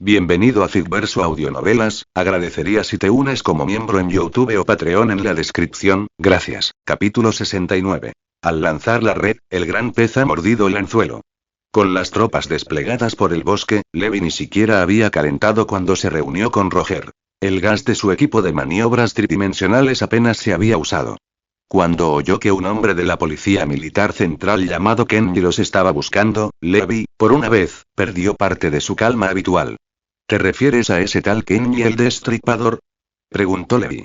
Bienvenido a Ficverso Audionovelas, agradecería si te unes como miembro en YouTube o Patreon en la descripción, gracias. Capítulo 69. Al lanzar la red, el gran pez ha mordido el anzuelo. Con las tropas desplegadas por el bosque, Levi ni siquiera había calentado cuando se reunió con Roger. El gas de su equipo de maniobras tridimensionales apenas se había usado. Cuando oyó que un hombre de la Policía Militar Central llamado Kenji los estaba buscando, Levi, por una vez, perdió parte de su calma habitual. ¿Te refieres a ese tal Kenji el Destripador? Preguntó Levi.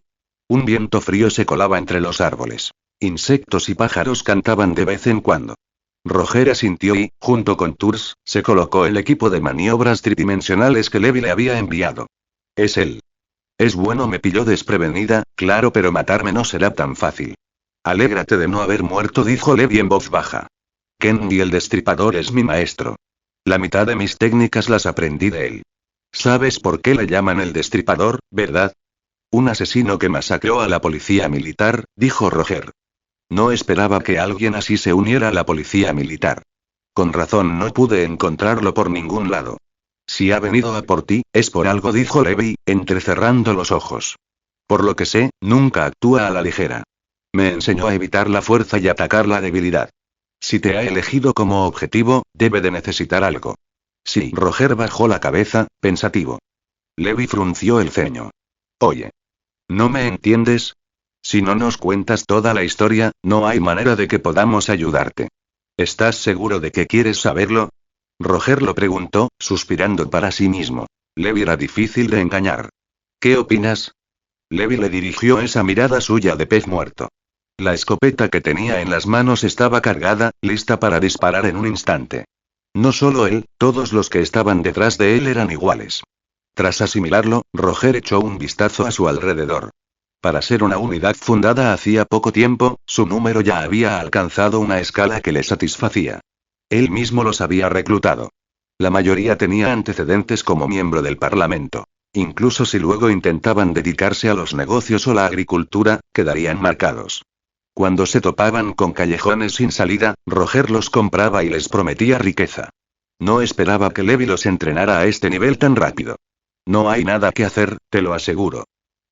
Un viento frío se colaba entre los árboles. Insectos y pájaros cantaban de vez en cuando. Roger asintió y, junto con Turs, se colocó el equipo de maniobras tridimensionales que Levi le había enviado. Es él. Es bueno, me pilló desprevenida, claro, pero matarme no será tan fácil. Alégrate de no haber muerto, dijo Levi en voz baja. Kenji el Destripador es mi maestro. La mitad de mis técnicas las aprendí de él. ¿Sabes por qué le llaman el Destripador, verdad? Un asesino que masacró a la policía militar, dijo Roger. No esperaba que alguien así se uniera a la policía militar. Con razón no pude encontrarlo por ningún lado. Si ha venido a por ti, es por algo, dijo Levi, entrecerrando los ojos. Por lo que sé, nunca actúa a la ligera. Me enseñó a evitar la fuerza y atacar la debilidad. Si te ha elegido como objetivo, debe de necesitar algo. Sí, Roger bajó la cabeza, pensativo. Levi frunció el ceño. Oye. ¿No me entiendes? Si no nos cuentas toda la historia, no hay manera de que podamos ayudarte. ¿Estás seguro de que quieres saberlo? Roger lo preguntó, suspirando para sí mismo. Levi era difícil de engañar. ¿Qué opinas? Levi le dirigió esa mirada suya de pez muerto. La escopeta que tenía en las manos estaba cargada, lista para disparar en un instante. No solo él, todos los que estaban detrás de él eran iguales. Tras asimilarlo, Roger echó un vistazo a su alrededor. Para ser una unidad fundada hacía poco tiempo, su número ya había alcanzado una escala que le satisfacía. Él mismo los había reclutado. La mayoría tenía antecedentes como miembro del Parlamento. Incluso si luego intentaban dedicarse a los negocios o la agricultura, quedarían marcados. Cuando se topaban con callejones sin salida, Roger los compraba y les prometía riqueza. No esperaba que Levi los entrenara a este nivel tan rápido. No hay nada que hacer, te lo aseguro.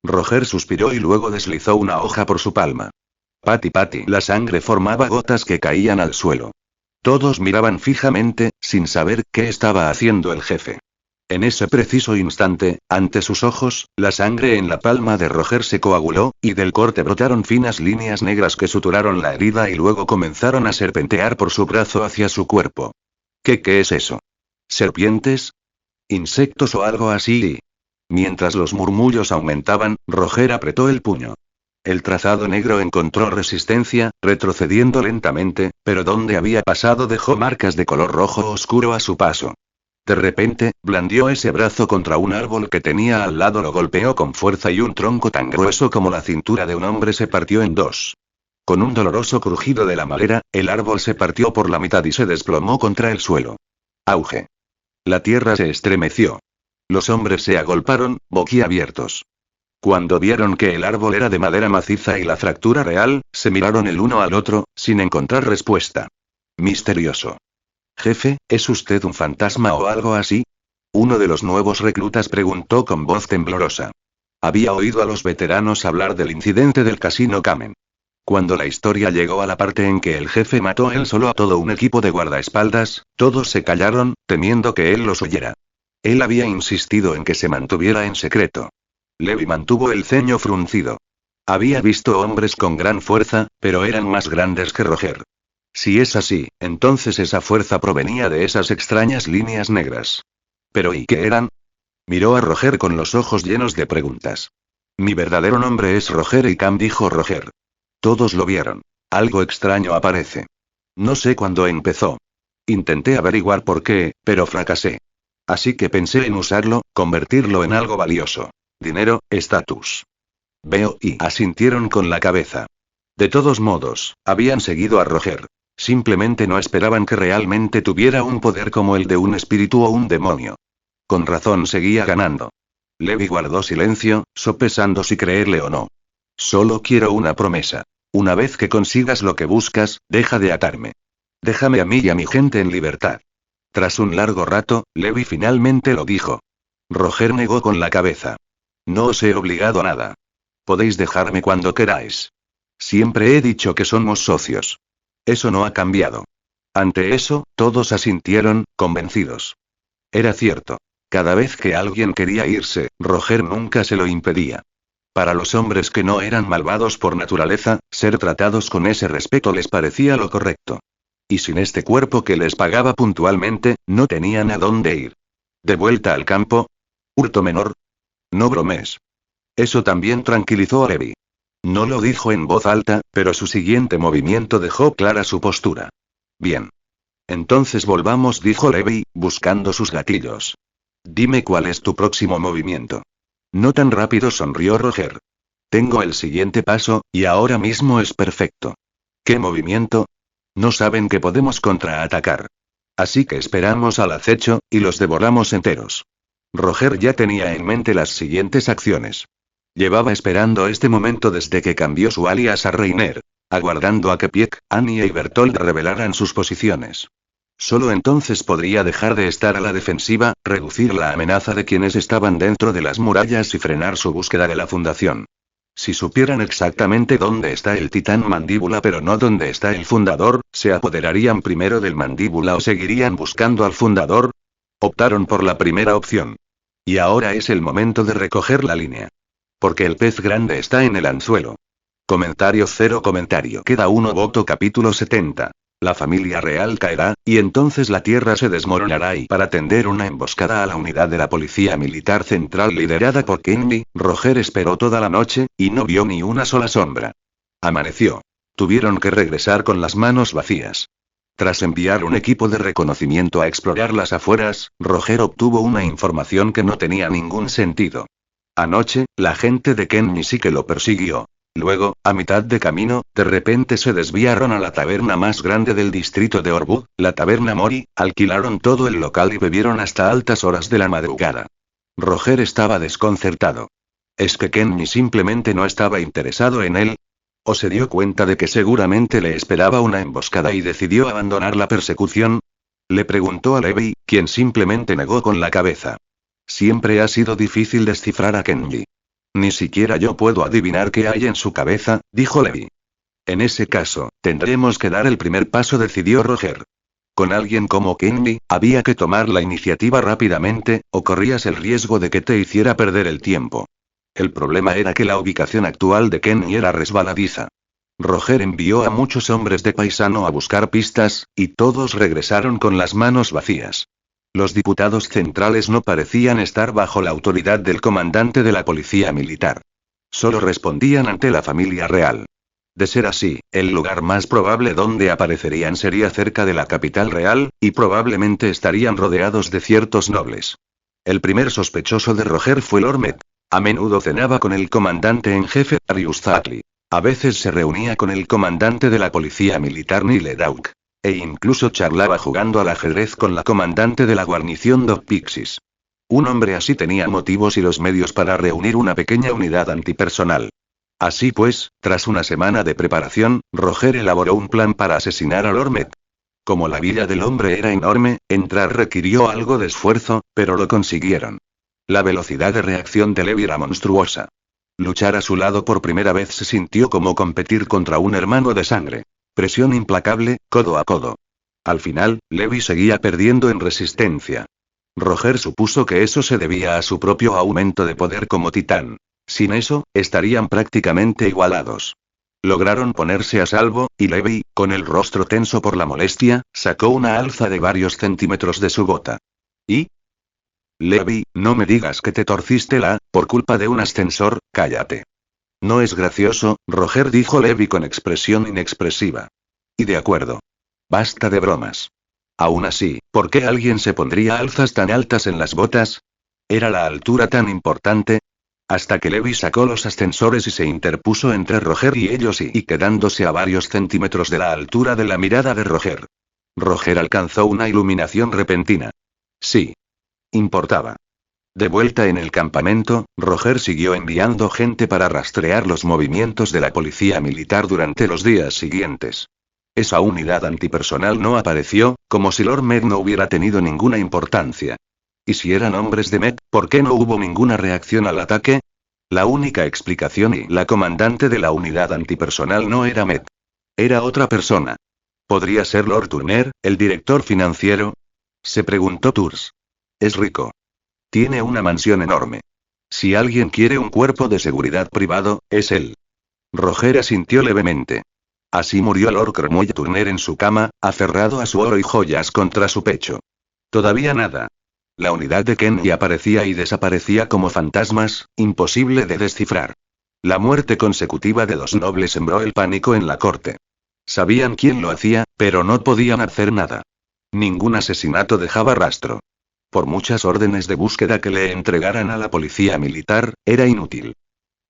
Roger suspiró y luego deslizó una hoja por su palma. Pati, la sangre formaba gotas que caían al suelo. Todos miraban fijamente, sin saber qué estaba haciendo el jefe. En ese preciso instante, ante sus ojos, la sangre en la palma de Roger se coaguló, y del corte brotaron finas líneas negras que suturaron la herida y luego comenzaron a serpentear por su brazo hacia su cuerpo. ¿Qué es eso? ¿Serpientes? ¿Insectos o algo así? Mientras los murmullos aumentaban, Roger apretó el puño. El trazado negro encontró resistencia, retrocediendo lentamente, pero donde había pasado dejó marcas de color rojo oscuro a su paso. De repente, blandió ese brazo contra un árbol que tenía al lado, lo golpeó con fuerza y un tronco tan grueso como la cintura de un hombre se partió en dos. Con un doloroso crujido de la madera, el árbol se partió por la mitad y se desplomó contra el suelo. Auge. La tierra se estremeció. Los hombres se agolparon, boquiabiertos. Cuando vieron que el árbol era de madera maciza y la fractura real, se miraron el uno al otro, sin encontrar respuesta. Misterioso. Jefe, ¿es usted un fantasma o algo así? Uno de los nuevos reclutas preguntó con voz temblorosa. Había oído a los veteranos hablar del incidente del casino Kamen. Cuando la historia llegó a la parte en que el jefe mató él solo a todo un equipo de guardaespaldas, todos se callaron, temiendo que él los oyera. Él había insistido en que se mantuviera en secreto. Levi mantuvo el ceño fruncido. Había visto hombres con gran fuerza, pero eran más grandes que Roger. Si es así, entonces esa fuerza provenía de esas extrañas líneas negras. ¿Pero y qué eran? Miró a Roger con los ojos llenos de preguntas. Mi verdadero nombre es Roger Icahn, dijo Roger. Todos lo vieron. Algo extraño aparece. No sé cuándo empezó. Intenté averiguar por qué, pero fracasé. Así que pensé en usarlo, convertirlo en algo valioso. Dinero, estatus. Veo, y asintieron con la cabeza. De todos modos, habían seguido a Roger. Simplemente no esperaban que realmente tuviera un poder como el de un espíritu o un demonio. Con razón seguía ganando. Levi guardó silencio, sopesando si creerle o no. Solo quiero una promesa. Una vez que consigas lo que buscas, deja de atarme. Déjame a mí y a mi gente en libertad. Tras un largo rato, Levi finalmente lo dijo. Roger negó con la cabeza. No os he obligado a nada. Podéis dejarme cuando queráis. Siempre he dicho que somos socios. Eso no ha cambiado. Ante eso, todos asintieron, convencidos. Era cierto. Cada vez que alguien quería irse, Roger nunca se lo impedía. Para los hombres que no eran malvados por naturaleza, ser tratados con ese respeto les parecía lo correcto. Y sin este cuerpo que les pagaba puntualmente, no tenían a dónde ir. ¿De vuelta al campo? ¿Hurto menor? No bromes. Eso también tranquilizó a Levi. No lo dijo en voz alta, pero su siguiente movimiento dejó clara su postura. Bien. Entonces volvamos, dijo Levi, buscando sus gatillos. Dime cuál es tu próximo movimiento. No tan rápido, sonrió Roger. Tengo el siguiente paso, y ahora mismo es perfecto. ¿Qué movimiento? No saben que podemos contraatacar. Así que esperamos al acecho, y los devoramos enteros. Roger ya tenía en mente las siguientes acciones. Llevaba esperando este momento desde que cambió su alias a Reiner, aguardando a que Pieck, Annie y Bertold revelaran sus posiciones. Solo entonces podría dejar de estar a la defensiva, reducir la amenaza de quienes estaban dentro de las murallas y frenar su búsqueda de la fundación. Si supieran exactamente dónde está el titán mandíbula pero no dónde está el fundador, ¿se apoderarían primero del mandíbula o seguirían buscando al fundador? Optaron por la primera opción. Y ahora es el momento de recoger la línea. Porque el pez grande está en el anzuelo. Comentario cero comentario. Queda uno voto. Capítulo 70. La familia real caerá, y entonces la tierra se desmoronará, y para tender una emboscada a la unidad de la Policía Militar Central liderada por Kenny, Roger esperó toda la noche, y no vio ni una sola sombra. Amaneció. Tuvieron que regresar con las manos vacías. Tras enviar un equipo de reconocimiento a explorar las afueras, Roger obtuvo una información que no tenía ningún sentido. Anoche, la gente de Kenny sí que lo persiguió. Luego, a mitad de camino, de repente se desviaron a la taberna más grande del distrito de Orwood, la taberna Mori, alquilaron todo el local y bebieron hasta altas horas de la madrugada. Roger estaba desconcertado. ¿Es que Kenny simplemente no estaba interesado en él? ¿O se dio cuenta de que seguramente le esperaba una emboscada y decidió abandonar la persecución? Le preguntó a Levi, quien simplemente negó con la cabeza. Siempre ha sido difícil descifrar a Kenny. Ni siquiera yo puedo adivinar qué hay en su cabeza, dijo Levi. En ese caso, tendremos que dar el primer paso, decidió Roger. Con alguien como Kenny, había que tomar la iniciativa rápidamente, o corrías el riesgo de que te hiciera perder el tiempo. El problema era que la ubicación actual de Kenny era resbaladiza. Roger envió a muchos hombres de paisano a buscar pistas, y todos regresaron con las manos vacías. Los diputados centrales no parecían estar bajo la autoridad del comandante de la policía militar. Solo respondían ante la familia real. De ser así, el lugar más probable donde aparecerían sería cerca de la capital real, y probablemente estarían rodeados de ciertos nobles. El primer sospechoso de Roger fue Lormet. A menudo cenaba con el comandante en jefe, Darius Zatley. A veces se reunía con el comandante de la policía militar, Nile Dauk. E incluso charlaba jugando al ajedrez con la comandante de la guarnición Doc Pixis. Un hombre así tenía motivos y los medios para reunir una pequeña unidad antipersonal. Así pues, tras una semana de preparación, Roger elaboró un plan para asesinar a Lormet. Como la villa del hombre era enorme, entrar requirió algo de esfuerzo, pero lo consiguieron. La velocidad de reacción de Levi era monstruosa. Luchar a su lado por primera vez se sintió como competir contra un hermano de sangre. Presión implacable, codo a codo. Al final, Levi seguía perdiendo en resistencia. Roger supuso que eso se debía a su propio aumento de poder como titán. Sin eso, estarían prácticamente igualados. Lograron ponerse a salvo, y Levi, con el rostro tenso por la molestia, sacó una alza de varios centímetros de su bota. ¿Y? Levi, no me digas que te torciste por culpa de un ascensor, cállate. No es gracioso, Roger, dijo Levi con expresión inexpresiva. Y de acuerdo. Basta de bromas. Aún así, ¿por qué alguien se pondría alzas tan altas en las botas? ¿Era la altura tan importante? Hasta que Levi sacó los ascensores y se interpuso entre Roger y ellos y quedándose a varios centímetros de la altura de la mirada de Roger. Roger alcanzó una iluminación repentina. Sí. Importaba. De vuelta en el campamento, Roger siguió enviando gente para rastrear los movimientos de la policía militar durante los días siguientes. Esa unidad antipersonal no apareció, como si Lormet no hubiera tenido ninguna importancia. Y si eran hombres de Met, ¿por qué no hubo ninguna reacción al ataque? La única explicación y la comandante de la unidad antipersonal no era Met. Era otra persona. ¿Podría ser Lord Turner, el director financiero? Se preguntó Tours. Es rico. Tiene una mansión enorme. Si alguien quiere un cuerpo de seguridad privado, es él. Roger asintió levemente. Así murió Lord Cromwell Turner en su cama, aferrado a su oro y joyas contra su pecho. Todavía nada. La unidad de Kenny aparecía y desaparecía como fantasmas, imposible de descifrar. La muerte consecutiva de 2 nobles sembró el pánico en la corte. Sabían quién lo hacía, pero no podían hacer nada. Ningún asesinato dejaba rastro. Por muchas órdenes de búsqueda que le entregaran a la policía militar, era inútil.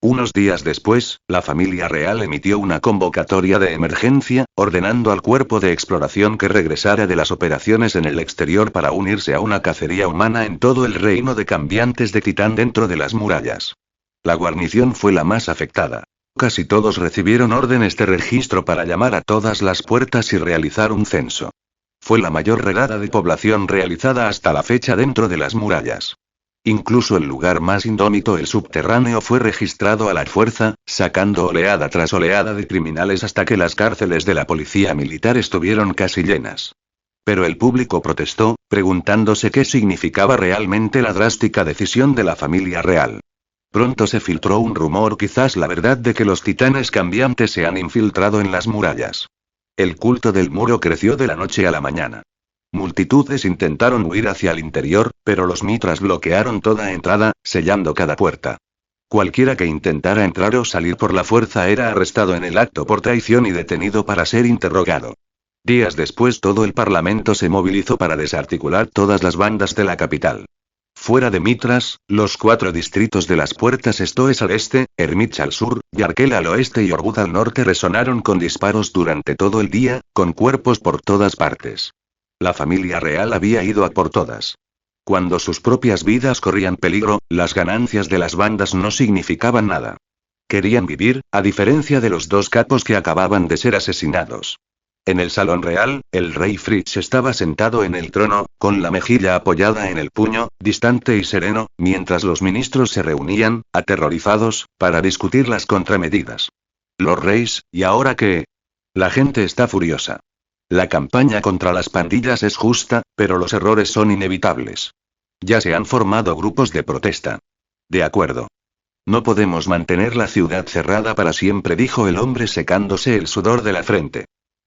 Unos días después, la familia real emitió una convocatoria de emergencia, ordenando al cuerpo de exploración que regresara de las operaciones en el exterior para unirse a una cacería humana en todo el reino de cambiantes de Titán dentro de las murallas. La guarnición fue la más afectada. Casi todos recibieron órdenes de registro para llamar a todas las puertas y realizar un censo. Fue la mayor redada de población realizada hasta la fecha dentro de las murallas. Incluso el lugar más indómito, el subterráneo, fue registrado a la fuerza, sacando oleada tras oleada de criminales hasta que las cárceles de la policía militar estuvieron casi llenas. Pero el público protestó, preguntándose qué significaba realmente la drástica decisión de la familia real. Pronto se filtró un rumor, quizás la verdad, de que los titanes cambiantes se han infiltrado en las murallas. El culto del muro creció de la noche a la mañana. Multitudes intentaron huir hacia el interior, pero los mitras bloquearon toda entrada, sellando cada puerta. Cualquiera que intentara entrar o salir por la fuerza era arrestado en el acto por traición y detenido para ser interrogado. Días después todo el parlamento se movilizó para desarticular todas las bandas de la capital. Fuera de Mitras, los 4 distritos de las puertas Estoes al este, Hermich al sur, Yarkel al oeste y Orwood al norte resonaron con disparos durante todo el día, con cuerpos por todas partes. La familia real había ido a por todas. Cuando sus propias vidas corrían peligro, las ganancias de las bandas no significaban nada. Querían vivir, a diferencia de los 2 capos que acababan de ser asesinados. En el salón real, el rey Fritz estaba sentado en el trono, con la mejilla apoyada en el puño, distante y sereno, mientras los ministros se reunían, aterrorizados, para discutir las contramedidas. Los reyes, ¿y ahora qué? La gente está furiosa. La campaña contra las pandillas es justa, pero los errores son inevitables. Ya se han formado grupos de protesta. De acuerdo. No podemos mantener la ciudad cerrada para siempre, dijo el hombre secándose el sudor de la frente.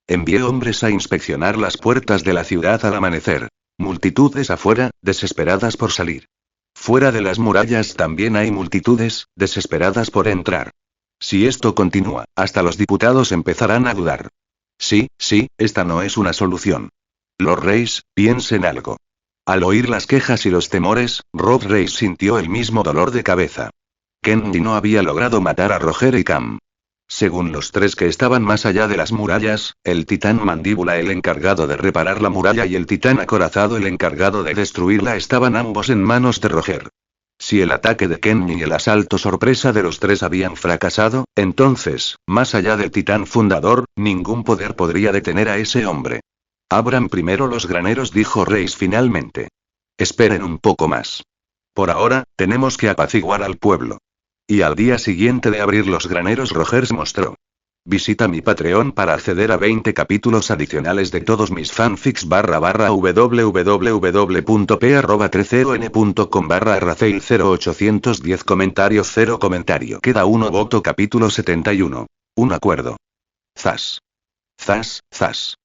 Envié hombres a inspeccionar las puertas de la ciudad al amanecer. Multitudes afuera, desesperadas por salir. Fuera de las murallas también hay multitudes, desesperadas por entrar. Si esto continúa, hasta los diputados empezarán a dudar. Sí, esta no es una solución. Los reyes, piensen algo. Al oír las quejas y los temores, Rob Reyes sintió el mismo dolor de cabeza. Kenny no había logrado matar a Roger y Cam. Según los 3 que estaban más allá de las murallas, el titán mandíbula, el encargado de reparar la muralla, y el titán acorazado, el encargado de destruirla, estaban ambos en manos de Roger. Si el ataque de Kenny y el asalto sorpresa de los 3 habían fracasado, entonces, más allá del titán fundador, ningún poder podría detener a ese hombre. Abran primero los graneros, dijo Reyes finalmente. Esperen un poco más. Por ahora, tenemos que apaciguar al pueblo. Y al día siguiente de abrir los graneros, Roger se mostró. Visita mi Patreon para acceder a 20 capítulos adicionales de todos mis fanfics www.p@30n.com/rafael0810 comentarios 0 comentario. Queda 1 voto. Capítulo 71. Un acuerdo. Zas. Zas, zas.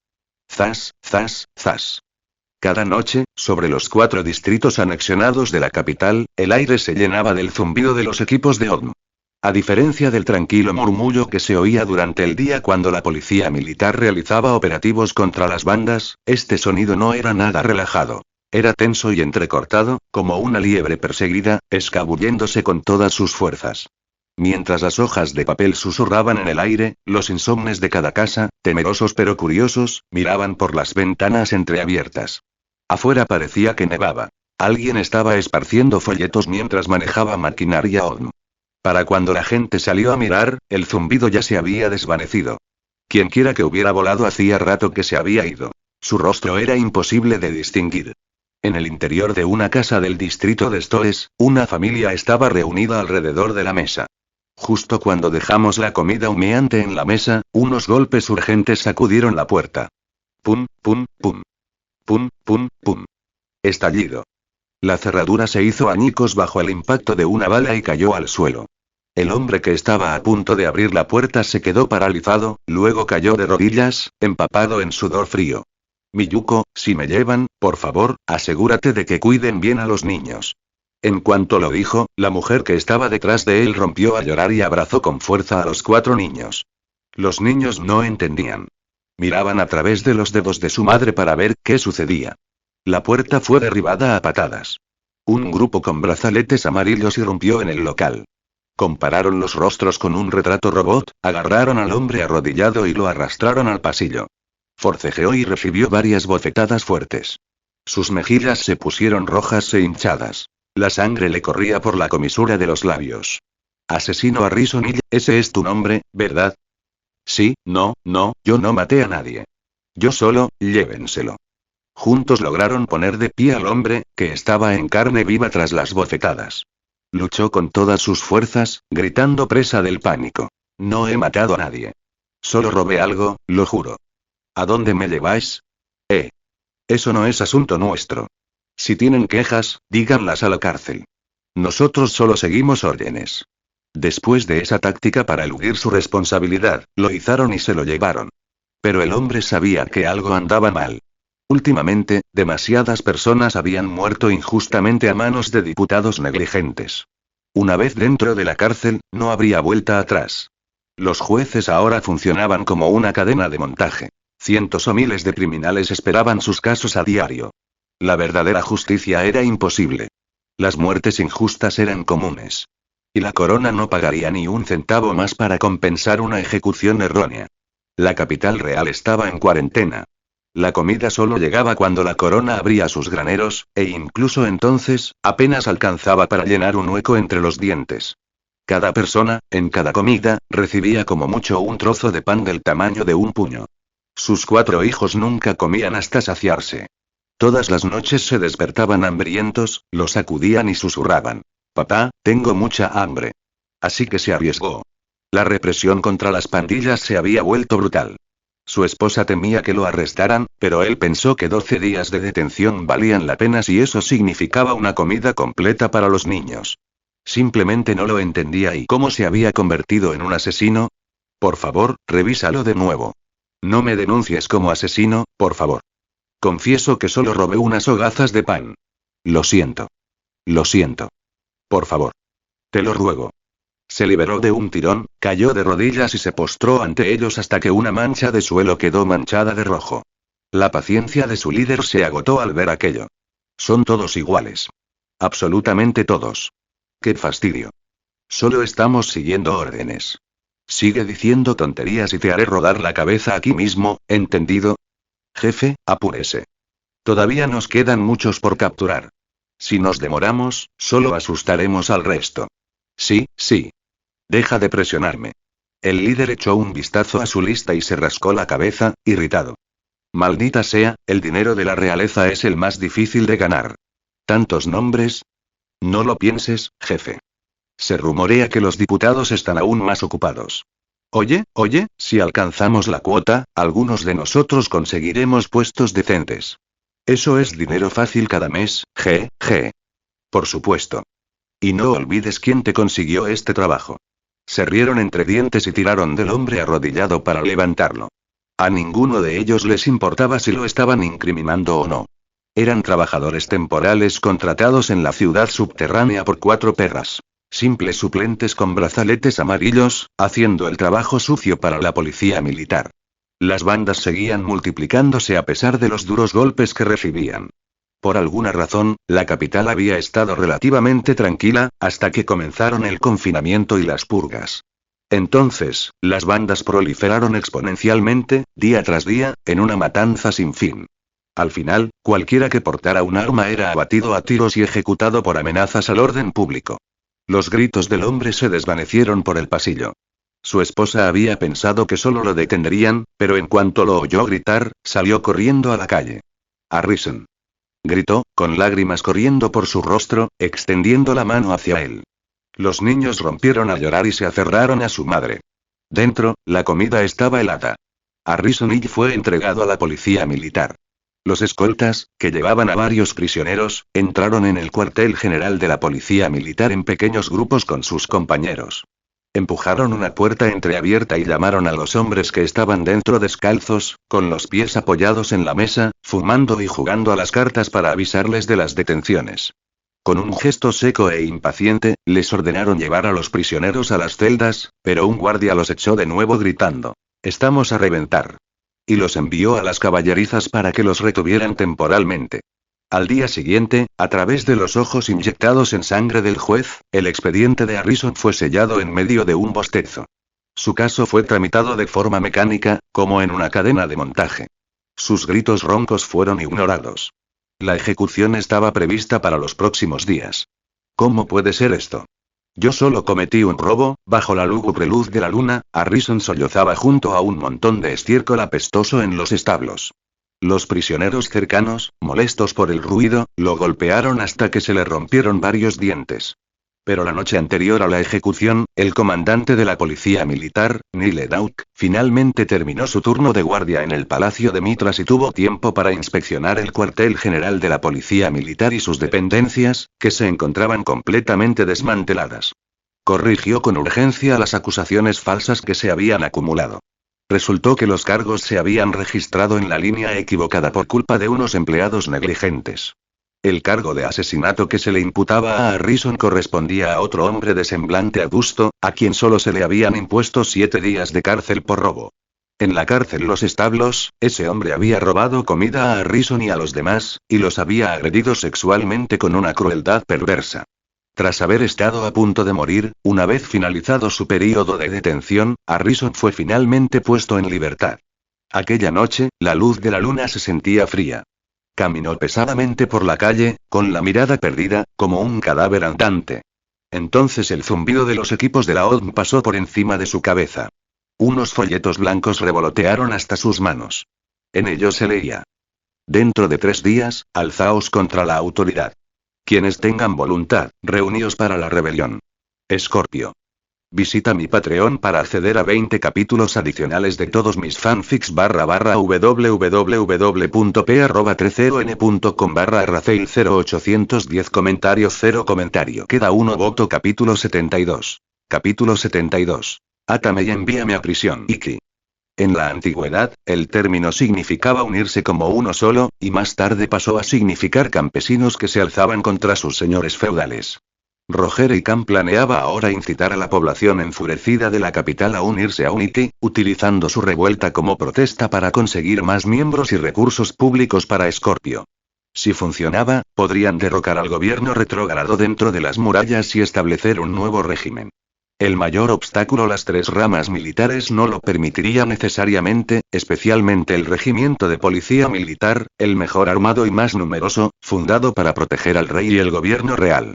Zas, zas, zas. Cada noche, sobre los 4 distritos anexionados de la capital, el aire se llenaba del zumbido de los equipos de ODM. A diferencia del tranquilo murmullo que se oía durante el día cuando la policía militar realizaba operativos contra las bandas, este sonido no era nada relajado. Era tenso y entrecortado, como una liebre perseguida, escabulléndose con todas sus fuerzas. Mientras las hojas de papel susurraban en el aire, los insomnes de cada casa, temerosos pero curiosos, miraban por las ventanas entreabiertas. Afuera parecía que nevaba. Alguien estaba esparciendo folletos mientras manejaba maquinaria ODM. Para cuando la gente salió a mirar, el zumbido ya se había desvanecido. Quienquiera que hubiera volado hacía rato que se había ido. Su rostro era imposible de distinguir. En el interior de una casa del distrito de Stoles, una familia estaba reunida alrededor de la mesa. Justo cuando dejamos la comida humeante en la mesa, unos golpes urgentes sacudieron la puerta. Pum, pum, pum. Pum, pum, pum. Estallido. La cerradura se hizo añicos bajo el impacto de una bala y cayó al suelo. El hombre que estaba a punto de abrir la puerta se quedó paralizado, luego cayó de rodillas, empapado en sudor frío. Miyuko, si me llevan, por favor, asegúrate de que cuiden bien a los niños. En cuanto lo dijo, la mujer que estaba detrás de él rompió a llorar y abrazó con fuerza a los 4 niños. Los niños no entendían. Miraban a través de los dedos de su madre para ver qué sucedía. La puerta fue derribada a patadas. Un grupo con brazaletes amarillos irrumpió en el local. Compararon los rostros con un retrato robot, agarraron al hombre arrodillado y lo arrastraron al pasillo. Forcejeó y recibió varias bofetadas fuertes. Sus mejillas se pusieron rojas e hinchadas. La sangre le corría por la comisura de los labios. Asesino Harrison Hill, ese es tu nombre, ¿verdad? Sí, no, yo no maté a nadie. Yo solo, llévenselo. Juntos lograron poner de pie al hombre, que estaba en carne viva tras las bofetadas. Luchó con todas sus fuerzas, gritando presa del pánico. No he matado a nadie. Solo robé algo, lo juro. ¿A dónde me lleváis? Eso no es asunto nuestro. Si tienen quejas, díganlas a la cárcel. Nosotros solo seguimos órdenes. Después de esa táctica para eludir su responsabilidad, lo izaron y se lo llevaron. Pero el hombre sabía que algo andaba mal. Últimamente, demasiadas personas habían muerto injustamente a manos de diputados negligentes. Una vez dentro de la cárcel, no habría vuelta atrás. Los jueces ahora funcionaban como una cadena de montaje. Cientos o miles de criminales esperaban sus casos a diario. La verdadera justicia era imposible. Las muertes injustas eran comunes. Y la corona no pagaría ni un centavo más para compensar una ejecución errónea. La capital real estaba en cuarentena. La comida solo llegaba cuando la corona abría sus graneros, e incluso entonces, apenas alcanzaba para llenar un hueco entre los dientes. Cada persona, en cada comida, recibía como mucho un trozo de pan del tamaño de un puño. Sus 4 hijos nunca comían hasta saciarse. Todas las noches se despertaban hambrientos, lo sacudían y susurraban. Papá, tengo mucha hambre. Así que se arriesgó. La represión contra las pandillas se había vuelto brutal. Su esposa temía que lo arrestaran, pero él pensó que 12 días de detención valían la pena si eso significaba una comida completa para los niños. Simplemente no lo entendía y cómo se había convertido en un asesino. Por favor, revísalo de nuevo. No me denuncies como asesino, por favor. Confieso que solo robé unas hogazas de pan. Lo siento. Lo siento. Por favor. Te lo ruego. Se liberó de un tirón, cayó de rodillas y se postró ante ellos hasta que una mancha de suelo quedó manchada de rojo. La paciencia de su líder se agotó al ver aquello. Son todos iguales. Absolutamente todos. ¡Qué fastidio! Solo estamos siguiendo órdenes. Sigue diciendo tonterías y te haré rodar la cabeza aquí mismo, ¿entendido? Jefe, apúrese. Todavía nos quedan muchos por capturar. Si nos demoramos, solo asustaremos al resto. Sí. Deja de presionarme. El líder echó un vistazo a su lista y se rascó la cabeza, irritado. Maldita sea, el dinero de la realeza es el más difícil de ganar. ¿Tantos nombres? No lo pienses, jefe. Se rumorea que los diputados están aún más ocupados. Oye, si alcanzamos la cuota, algunos de nosotros conseguiremos puestos decentes. Eso es dinero fácil cada mes, Por supuesto. Y no olvides quién te consiguió este trabajo. Se rieron entre dientes y tiraron del hombre arrodillado para levantarlo. A ninguno de ellos les importaba si lo estaban incriminando o no. Eran trabajadores temporales contratados en la ciudad subterránea por 4 perras. Simples suplentes con brazaletes amarillos, haciendo el trabajo sucio para la policía militar. Las bandas seguían multiplicándose a pesar de los duros golpes que recibían. Por alguna razón, la capital había estado relativamente tranquila, hasta que comenzaron el confinamiento y las purgas. Entonces, las bandas proliferaron exponencialmente, día tras día, en una matanza sin fin. Al final, cualquiera que portara un arma era abatido a tiros y ejecutado por amenazas al orden público. Los gritos del hombre se desvanecieron por el pasillo. Su esposa había pensado que solo lo detendrían, pero en cuanto lo oyó gritar, salió corriendo a la calle. Harrison. gritó, con lágrimas corriendo por su rostro, extendiendo la mano hacia él. Los niños rompieron a llorar y se aferraron a su madre. Dentro, la comida estaba helada. Harrison Hill fue entregado a la policía militar. Los escoltas, que llevaban a varios prisioneros, entraron en el cuartel general de la policía militar en pequeños grupos con sus compañeros. Empujaron una puerta entreabierta y llamaron a los hombres que estaban dentro descalzos, con los pies apoyados en la mesa, fumando y jugando a las cartas para avisarles de las detenciones. Con un gesto seco e impaciente, les ordenaron llevar a los prisioneros a las celdas, pero un guardia los echó de nuevo gritando: «Estamos a reventar». Y los envió a las caballerizas para que los retuvieran temporalmente. Al día siguiente, a través de los ojos inyectados en sangre del juez, el expediente de Harrison fue sellado en medio de un bostezo. Su caso fue tramitado de forma mecánica, como en una cadena de montaje. Sus gritos roncos fueron ignorados. La ejecución estaba prevista para los próximos días. ¿Cómo puede ser esto? Yo solo cometí un robo, bajo la lúgubre luz de la luna. Harrison sollozaba junto a un montón de estiércol apestoso en los establos. Los prisioneros cercanos, molestos por el ruido, lo golpearon hasta que se le rompieron varios dientes. Pero la noche anterior a la ejecución, el comandante de la policía militar, Neil Dauk, finalmente terminó su turno de guardia en el Palacio de Mitras y tuvo tiempo para inspeccionar el cuartel general de la policía militar y sus dependencias, que se encontraban completamente desmanteladas. Corrigió con urgencia las acusaciones falsas que se habían acumulado. Resultó que los cargos se habían registrado en la línea equivocada por culpa de unos empleados negligentes. El cargo de asesinato que se le imputaba a Harrison correspondía a otro hombre de semblante adusto, a quien solo se le habían impuesto 7 días de cárcel por robo. En la cárcel Los Establos, ese hombre había robado comida a Harrison y a los demás, y los había agredido sexualmente con una crueldad perversa. Tras haber estado a punto de morir, una vez finalizado su período de detención, Harrison fue finalmente puesto en libertad. Aquella noche, la luz de la luna se sentía fría. Caminó pesadamente por la calle, con la mirada perdida, como un cadáver andante. Entonces el zumbido de los equipos de la ODM pasó por encima de su cabeza. Unos folletos blancos revolotearon hasta sus manos. En ellos se leía: «Dentro de 3 días, alzaos contra la autoridad. Quienes tengan voluntad, reuníos para la rebelión. Escorpio». Visita mi Patreon para acceder a 20 capítulos adicionales de todos mis fanfics www.p@30n.com/rafael0810 comentarios 0 comentario. Queda uno voto. Capítulo 72. Capítulo 72. Átame y envíame a prisión. Iki. En la antigüedad, el término significaba unirse como uno solo, y más tarde pasó a significar campesinos que se alzaban contra sus señores feudales. Roger y Khan planeaba ahora incitar a la población enfurecida de la capital a unirse a Unity, utilizando su revuelta como protesta para conseguir más miembros y recursos públicos para Scorpio. Si funcionaba, podrían derrocar al gobierno retrógrado dentro de las murallas y establecer un nuevo régimen. El mayor obstáculo: las 3 ramas militares no lo permitiría necesariamente, especialmente el regimiento de policía militar, el mejor armado y más numeroso, fundado para proteger al rey y el gobierno real.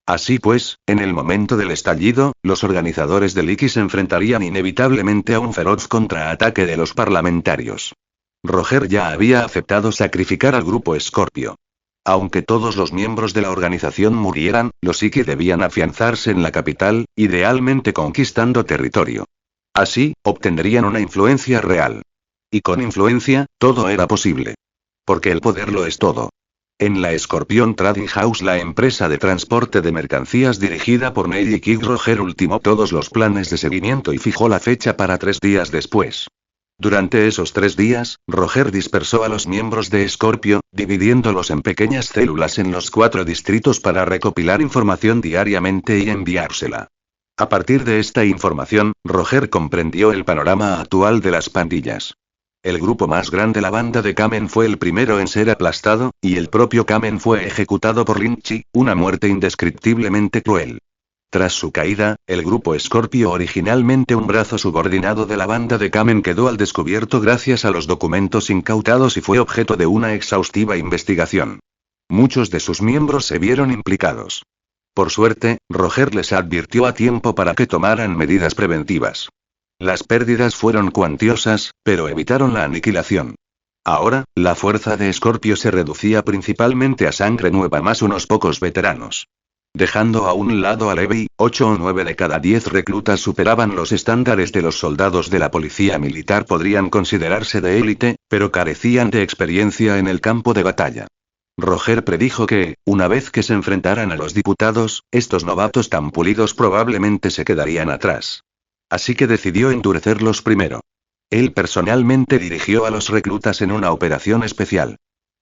Así pues, en el momento del estallido, los organizadores del Iki se enfrentarían inevitablemente a un feroz contraataque de los parlamentarios. Roger ya había aceptado sacrificar al grupo Scorpio. Aunque todos los miembros de la organización murieran, los Iki debían afianzarse en la capital, idealmente conquistando territorio. Así, obtendrían una influencia real. Y con influencia, todo era posible. Porque el poder lo es todo. En la Scorpion Trading House, la empresa de transporte de mercancías dirigida por Neil y Kid, Roger ultimó todos los planes de seguimiento y fijó la fecha para 3 días después. Durante esos 3 días, Roger dispersó a los miembros de Scorpio, dividiéndolos en pequeñas células en los 4 distritos para recopilar información diariamente y enviársela. A partir de esta información, Roger comprendió el panorama actual de las pandillas. El grupo más grande, la banda de Kamen, fue el primero en ser aplastado, y el propio Kamen fue ejecutado por Lynch, una muerte indescriptiblemente cruel. Tras su caída, el grupo Scorpio, originalmente un brazo subordinado de la banda de Kamen, quedó al descubierto gracias a los documentos incautados y fue objeto de una exhaustiva investigación. Muchos de sus miembros se vieron implicados. Por suerte, Roger les advirtió a tiempo para que tomaran medidas preventivas. Las pérdidas fueron cuantiosas, pero evitaron la aniquilación. Ahora, la fuerza de Scorpio se reducía principalmente a sangre nueva más unos pocos veteranos. Dejando a un lado a Levi, 8 o 9 de cada 10 reclutas superaban los estándares de los soldados de la policía militar, podrían considerarse de élite, pero carecían de experiencia en el campo de batalla. Roger predijo que, una vez que se enfrentaran a los diputados, estos novatos tan pulidos probablemente se quedarían atrás. Así que decidió endurecerlos primero. Él personalmente dirigió a los reclutas en una operación especial.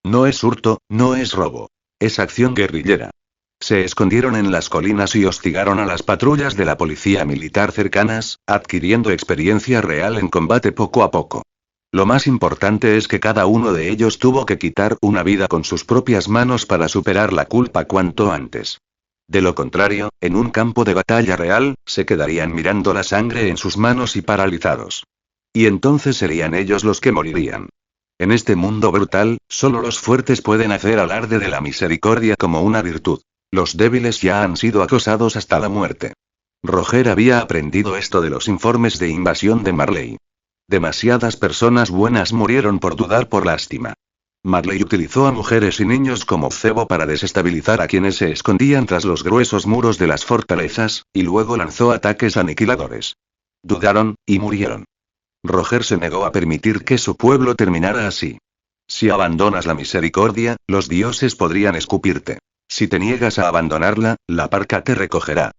No es hurto, no es robo. Es acción guerrillera. Se escondieron en las colinas y hostigaron a las patrullas de la policía militar cercanas, adquiriendo experiencia real en combate poco a poco. Lo más importante es que cada uno de ellos tuvo que quitar una vida con sus propias manos para superar la culpa cuanto antes. De lo contrario, en un campo de batalla real, se quedarían mirando la sangre en sus manos y paralizados. Y entonces serían ellos los que morirían. En este mundo brutal, solo los fuertes pueden hacer alarde de la misericordia como una virtud. Los débiles ya han sido acosados hasta la muerte. Roger había aprendido esto de los informes de invasión de Marley. Demasiadas personas buenas murieron por dudar por lástima. Marley utilizó a mujeres y niños como cebo para desestabilizar a quienes se escondían tras los gruesos muros de las fortalezas, y luego lanzó ataques aniquiladores. Dudaron, y murieron. Roger se negó a permitir que su pueblo terminara así. Si abandonas la misericordia, los dioses podrían escupirte. Si te niegas a abandonarla, la parca te recogerá.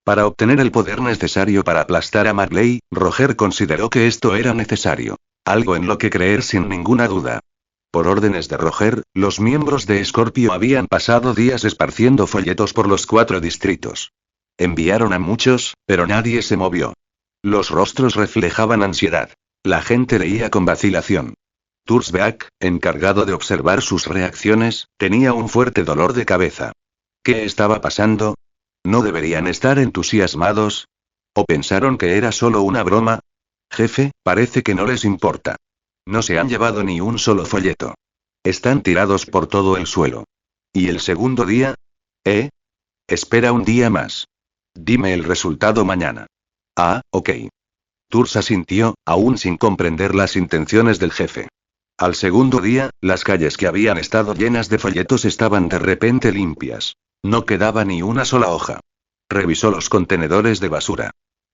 Para obtener el poder necesario para aplastar a Marley, Roger consideró que esto era necesario. Algo en lo que creer sin ninguna duda. Por órdenes de Roger, los miembros de Scorpio habían pasado días esparciendo folletos por los 4 distritos. Enviaron a muchos, pero nadie se movió. Los rostros reflejaban ansiedad. La gente leía con vacilación. Tursbeak, encargado de observar sus reacciones, tenía un fuerte dolor de cabeza. ¿Qué estaba pasando? ¿No deberían estar entusiasmados? ¿O pensaron que era solo una broma? Jefe, parece que no les importa. No se han llevado ni un solo folleto. Están tirados por todo el suelo. ¿Y el segundo día? Espera un día más. Dime el resultado mañana. Ah, ok. Turs asintió, aún sin comprender las intenciones del jefe. Al segundo día, las calles que habían estado llenas de folletos estaban de repente limpias. No quedaba ni una sola hoja. Revisó los contenedores de basura.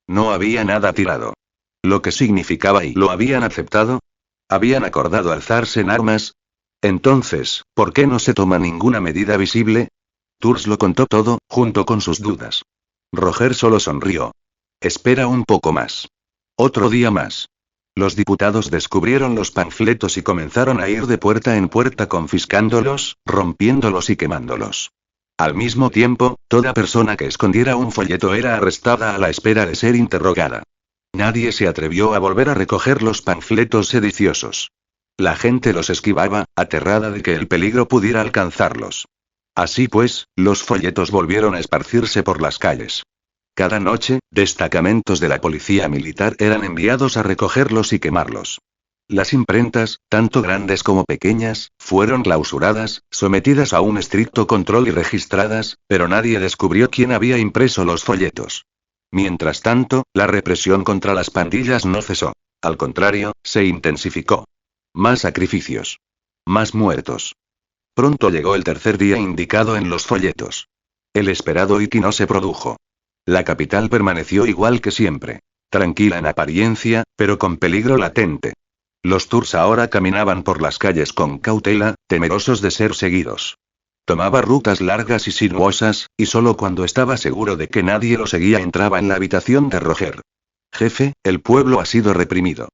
No había nada tirado. ¿Lo que significaba y lo habían aceptado? ¿Habían acordado alzarse en armas? Entonces, ¿por qué no se toma ninguna medida visible? Turs lo contó todo, junto con sus dudas. Roger solo sonrió. Espera un poco más. Otro día más. Los diputados descubrieron los panfletos y comenzaron a ir de puerta en puerta confiscándolos, rompiéndolos y quemándolos. Al mismo tiempo, toda persona que escondiera un folleto era arrestada a la espera de ser interrogada. Nadie se atrevió a volver a recoger los panfletos sediciosos. La gente los esquivaba, aterrada de que el peligro pudiera alcanzarlos. Así pues, los folletos volvieron a esparcirse por las calles. Cada noche, destacamentos de la policía militar eran enviados a recogerlos y quemarlos. Las imprentas, tanto grandes como pequeñas, fueron clausuradas, sometidas a un estricto control y registradas, pero nadie descubrió quién había impreso los folletos. Mientras tanto, la represión contra las pandillas no cesó. Al contrario, se intensificó. Más sacrificios. Más muertos. Pronto llegó el tercer día indicado en los folletos. El esperado Iki no se produjo. La capital permaneció igual que siempre. Tranquila en apariencia, pero con peligro latente. Los Turs ahora caminaban por las calles con cautela, temerosos de ser seguidos. Tomaba rutas largas y sinuosas, y solo cuando estaba seguro de que nadie lo seguía entraba en la habitación de Roger. Jefe, el pueblo ha sido reprimido.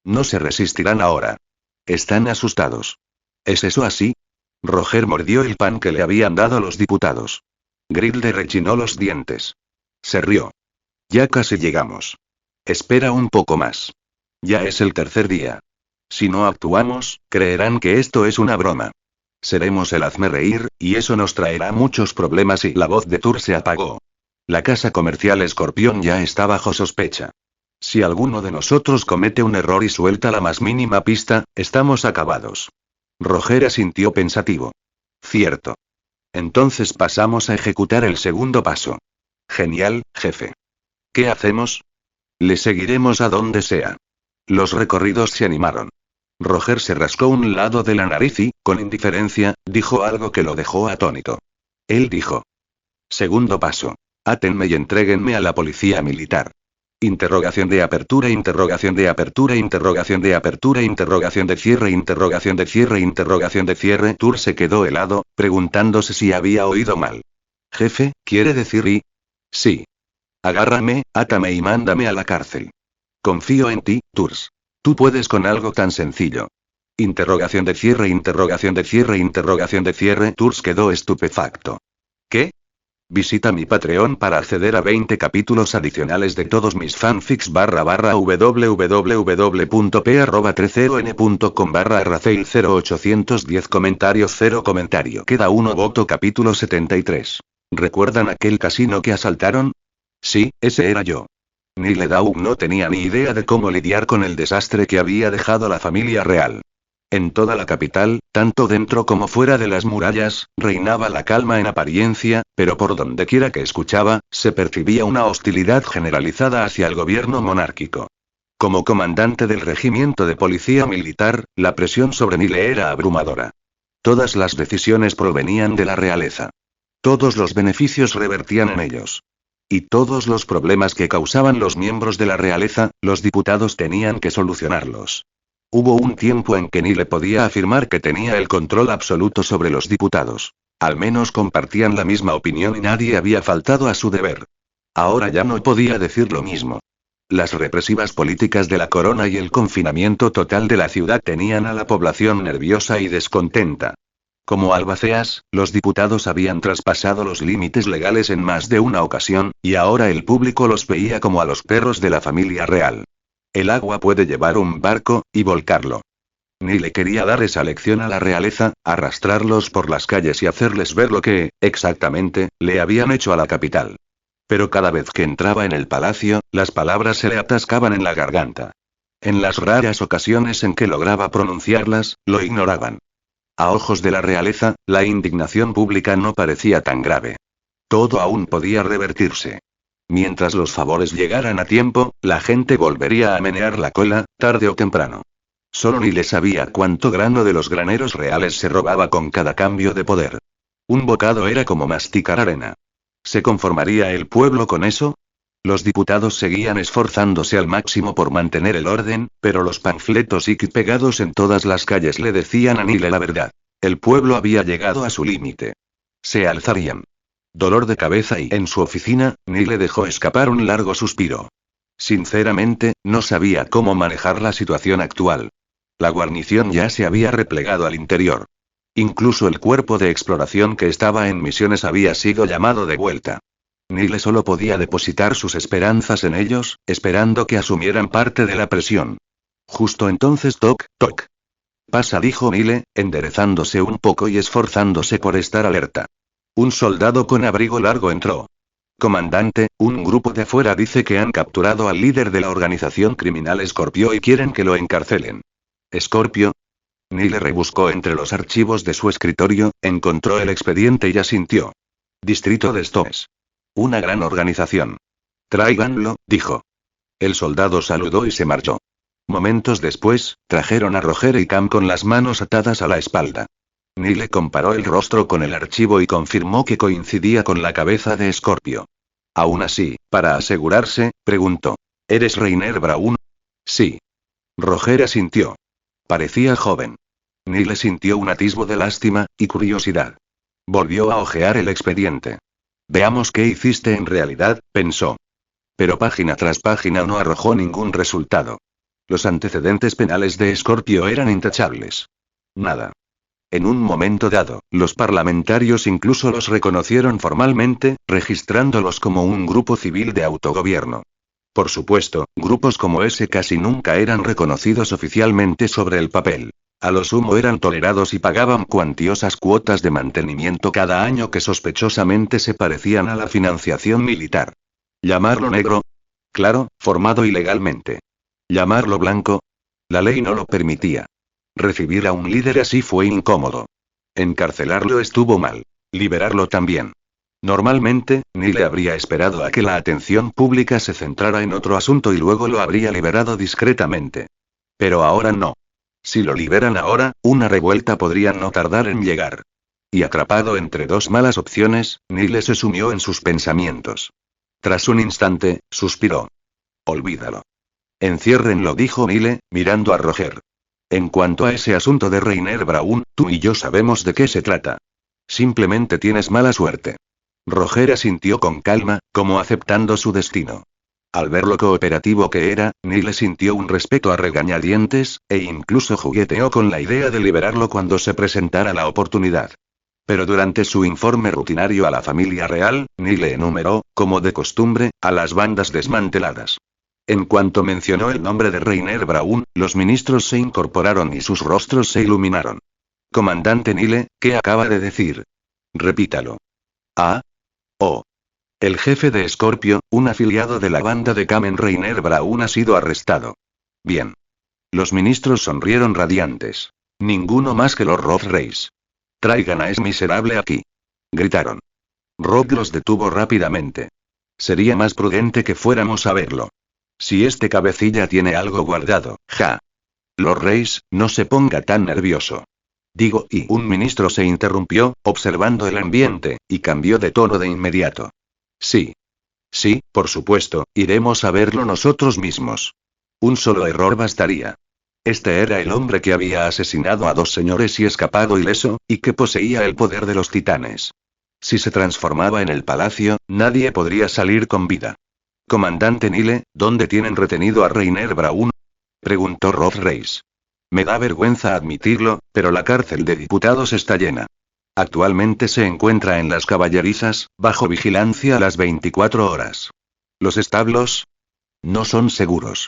No se resistirán ahora. Están asustados. ¿Es eso así? Roger mordió el pan que le habían dado los diputados. Grilde rechinó los dientes. Se rió. Ya casi llegamos. Espera un poco más. Ya es el tercer día. Si no actuamos, creerán que esto es una broma. Seremos el hazmerreír, y eso nos traerá muchos problemas. Y la voz de Tur se apagó. La casa comercial Escorpión ya está bajo sospecha. Si alguno de nosotros comete un error y suelta la más mínima pista, estamos acabados. Roger asintió pensativo. Cierto. Entonces pasamos a ejecutar el segundo paso. Genial, jefe. ¿Qué hacemos? Le seguiremos a donde sea. Los recorridos se animaron. Roger se rascó un lado de la nariz y, con indiferencia, dijo algo que lo dejó atónito. Él dijo. Segundo paso. Átenme y entréguenme a la policía militar. Interrogación de apertura, interrogación de apertura, interrogación de apertura, interrogación de cierre, interrogación de cierre, interrogación de cierre. Tur se quedó helado, preguntándose si había oído mal. Jefe, ¿quiere decir y? Sí. Agárrame, átame y mándame a la cárcel. Confío en ti, Turs. Tú puedes con algo tan sencillo. Interrogación de cierre, interrogación de cierre, interrogación de cierre. Turs quedó estupefacto. ¿Qué? Visita mi Patreon para acceder a 20 capítulos adicionales de todos mis fanfics www.p@30n.com /Rafael 0810 comentarios 0 comentario. Queda uno voto capítulo 73. ¿Recuerdan aquel casino que asaltaron? Sí, ese era yo. Nile Dawg no tenía ni idea de cómo lidiar con el desastre que había dejado la familia real. En toda la capital, tanto dentro como fuera de las murallas, reinaba la calma en apariencia, pero por donde quiera que escuchaba, se percibía una hostilidad generalizada hacia el gobierno monárquico. Como comandante del regimiento de policía militar, la presión sobre Nile era abrumadora. Todas las decisiones provenían de la realeza. Todos los beneficios revertían en ellos. Y todos los problemas que causaban los miembros de la realeza, los diputados tenían que solucionarlos. Hubo un tiempo en que Nile podía afirmar que tenía el control absoluto sobre los diputados. Al menos compartían la misma opinión y nadie había faltado a su deber. Ahora ya no podía decir lo mismo. Las represivas políticas de la corona y el confinamiento total de la ciudad tenían a la población nerviosa y descontenta. Como albaceas, los diputados habían traspasado los límites legales en más de una ocasión, y ahora el público los veía como a los perros de la familia real. El agua puede llevar un barco, y volcarlo. Nile quería dar esa lección a la realeza, arrastrarlos por las calles y hacerles ver lo que, exactamente, le habían hecho a la capital. Pero cada vez que entraba en el palacio, las palabras se le atascaban en la garganta. En las raras ocasiones en que lograba pronunciarlas, lo ignoraban. A ojos de la realeza, la indignación pública no parecía tan grave. Todo aún podía revertirse. Mientras los favores llegaran a tiempo, la gente volvería a menear la cola, tarde o temprano. Solo Nile sabía cuánto grano de los graneros reales se robaba con cada cambio de poder. Un bocado era como masticar arena. ¿Se conformaría el pueblo con eso? Los diputados seguían esforzándose al máximo por mantener el orden, pero los panfletos y pegados en todas las calles le decían a Nile la verdad. El pueblo había llegado a su límite. Se alzarían. Dolor de cabeza y en su oficina, Nile dejó escapar un largo suspiro. Sinceramente, no sabía cómo manejar la situación actual. La guarnición ya se había replegado al interior. Incluso el cuerpo de exploración que estaba en misiones había sido llamado de vuelta. Nile solo podía depositar sus esperanzas en ellos, esperando que asumieran parte de la presión. Justo entonces toc, toc. Pasa, dijo Nile, enderezándose un poco y esforzándose por estar alerta. Un soldado con abrigo largo entró. Comandante, un grupo de afuera dice que han capturado al líder de la organización criminal Scorpio y quieren que lo encarcelen. ¿Scorpio? Nile rebuscó entre los archivos de su escritorio, encontró el expediente y asintió. Distrito de Stones. Una gran organización. Tráiganlo, dijo. El soldado saludó y se marchó. Momentos después, trajeron a Roger y Cam con las manos atadas a la espalda. Nile comparó el rostro con el archivo y confirmó que coincidía con la cabeza de Scorpio. Aún así, para asegurarse, preguntó. ¿Eres Rainer Braun? Sí. Roger asintió. Parecía joven. Nile sintió un atisbo de lástima y curiosidad. Volvió a hojear el expediente. Veamos qué hiciste en realidad, pensó. Pero página tras página no arrojó ningún resultado. Los antecedentes penales de Scorpio eran intachables. Nada. En un momento dado, los parlamentarios incluso los reconocieron formalmente, registrándolos como un grupo civil de autogobierno. Por supuesto, grupos como ese casi nunca eran reconocidos oficialmente sobre el papel. A lo sumo eran tolerados y pagaban cuantiosas cuotas de mantenimiento cada año que sospechosamente se parecían a la financiación militar. ¿Llamarlo negro? Claro, formado ilegalmente. ¿Llamarlo blanco? La ley no lo permitía. Recibir a un líder así fue incómodo. Encarcelarlo estuvo mal. Liberarlo también. Normalmente, Nile habría esperado a que la atención pública se centrara en otro asunto y luego lo habría liberado discretamente. Pero ahora no. Si lo liberan ahora, una revuelta podría no tardar en llegar. Y atrapado entre dos malas opciones, Nile se sumió en sus pensamientos. Tras un instante, suspiró. Olvídalo. Enciérrenlo, dijo Nile, mirando a Roger. En cuanto a ese asunto de Reiner Braun, tú y yo sabemos de qué se trata. Simplemente tienes mala suerte. Roger asintió con calma, como aceptando su destino. Al ver lo cooperativo que era, Nile sintió un respeto a regañadientes, e incluso jugueteó con la idea de liberarlo cuando se presentara la oportunidad. Pero durante su informe rutinario a la familia real, Nile enumeró, como de costumbre, a las bandas desmanteladas. En cuanto mencionó el nombre de Reiner Braun, los ministros se incorporaron y sus rostros se iluminaron. Comandante Nile, ¿qué acaba de decir? Repítalo. Ah. Oh. El jefe de Scorpio, un afiliado de la banda de Kamen Reiner Braun, ha sido arrestado. Bien. Los ministros sonrieron radiantes. Ninguno más que los Roth Reis. Traigan a ese miserable aquí. Gritaron. Rob los detuvo rápidamente. Sería más prudente que fuéramos a verlo. Si este cabecilla tiene algo guardado, ja. Los Reis, no se ponga tan nervioso. Digo, y un ministro se interrumpió, observando el ambiente, y cambió de tono de inmediato. Sí. Sí, por supuesto, iremos a verlo nosotros mismos. Un solo error bastaría. Este era el hombre que había asesinado a dos señores y escapado ileso, y que poseía el poder de los titanes. Si se transformaba en el palacio, nadie podría salir con vida. Comandante Nile, ¿dónde tienen retenido a Reiner Braun? Preguntó Roth Reis. Me da vergüenza admitirlo, pero la cárcel de diputados está llena. Actualmente se encuentra en las caballerizas, bajo vigilancia las 24 horas. ¿Los establos? No son seguros.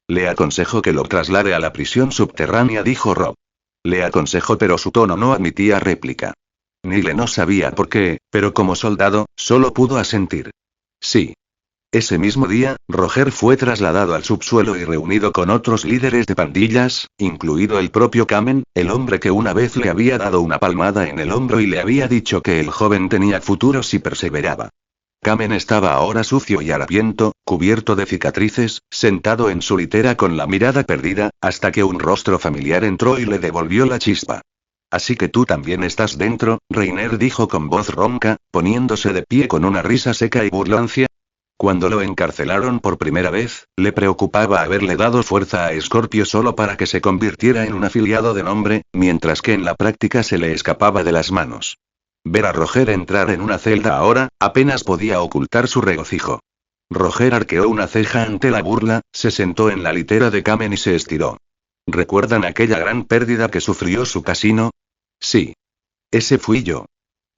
Le aconsejo que lo traslade a la prisión subterránea, dijo Rob. Le aconsejo, pero su tono no admitía réplica. Nile no sabía por qué, pero como soldado, solo pudo asentir. Sí. Ese mismo día, Roger fue trasladado al subsuelo y reunido con otros líderes de pandillas, incluido el propio Kamen, el hombre que una vez le había dado una palmada en el hombro y le había dicho que el joven tenía futuro si perseveraba. Kamen estaba ahora sucio y harapiento, cubierto de cicatrices, sentado en su litera con la mirada perdida, hasta que un rostro familiar entró y le devolvió la chispa. Así que tú también estás dentro, Reiner dijo con voz ronca, poniéndose de pie con una risa seca y burlancia. Cuando lo encarcelaron por primera vez, le preocupaba haberle dado fuerza a Scorpio solo para que se convirtiera en un afiliado de nombre, mientras que en la práctica se le escapaba de las manos. Ver a Roger entrar en una celda ahora, apenas podía ocultar su regocijo. Roger arqueó una ceja ante la burla, se sentó en la litera de Kamen y se estiró. ¿Recuerdan aquella gran pérdida que sufrió su casino? Sí. Ese fui yo.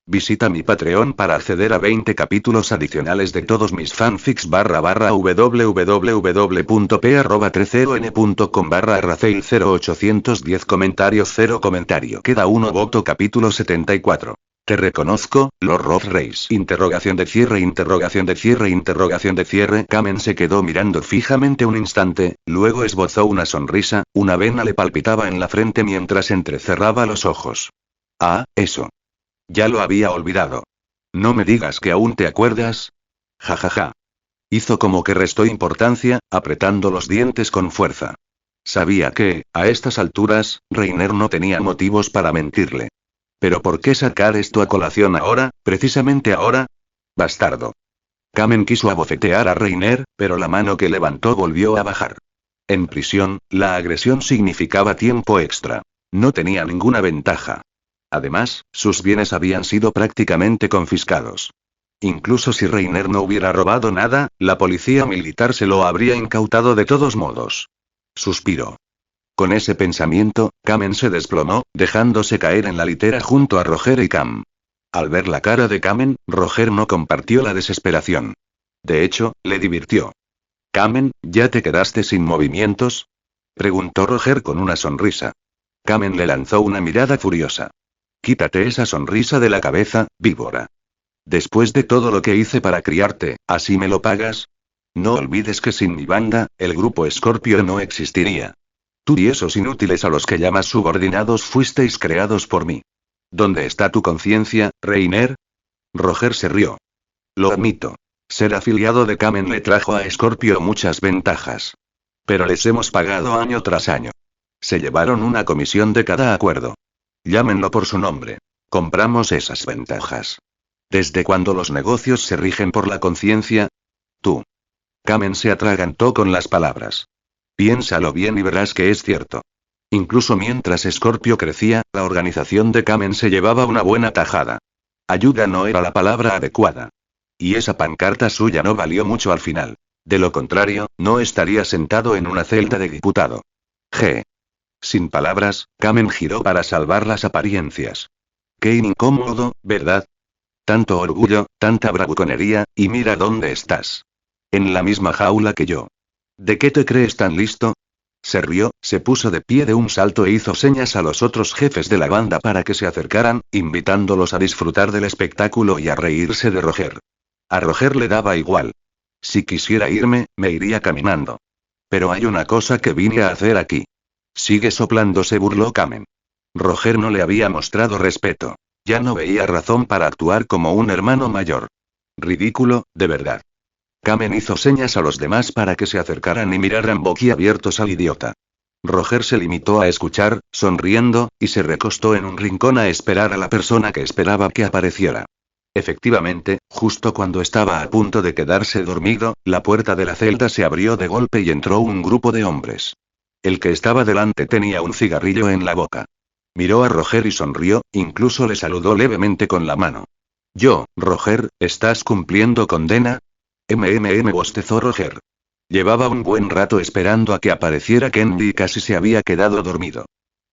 Visita mi Patreon para acceder a 20 capítulos adicionales de todos mis fanfics www.p@30n.com/rafael0810 comentarios 0 comentario. Queda uno voto capítulo 74. Te reconozco, los Roth Reis. Interrogación de cierre, interrogación de cierre, interrogación de cierre. Kamen se quedó mirando fijamente un instante, luego esbozó una sonrisa, una vena le palpitaba en la frente mientras entrecerraba los ojos. Ah, eso. Ya lo había olvidado. No me digas que aún te acuerdas. Ja ja ja. Hizo como que restó importancia, apretando los dientes con fuerza. Sabía que, a estas alturas, Reiner no tenía motivos para mentirle. ¿Pero por qué sacar esto a colación ahora, precisamente ahora? Bastardo. Kamen quiso abofetear a Reiner, pero la mano que levantó volvió a bajar. En prisión, la agresión significaba tiempo extra. No tenía ninguna ventaja. Además, sus bienes habían sido prácticamente confiscados. Incluso si Reiner no hubiera robado nada, la policía militar se lo habría incautado de todos modos. Suspiró. Con ese pensamiento, Kamen se desplomó, dejándose caer en la litera junto a Roger y Cam. Al ver la cara de Kamen, Roger no compartió la desesperación. De hecho, le divirtió. «Kamen, ¿ya te quedaste sin movimientos?», preguntó Roger con una sonrisa. Kamen le lanzó una mirada furiosa. «Quítate esa sonrisa de la cabeza, víbora. Después de todo lo que hice para criarte, ¿así me lo pagas? No olvides que sin mi banda, el grupo Scorpio no existiría. Tú y esos inútiles a los que llamas subordinados fuisteis creados por mí. ¿Dónde está tu conciencia, Reiner?». Roger se rió. «Lo admito. Ser afiliado de Kamen le trajo a Scorpio muchas ventajas. Pero les hemos pagado año tras año. Se llevaron una comisión de cada acuerdo. Llámenlo por su nombre. Compramos esas ventajas. ¿Desde cuándo los negocios se rigen por la conciencia? Tú. Kamen se atragantó con las palabras. Piénsalo bien y verás que es cierto. Incluso mientras Scorpio crecía, la organización de Kamen se llevaba una buena tajada. Ayuda no era la palabra adecuada. Y esa pancarta suya no valió mucho al final. De lo contrario, no estaría sentado en una celda de diputado. G. Sin palabras, Kamen giró para salvar las apariencias. Qué incómodo, ¿verdad? Tanto orgullo, tanta bravuconería, y mira dónde estás. En la misma jaula que yo. ¿De qué te crees tan listo? Se rió, se puso de pie de un salto e hizo señas a los otros jefes de la banda para que se acercaran, invitándolos a disfrutar del espectáculo y a reírse de Roger. A Roger le daba igual. Si quisiera irme, me iría caminando. Pero hay una cosa que vine a hacer aquí. Sigue soplando, se burló Kamen. Roger no le había mostrado respeto. Ya no veía razón para actuar como un hermano mayor. Ridículo, de verdad. Kamen hizo señas a los demás para que se acercaran y miraran boquiabiertos al idiota. Roger se limitó a escuchar, sonriendo, y se recostó en un rincón a esperar a la persona que esperaba que apareciera. Efectivamente, justo cuando estaba a punto de quedarse dormido, la puerta de la celda se abrió de golpe y entró un grupo de hombres. El que estaba delante tenía un cigarrillo en la boca. Miró a Roger y sonrió, incluso le saludó levemente con la mano. Roger, ¿estás cumpliendo condena? Bostezó Roger. Llevaba un buen rato esperando a que apareciera Kenny y casi se había quedado dormido.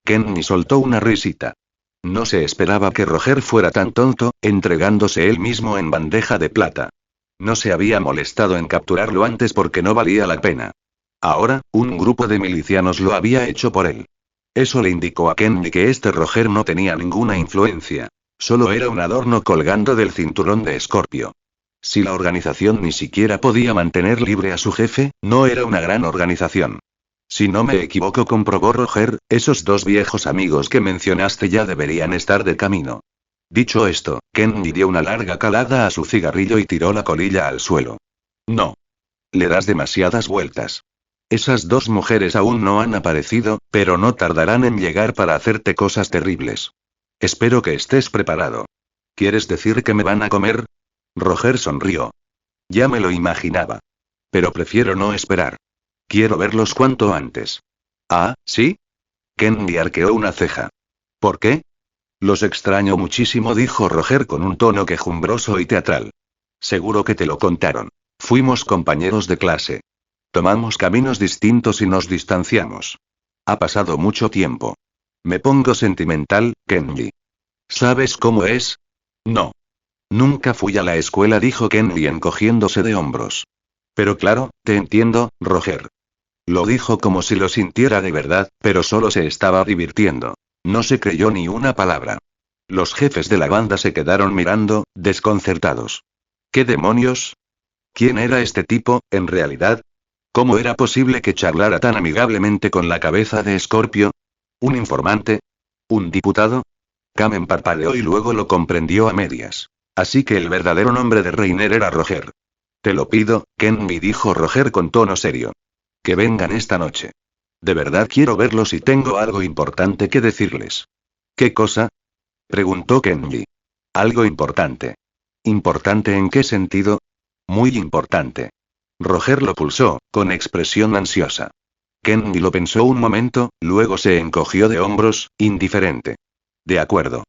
Kenny soltó una risita. No se esperaba que Roger fuera tan tonto, entregándose él mismo en bandeja de plata. No se había molestado en capturarlo antes porque no valía la pena. Ahora, un grupo de milicianos lo había hecho por él. Eso le indicó a Kenny que este Roger no tenía ninguna influencia. Solo era un adorno colgando del cinturón de Scorpio. Si la organización ni siquiera podía mantener libre a su jefe, no era una gran organización. Si no me equivoco, comprobó Roger, esos dos viejos amigos que mencionaste ya deberían estar de camino. Dicho esto, Kenny dio una larga calada a su cigarrillo y tiró la colilla al suelo. No. Le das demasiadas vueltas. Esas dos mujeres aún no han aparecido, pero no tardarán en llegar para hacerte cosas terribles. Espero que estés preparado. ¿Quieres decir que me van a comer? Roger sonrió. Ya me lo imaginaba. Pero prefiero no esperar. Quiero verlos cuanto antes. ¿Ah, sí? Kenny arqueó una ceja. ¿Por qué? Los extraño muchísimo, dijo Roger con un tono quejumbroso y teatral. Seguro que te lo contaron. Fuimos compañeros de clase. Tomamos caminos distintos y nos distanciamos. Ha pasado mucho tiempo. Me pongo sentimental, Kenny. ¿Sabes cómo es? No. Nunca fui a la escuela, dijo Kenny encogiéndose de hombros. Pero claro, te entiendo, Roger. Lo dijo como si lo sintiera de verdad, pero solo se estaba divirtiendo. No se creyó ni una palabra. Los jefes de la banda se quedaron mirando, desconcertados. ¿Qué demonios? ¿Quién era este tipo, en realidad? ¿Cómo era posible que charlara tan amigablemente con la cabeza de Scorpio? ¿Un informante? ¿Un diputado? Kamen parpadeó y luego lo comprendió a medias. Así que el verdadero nombre de Reiner era Roger. Te lo pido, Kenny, dijo Roger con tono serio. Que vengan esta noche. De verdad quiero verlos y tengo algo importante que decirles. ¿Qué cosa? Preguntó Kenny. Algo importante. ¿Importante en qué sentido? Muy importante. Roger lo pulsó, con expresión ansiosa. Kenny lo pensó un momento, luego se encogió de hombros, indiferente. De acuerdo.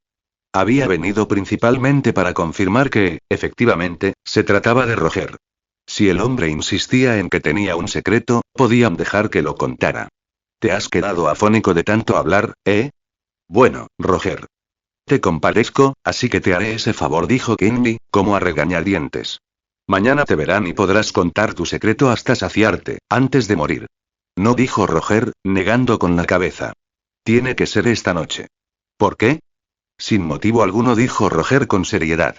Había venido principalmente para confirmar que, efectivamente, se trataba de Roger. Si el hombre insistía en que tenía un secreto, podían dejar que lo contara. ¿Te has quedado afónico de tanto hablar, eh? Bueno, Roger. Te compadezco, así que te haré ese favor, dijo Kenny, como a regañadientes. Mañana te verán y podrás contar tu secreto hasta saciarte, antes de morir. No, dijo Roger, negando con la cabeza. Tiene que ser esta noche. ¿Por qué? Sin motivo alguno, dijo Roger con seriedad.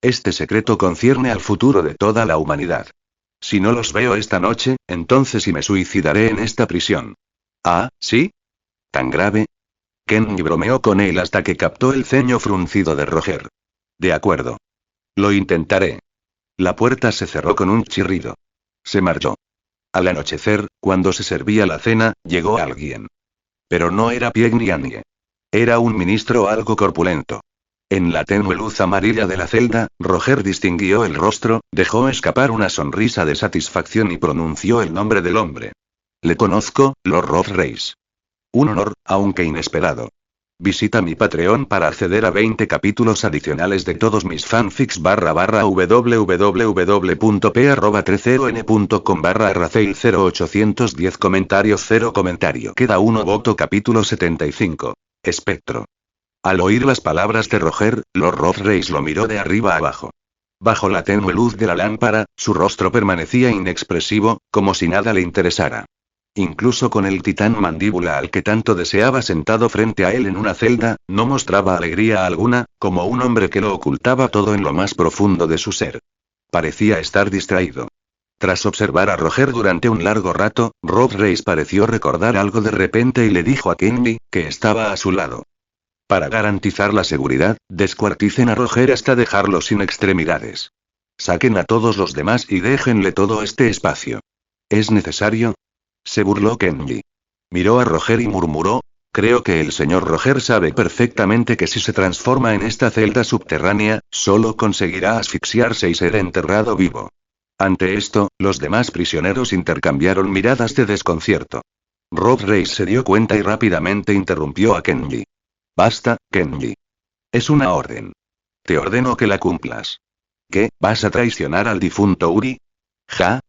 Este secreto concierne al futuro de toda la humanidad. Si no los veo esta noche, entonces sí me suicidaré en esta prisión. ¿Ah, sí? ¿Tan grave? Kenny bromeó con él hasta que captó el ceño fruncido de Roger. De acuerdo. Lo intentaré. La puerta se cerró con un chirrido. Se marchó. Al anochecer, cuando se servía la cena, llegó alguien. Pero no era Pierre Niang. Era un ministro algo corpulento. En la tenue luz amarilla de la celda, Roger distinguió el rostro, dejó escapar una sonrisa de satisfacción y pronunció el nombre del hombre. Le conozco, Lord Rovreis. Un honor, aunque inesperado. Visita mi Patreon para acceder a 20 capítulos adicionales de todos mis fanfics www.p@30n.com/arraceil0810 comentarios 0 comentario. Queda uno voto capítulo 75. Espectro. Al oír las palabras de Roger, Lord Rovreis lo miró de arriba abajo. Bajo la tenue luz de la lámpara, su rostro permanecía inexpresivo, como si nada le interesara. Incluso con el titán mandíbula al que tanto deseaba sentado frente a él en una celda, no mostraba alegría alguna, como un hombre que lo ocultaba todo en lo más profundo de su ser. Parecía estar distraído. Tras observar a Roger durante un largo rato, Rovreis pareció recordar algo de repente y le dijo a Kenny, que estaba a su lado. Para garantizar la seguridad, descuarticen a Roger hasta dejarlo sin extremidades. Saquen a todos los demás y déjenle todo este espacio. ¿Es necesario? Se burló Kenji. Miró a Roger y murmuró, creo que el señor Roger sabe perfectamente que si se transforma en esta celda subterránea, solo conseguirá asfixiarse y ser enterrado vivo. Ante esto, los demás prisioneros intercambiaron miradas de desconcierto. Rovreis se dio cuenta y rápidamente interrumpió a Kenji. Basta, Kenji. Es una orden. Te ordeno que la cumplas. ¿Qué, vas a traicionar al difunto Uri? Ja,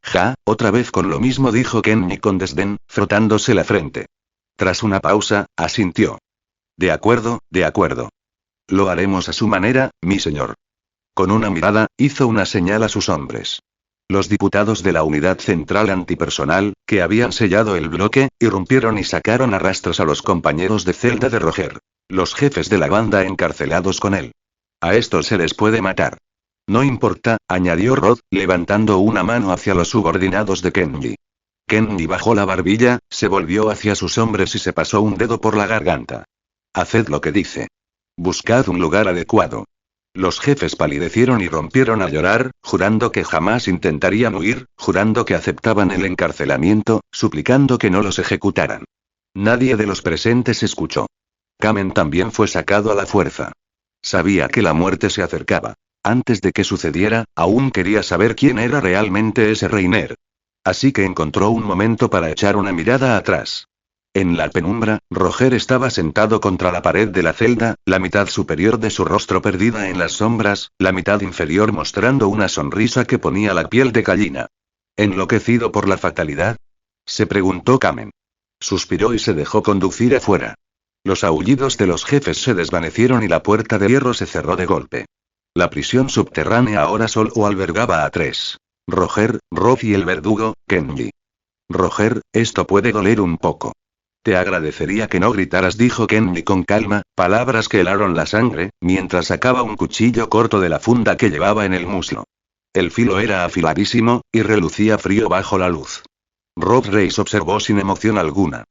otra vez con lo mismo, dijo Kenji con desdén, frotándose la frente. Tras una pausa, asintió. De acuerdo. Lo haremos a su manera, mi señor. Con una mirada, hizo una señal a sus hombres. Los diputados de la unidad central antipersonal, que habían sellado el bloque, irrumpieron y sacaron a rastros a los compañeros de celda de Roger. Los jefes de la banda encarcelados con él. A estos se les puede matar. No importa, añadió Rod, levantando una mano hacia los subordinados de Kenji. Kenji bajó la barbilla, se volvió hacia sus hombres y se pasó un dedo por la garganta. Haced lo que dice. Buscad un lugar adecuado. Los jefes palidecieron y rompieron a llorar, jurando que jamás intentarían huir, jurando que aceptaban el encarcelamiento, suplicando que no los ejecutaran. Nadie de los presentes escuchó. Kamen también fue sacado a la fuerza. Sabía que la muerte se acercaba. Antes de que sucediera, aún quería saber quién era realmente ese Reiner. Así que encontró un momento para echar una mirada atrás. En la penumbra, Roger estaba sentado contra la pared de la celda, la mitad superior de su rostro perdida en las sombras, la mitad inferior mostrando una sonrisa que ponía la piel de gallina. ¿Enloquecido por la fatalidad? Se preguntó Kamen. Suspiró y se dejó conducir afuera. Los aullidos de los jefes se desvanecieron y la puerta de hierro se cerró de golpe. La prisión subterránea ahora solo albergaba a 3. Roger, Rob y el verdugo, Kenji. Roger, esto puede doler un poco. Te agradecería que no gritaras, dijo Kenji con calma, palabras que helaron la sangre, mientras sacaba un cuchillo corto de la funda que llevaba en el muslo. El filo era afiladísimo, y relucía frío bajo la luz. Rovreis observó sin emoción alguna.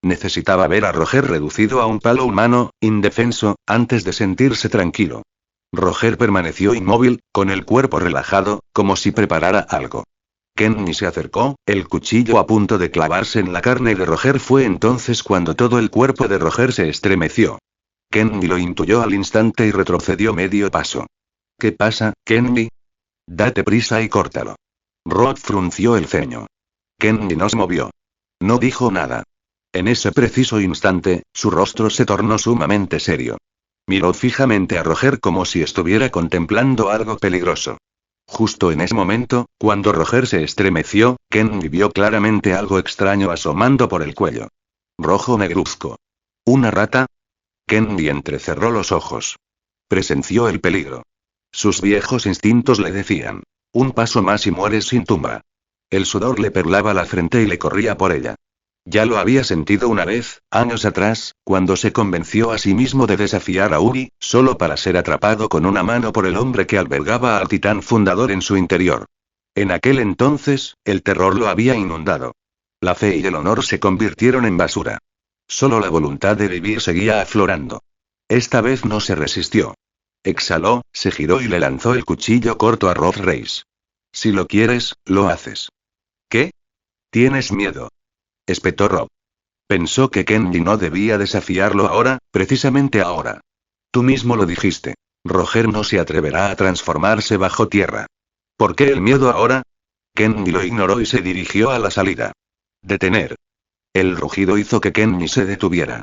Necesitaba ver a Roger reducido a un palo humano, indefenso, antes de sentirse tranquilo. Roger permaneció inmóvil, con el cuerpo relajado, como si preparara algo. Kenji se acercó, el cuchillo a punto de clavarse en la carne de Roger. Fue entonces cuando todo el cuerpo de Roger se estremeció. Kenji lo intuyó al instante y retrocedió medio paso. ¿Qué pasa, Kenji? Date prisa y córtalo. Rod frunció el ceño. Kenji no se movió. No dijo nada. En ese preciso instante, su rostro se tornó sumamente serio. Miró fijamente a Roger como si estuviera contemplando algo peligroso. Justo en ese momento, cuando Roger se estremeció, Kenji vio claramente algo extraño asomando por el cuello. Rojo negruzco. ¿Una rata? Kenji entrecerró los ojos. Presenció el peligro. Sus viejos instintos le decían: un paso más y mueres sin tumba. El sudor le perlaba la frente y le corría por ella. Ya lo había sentido una vez, años atrás, cuando se convenció a sí mismo de desafiar a Uri, solo para ser atrapado con una mano por el hombre que albergaba al titán fundador en su interior. En aquel entonces, el terror lo había inundado. La fe y el honor se convirtieron en basura. Solo la voluntad de vivir seguía aflorando. Esta vez no se resistió. Exhaló, se giró y le lanzó el cuchillo corto a Rovreis. Si lo quieres, lo haces. ¿Qué? ¿Tienes miedo? Espetó Rob. Pensó que Kenji no debía desafiarlo ahora, precisamente ahora. Tú mismo lo dijiste. Roger no se atreverá a transformarse bajo tierra. ¿Por qué el miedo ahora? Kenji lo ignoró y se dirigió a la salida. Detener. El rugido hizo que Kenji se detuviera.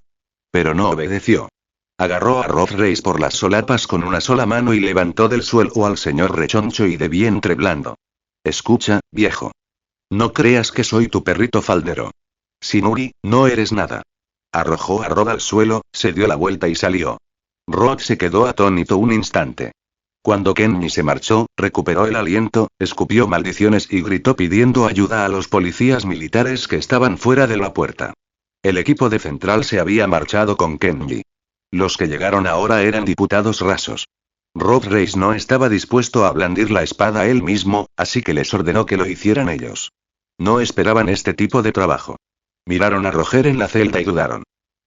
Pero no obedeció. Agarró a Roth Reis por las solapas con una sola mano y levantó del suelo al señor rechoncho y de vientre blando. Escucha, viejo. No creas que soy tu perrito faldero. Sin Uri, no eres nada. Arrojó a Rod al suelo, se dio la vuelta y salió. Rod se quedó atónito un instante. Cuando Kenji se marchó, recuperó el aliento, escupió maldiciones y gritó pidiendo ayuda a los policías militares que estaban fuera de la puerta. El equipo de Central se había marchado con Kenji. Los que llegaron ahora eran diputados rasos. Roth Reis no estaba dispuesto a blandir la espada él mismo, así que les ordenó que lo hicieran ellos. No esperaban este tipo de trabajo. Miraron a Roger en la celda y dudaron.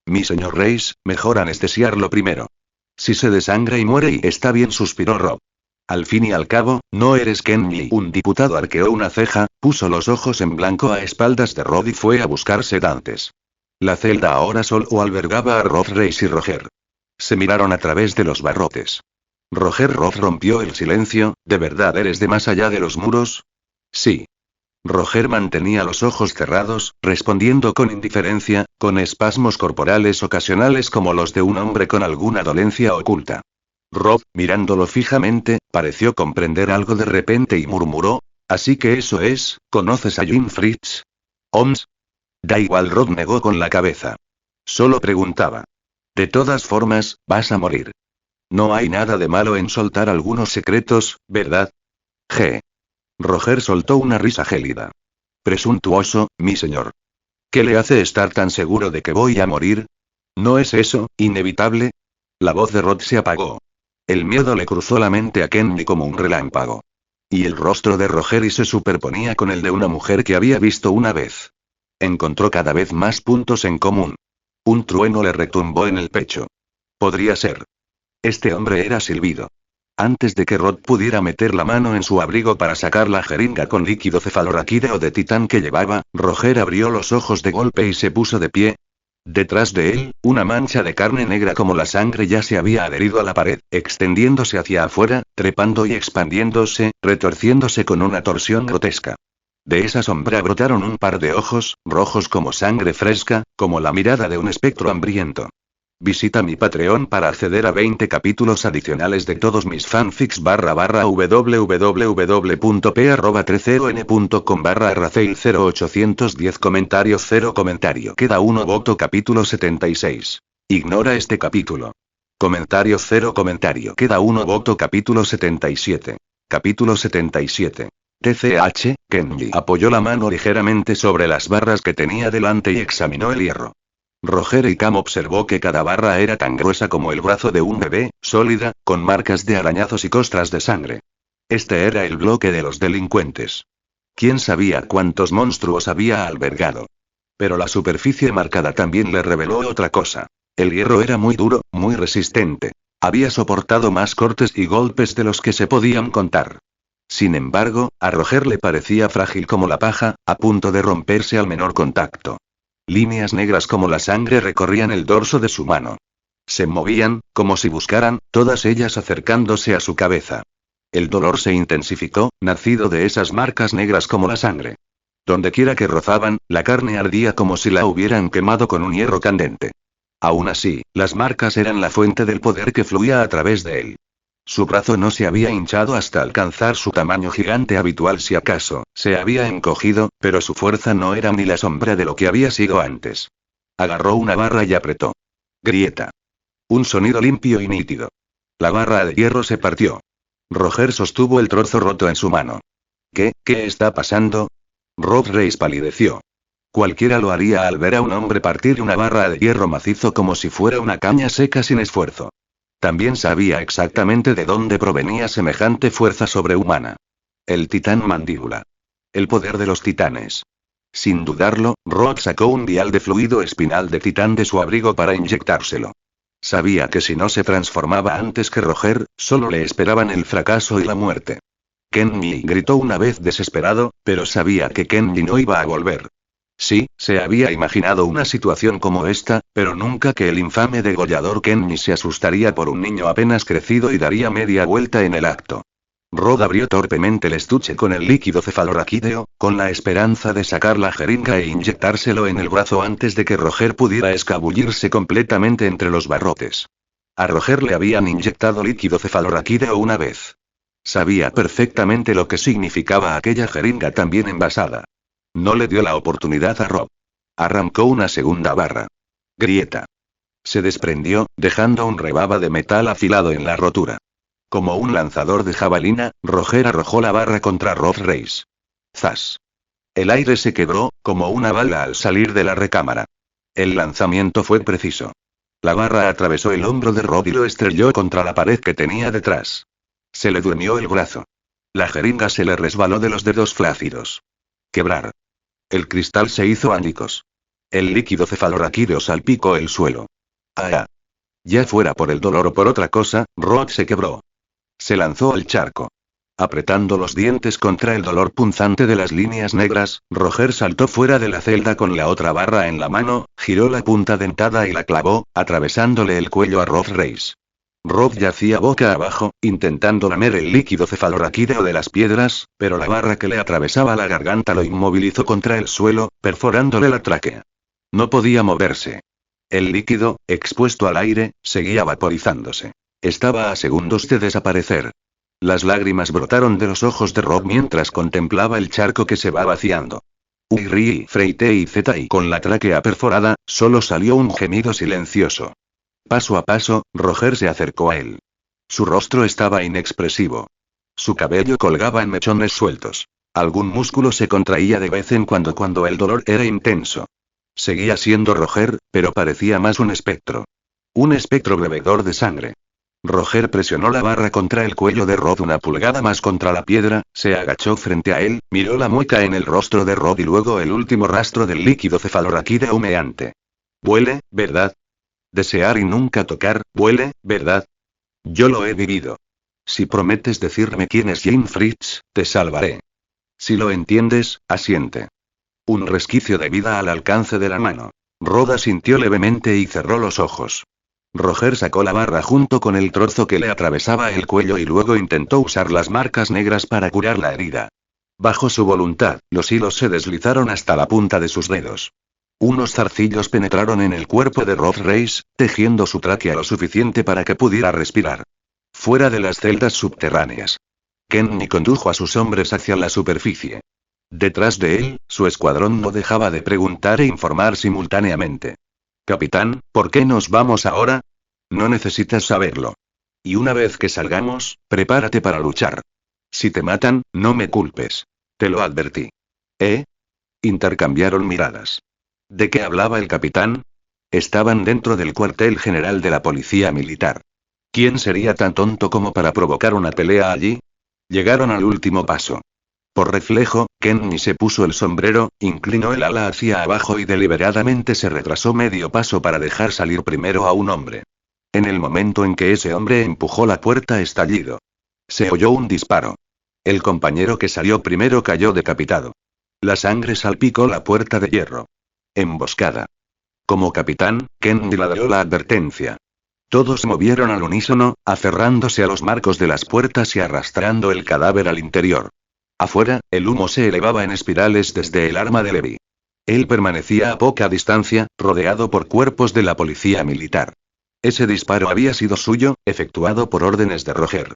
Mi señor Reis, mejor anestesiarlo primero. Si se desangra y muere y está bien, suspiró Rob. Al fin y al cabo, no eres Kenji. Un diputado arqueó una ceja, puso los ojos en blanco a espaldas de Rod y fue a buscar sedantes. La celda ahora solo albergaba a Roth Reis y Roger. Se miraron a través de los barrotes. Roger Roth rompió el silencio. ¿De verdad eres de más allá de los muros? Sí. Roger mantenía los ojos cerrados, respondiendo con indiferencia, con espasmos corporales ocasionales como los de un hombre con alguna dolencia oculta. Rob, mirándolo fijamente, pareció comprender algo de repente y murmuró: «Así que eso es, ¿conoces a Jim Fritz?» «Oms». Da igual, Rob negó con la cabeza. Solo preguntaba. De todas formas, vas a morir. No hay nada de malo en soltar algunos secretos, ¿verdad? G. Roger soltó una risa gélida. Presuntuoso, mi señor. ¿Qué le hace estar tan seguro de que voy a morir? ¿No es eso, inevitable? La voz de Rod se apagó. El miedo le cruzó la mente a Kenji como un relámpago. Y el rostro de Roger se superponía con el de una mujer que había visto una vez. Encontró cada vez más puntos en común. Un trueno le retumbó en el pecho. Podría ser. Este hombre era Silbido. Antes de que Rod pudiera meter la mano en su abrigo para sacar la jeringa con líquido cefalorraquídeo de titán que llevaba, Roger abrió los ojos de golpe y se puso de pie. Detrás de él, una mancha de carne negra como la sangre ya se había adherido a la pared, extendiéndose hacia afuera, trepando y expandiéndose, retorciéndose con una torsión grotesca. De esa sombra brotaron un par de ojos, rojos como sangre fresca, como la mirada de un espectro hambriento. Visita mi Patreon para acceder a 20 capítulos adicionales de todos mis fanfics www.p@30n.com/rafael0810 comentarios 0 comentario. Queda uno voto capítulo 76. Ignora este capítulo. Comentario 0 comentario. Queda uno voto capítulo 77. Capítulo 77. TCH, Kenji apoyó la mano ligeramente sobre las barras que tenía delante y examinó el hierro. Roger Icam observó que cada barra era tan gruesa como el brazo de un bebé, sólida, con marcas de arañazos y costras de sangre. Este era el bloque de los delincuentes. ¿Quién sabía cuántos monstruos había albergado? Pero la superficie marcada también le reveló otra cosa. El hierro era muy duro, muy resistente. Había soportado más cortes y golpes de los que se podían contar. Sin embargo, a Roger le parecía frágil como la paja, a punto de romperse al menor contacto. Líneas negras como la sangre recorrían el dorso de su mano. Se movían, como si buscaran, todas ellas acercándose a su cabeza. El dolor se intensificó, nacido de esas marcas negras como la sangre. Dondequiera que rozaban, la carne ardía como si la hubieran quemado con un hierro candente. Aún así, las marcas eran la fuente del poder que fluía a través de él. Su brazo no se había hinchado hasta alcanzar su tamaño gigante habitual, si acaso, se había encogido, pero su fuerza no era ni la sombra de lo que había sido antes. Agarró una barra y apretó. Grieta. Un sonido limpio y nítido. La barra de hierro se partió. Roger sostuvo el trozo roto en su mano. ¿Qué está pasando? Roth Reis palideció. Cualquiera lo haría al ver a un hombre partir una barra de hierro macizo como si fuera una caña seca sin esfuerzo. También sabía exactamente de dónde provenía semejante fuerza sobrehumana. El titán mandíbula. El poder de los titanes. Sin dudarlo, Rod sacó un vial de fluido espinal de titán de su abrigo para inyectárselo. Sabía que si no se transformaba antes que Roger, solo le esperaban el fracaso y la muerte. Kenji gritó una vez desesperado, pero sabía que Kenji no iba a volver. Sí, se había imaginado una situación como esta, pero nunca que el infame degollador Kenny se asustaría por un niño apenas crecido y daría media vuelta en el acto. Rod abrió torpemente el estuche con el líquido cefalorraquídeo, con la esperanza de sacar la jeringa e inyectárselo en el brazo antes de que Roger pudiera escabullirse completamente entre los barrotes. A Roger le habían inyectado líquido cefalorraquídeo una vez. Sabía perfectamente lo que significaba aquella jeringa tan bien envasada. No le dio la oportunidad a Rob. Arrancó una segunda barra. Grieta. Se desprendió, dejando un rebaba de metal afilado en la rotura. Como un lanzador de jabalina, Roger arrojó la barra contra Rob Reis. ¡Zas! El aire se quebró, como una bala al salir de la recámara. El lanzamiento fue preciso. La barra atravesó el hombro de Rob y lo estrelló contra la pared que tenía detrás. Se le durmió el brazo. La jeringa se le resbaló de los dedos flácidos. Quebrar. El cristal se hizo añicos. El líquido cefalorraquídeo salpicó el suelo. ¡Ah! Ya fuera por el dolor o por otra cosa, Rod se quebró. Se lanzó al charco. Apretando los dientes contra el dolor punzante de las líneas negras, Roger saltó fuera de la celda con la otra barra en la mano, giró la punta dentada y la clavó, atravesándole el cuello a Rob Reis. Rob yacía boca abajo, intentando lamer el líquido cefalorraquídeo de las piedras, pero la barra que le atravesaba la garganta lo inmovilizó contra el suelo, perforándole la tráquea. No podía moverse. El líquido, expuesto al aire, seguía vaporizándose. Estaba a segundos de desaparecer. Las lágrimas brotaron de los ojos de Rob mientras contemplaba el charco que se va vaciando. Ri, Freite y Zeta y con la tráquea perforada, solo salió un gemido silencioso. Paso a paso, Roger se acercó a él. Su rostro estaba inexpresivo. Su cabello colgaba en mechones sueltos. Algún músculo se contraía de vez en cuando el dolor era intenso. Seguía siendo Roger, pero parecía más un espectro. Un espectro bebedor de sangre. Roger presionó la barra contra el cuello de Rod una pulgada más contra la piedra, se agachó frente a él, miró la mueca en el rostro de Rod y luego el último rastro del líquido cefalorraquídeo humeante. Huele, ¿verdad? Desear y nunca tocar, huele, ¿verdad? Yo lo he vivido. Si prometes decirme quién es Jane Fritz, te salvaré. Si lo entiendes, asiente. Un resquicio de vida al alcance de la mano. Rod asintió levemente y cerró los ojos. Roger sacó la barra junto con el trozo que le atravesaba el cuello y luego intentó usar las marcas negras para curar la herida. Bajo su voluntad, los hilos se deslizaron hasta la punta de sus dedos. Unos zarcillos penetraron en el cuerpo de Rob Reis, tejiendo su tráquea lo suficiente para que pudiera respirar. Fuera de las celdas subterráneas. Kenny condujo a sus hombres hacia la superficie. Detrás de él, su escuadrón no dejaba de preguntar e informar simultáneamente. Capitán, ¿por qué nos vamos ahora? No necesitas saberlo. Y una vez que salgamos, prepárate para luchar. Si te matan, no me culpes. Te lo advertí. ¿Eh? Intercambiaron miradas. ¿De qué hablaba el capitán? Estaban dentro del cuartel general de la policía militar. ¿Quién sería tan tonto como para provocar una pelea allí? Llegaron al último paso. Por reflejo, Kenny se puso el sombrero, inclinó el ala hacia abajo y deliberadamente se retrasó medio paso para dejar salir primero a un hombre. En el momento en que ese hombre empujó la puerta estallido. Se oyó un disparo. El compañero que salió primero cayó decapitado. La sangre salpicó la puerta de hierro. Emboscada. Como capitán, Kenny ladró la advertencia. Todos se movieron al unísono, aferrándose a los marcos de las puertas y arrastrando el cadáver al interior. Afuera, el humo se elevaba en espirales desde el arma de Levi. Él permanecía a poca distancia, rodeado por cuerpos de la policía militar. Ese disparo había sido suyo, efectuado por órdenes de Roger.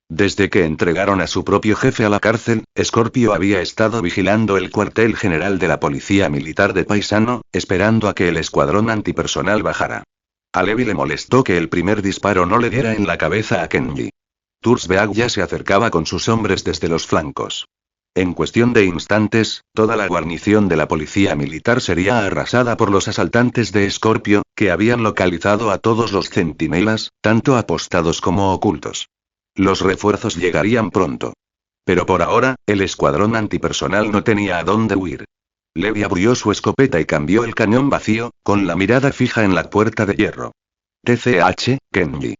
Desde que entregaron a su propio jefe a la cárcel, Scorpio había estado vigilando el cuartel general de la policía militar de Paisano, esperando a que el escuadrón antipersonal bajara. A Levi le molestó que el primer disparo no le diera en la cabeza a Kenji. Tursbeag ya se acercaba con sus hombres desde los flancos. En cuestión de instantes, toda la guarnición de la policía militar sería arrasada por los asaltantes de Scorpio, que habían localizado a todos los centinelas, tanto apostados como ocultos. Los refuerzos llegarían pronto. Pero por ahora, el escuadrón antipersonal no tenía a dónde huir. Levi abrió su escopeta y cambió el cañón vacío, con la mirada fija en la puerta de hierro. TCH, Kenji.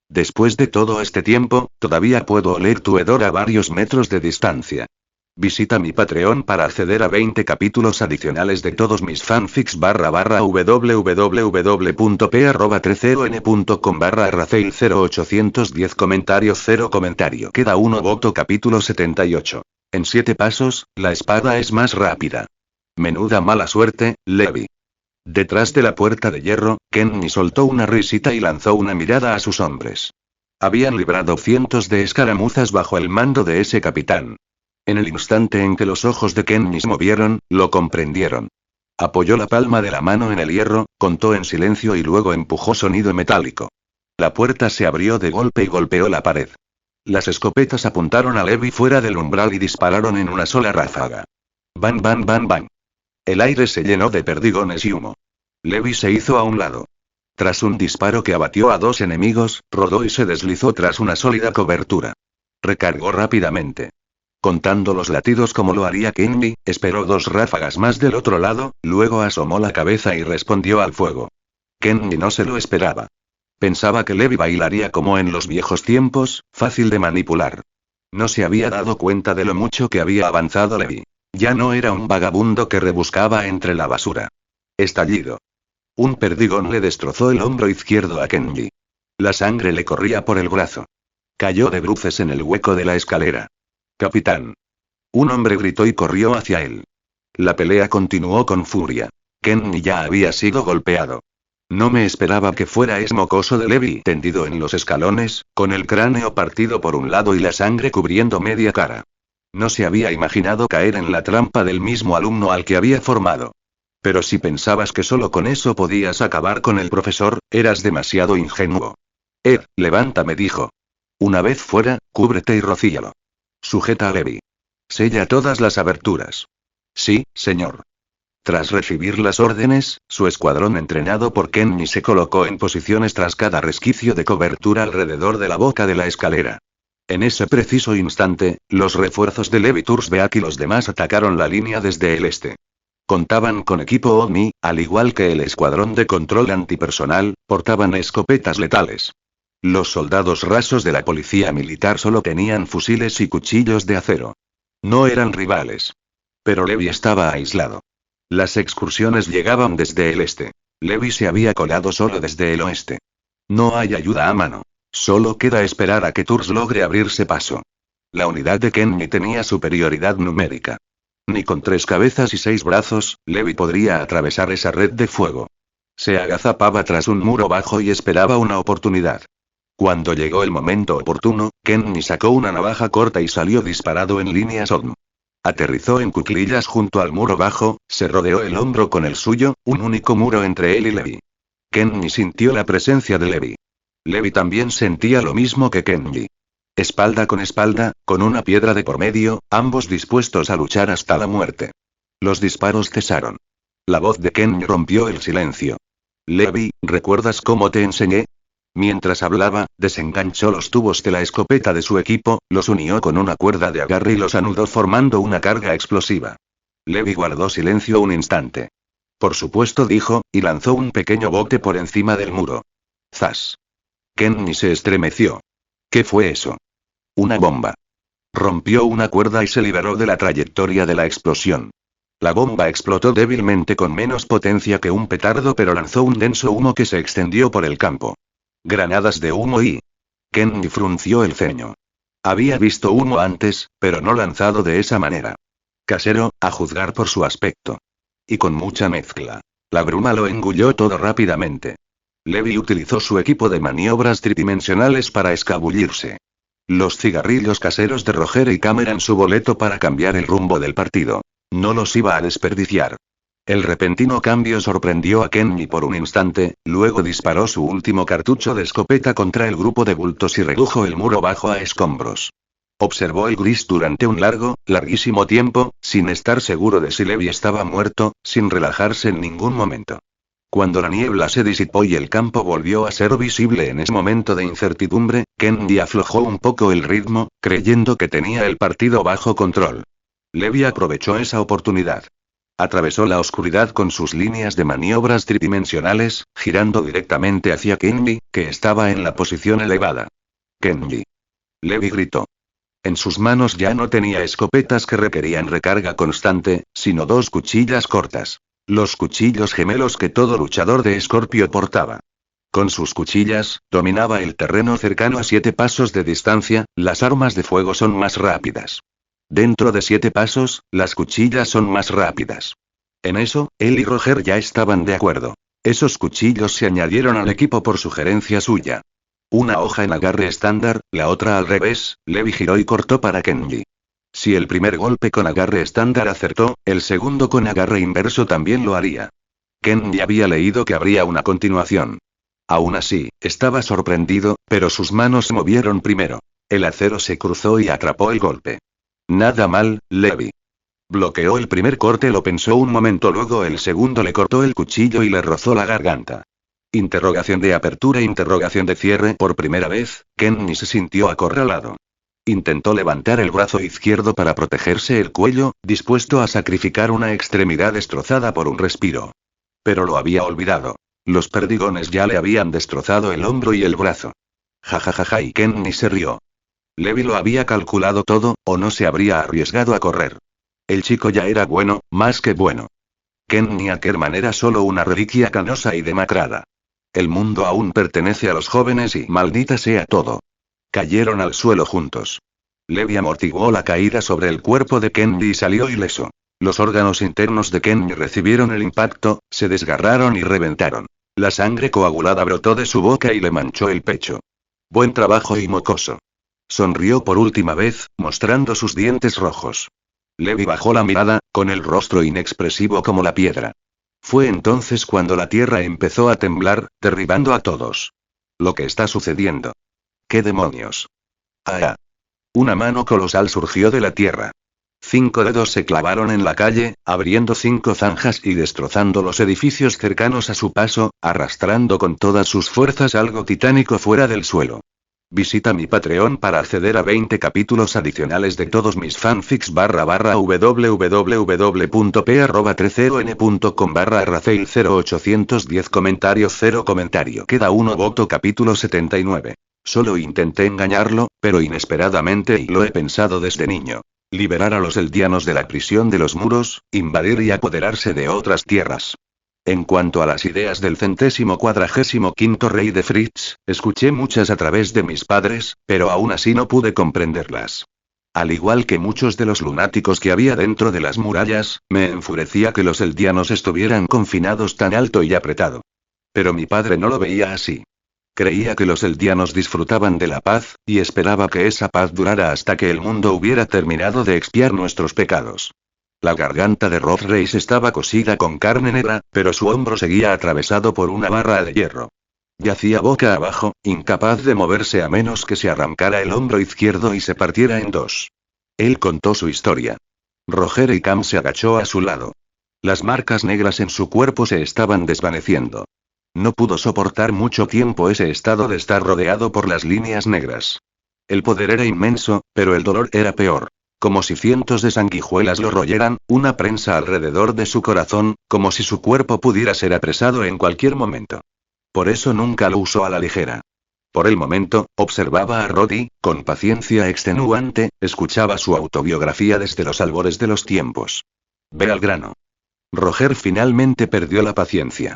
Después de todo este tiempo, todavía puedo oler tu hedor a varios metros de distancia. Visita mi Patreon para acceder a 20 capítulos adicionales de todos mis fanfics www.p@13on.com/rafael0810 comentarios 0 comentario. Queda uno voto capítulo 78. En 7 pasos, la espada es más rápida. Menuda mala suerte, Levi. Detrás de la puerta de hierro, Kenny soltó una risita y lanzó una mirada a sus hombres. Habían librado cientos de escaramuzas bajo el mando de ese capitán. En el instante en que los ojos de Kenny se movieron, lo comprendieron. Apoyó la palma de la mano en el hierro, contó en silencio y luego empujó sonido metálico. La puerta se abrió de golpe y golpeó la pared. Las escopetas apuntaron a Levi fuera del umbral y dispararon en una sola ráfaga. Bang, bang, bang, bang. El aire se llenó de perdigones y humo. Levi se hizo a un lado. Tras un disparo que abatió a 2 enemigos, rodó y se deslizó tras una sólida cobertura. Recargó rápidamente. Contando los latidos como lo haría Kenny, esperó 2 ráfagas más del otro lado, luego asomó la cabeza y respondió al fuego. Kenny no se lo esperaba. Pensaba que Levi bailaría como en los viejos tiempos, fácil de manipular. No se había dado cuenta de lo mucho que había avanzado Levi. Ya no era un vagabundo que rebuscaba entre la basura. Estallido. Un perdigón le destrozó el hombro izquierdo a Kenny. La sangre le corría por el brazo. Cayó de bruces en el hueco de la escalera. Capitán. Un hombre gritó y corrió hacia él. La pelea continuó con furia. Kenny ya había sido golpeado. No me esperaba que fuera ese mocoso de Levi tendido en los escalones, con el cráneo partido por un lado y la sangre cubriendo media cara. No se había imaginado caer en la trampa del mismo alumno al que había formado. Pero si pensabas que solo con eso podías acabar con el profesor, eras demasiado ingenuo. Levántame, dijo. Una vez fuera, cúbrete y rocíalo. Sujeta a Levi. Sella todas las aberturas. Sí, señor. Tras recibir las órdenes, su escuadrón entrenado por Kenny se colocó en posiciones tras cada resquicio de cobertura alrededor de la boca de la escalera. En ese preciso instante, los refuerzos de Levi Tursbeak y los demás atacaron la línea desde el este. Contaban con equipo OVNI, al igual que el escuadrón de control antipersonal, portaban escopetas letales. Los soldados rasos de la policía militar solo tenían fusiles y cuchillos de acero. No eran rivales. Pero Levi estaba aislado. Las excursiones llegaban desde el este. Levi se había colado solo desde el oeste. No hay ayuda a mano. Solo queda esperar a que Turs logre abrirse paso. La unidad de Kenny tenía superioridad numérica. Ni con 3 cabezas y 6 brazos, Levi podría atravesar esa red de fuego. Se agazapaba tras un muro bajo y esperaba una oportunidad. Cuando llegó el momento oportuno, Kenny sacó una navaja corta y salió disparado en línea OVNI. Aterrizó en cuclillas junto al muro bajo, se rodeó el hombro con el suyo, un único muro entre él y Levi. Kenny sintió la presencia de Levi. Levi también sentía lo mismo que Kenny. Espalda, con una piedra de por medio, ambos dispuestos a luchar hasta la muerte. Los disparos cesaron. La voz de Kenny rompió el silencio. Levi, ¿recuerdas cómo te enseñé? Mientras hablaba, desenganchó los tubos de la escopeta de su equipo, los unió con una cuerda de agarre y los anudó formando una carga explosiva. Levi guardó silencio un instante. Por supuesto, dijo, y lanzó un pequeño bote por encima del muro. ¡Zas! Kenny se estremeció. ¿Qué fue eso? Una bomba. Rompió una cuerda y se liberó de la trayectoria de la explosión. La bomba explotó débilmente con menos potencia que un petardo, pero lanzó un denso humo que se extendió por el campo. Granadas de humo y... Kenny frunció el ceño. Había visto humo antes, pero no lanzado de esa manera. Casero, a juzgar por su aspecto. Y con mucha mezcla. La bruma lo engulló todo rápidamente. Levi utilizó su equipo de maniobras tridimensionales para escabullirse. Los cigarrillos caseros de Roger y Cam eran su boleto para cambiar el rumbo del partido. No los iba a desperdiciar. El repentino cambio sorprendió a Kenny por un instante, luego disparó su último cartucho de escopeta contra el grupo de bultos y redujo el muro bajo a escombros. Observó el gris durante un larguísimo tiempo, sin estar seguro de si Levi estaba muerto, sin relajarse en ningún momento. Cuando la niebla se disipó y el campo volvió a ser visible en ese momento de incertidumbre, Kenny aflojó un poco el ritmo, creyendo que tenía el partido bajo control. Levi aprovechó esa oportunidad. Atravesó la oscuridad con sus líneas de maniobras tridimensionales, girando directamente hacia Kenny, que estaba en la posición elevada. Kenny. Levi gritó. En sus manos ya no tenía escopetas que requerían recarga constante, sino dos cuchillas cortas. Los cuchillos gemelos que todo luchador de Escorpio portaba. Con sus cuchillas, dominaba el terreno cercano a 7 pasos de distancia, las armas de fuego son más rápidas. Dentro de 7 pasos, las cuchillas son más rápidas. En eso, él y Roger ya estaban de acuerdo. Esos cuchillos se añadieron al equipo por sugerencia suya. Una hoja en agarre estándar, la otra al revés, Levi giró y cortó para Kenji. Si el primer golpe con agarre estándar acertó, el segundo con agarre inverso también lo haría. Kenji había leído que habría una continuación. Aún así, estaba sorprendido, pero sus manos se movieron primero. El acero se cruzó y atrapó el golpe. Nada mal, Levi. Bloqueó el primer corte, lo pensó un momento, luego el segundo le cortó el cuchillo y le rozó la garganta. Interrogación de apertura, interrogación de cierre. Por primera vez, Kenji se sintió acorralado. Intentó levantar el brazo izquierdo para protegerse el cuello, dispuesto a sacrificar una extremidad destrozada por un respiro. Pero lo había olvidado. Los perdigones ya le habían destrozado el hombro y el brazo. Jajajaja, y Kenji se rió. Levi lo había calculado todo, o no se habría arriesgado a correr. El chico ya era bueno, más que bueno. Kenji Ackerman era solo una reliquia canosa y demacrada. El mundo aún pertenece a los jóvenes y maldita sea todo. Cayeron al suelo juntos. Levi amortiguó la caída sobre el cuerpo de Kenji y salió ileso. Los órganos internos de Kenji recibieron el impacto, se desgarraron y reventaron. La sangre coagulada brotó de su boca y le manchó el pecho. Buen trabajo y mocoso. Sonrió por última vez, mostrando sus dientes rojos. Levi bajó la mirada, con el rostro inexpresivo como la piedra. Fue entonces cuando la tierra empezó a temblar, derribando a todos. Lo que está sucediendo. ¿Qué demonios? ¡Ah! Una mano colosal surgió de la tierra. 5 dedos se clavaron en la calle, abriendo 5 zanjas y destrozando los edificios cercanos a su paso, arrastrando con todas sus fuerzas algo titánico fuera del suelo. Visita mi Patreon para acceder a 20 capítulos adicionales de todos mis fanfics www.p@30n.com/rafael0810 comentarios 0 comentario. Queda uno voto. Capítulo 79. Solo intenté engañarlo, pero inesperadamente, y lo he pensado desde niño. Liberar a los eldianos de la prisión de los muros, invadir y apoderarse de otras tierras. En cuanto a las ideas del 145º rey de Fritz, escuché muchas a través de mis padres, pero aún así no pude comprenderlas. Al igual que muchos de los lunáticos que había dentro de las murallas, me enfurecía que los eldianos estuvieran confinados tan alto y apretado. Pero mi padre no lo veía así. Creía que los eldianos disfrutaban de la paz, y esperaba que esa paz durara hasta que el mundo hubiera terminado de expiar nuestros pecados. La garganta de Roth Reis estaba cosida con carne negra, pero su hombro seguía atravesado por una barra de hierro. Yacía boca abajo, incapaz de moverse a menos que se arrancara el hombro izquierdo y se partiera en dos. Él contó su historia. Roger y Cam se agachó a su lado. Las marcas negras en su cuerpo se estaban desvaneciendo. No pudo soportar mucho tiempo ese estado de estar rodeado por las líneas negras. El poder era inmenso, pero el dolor era peor. Como si cientos de sanguijuelas lo royeran, una prensa alrededor de su corazón, como si su cuerpo pudiera ser apresado en cualquier momento. Por eso nunca lo usó a la ligera. Por el momento, observaba a Roddy, con paciencia extenuante, escuchaba su autobiografía desde los albores de los tiempos. Ve al grano. Roger finalmente perdió la paciencia.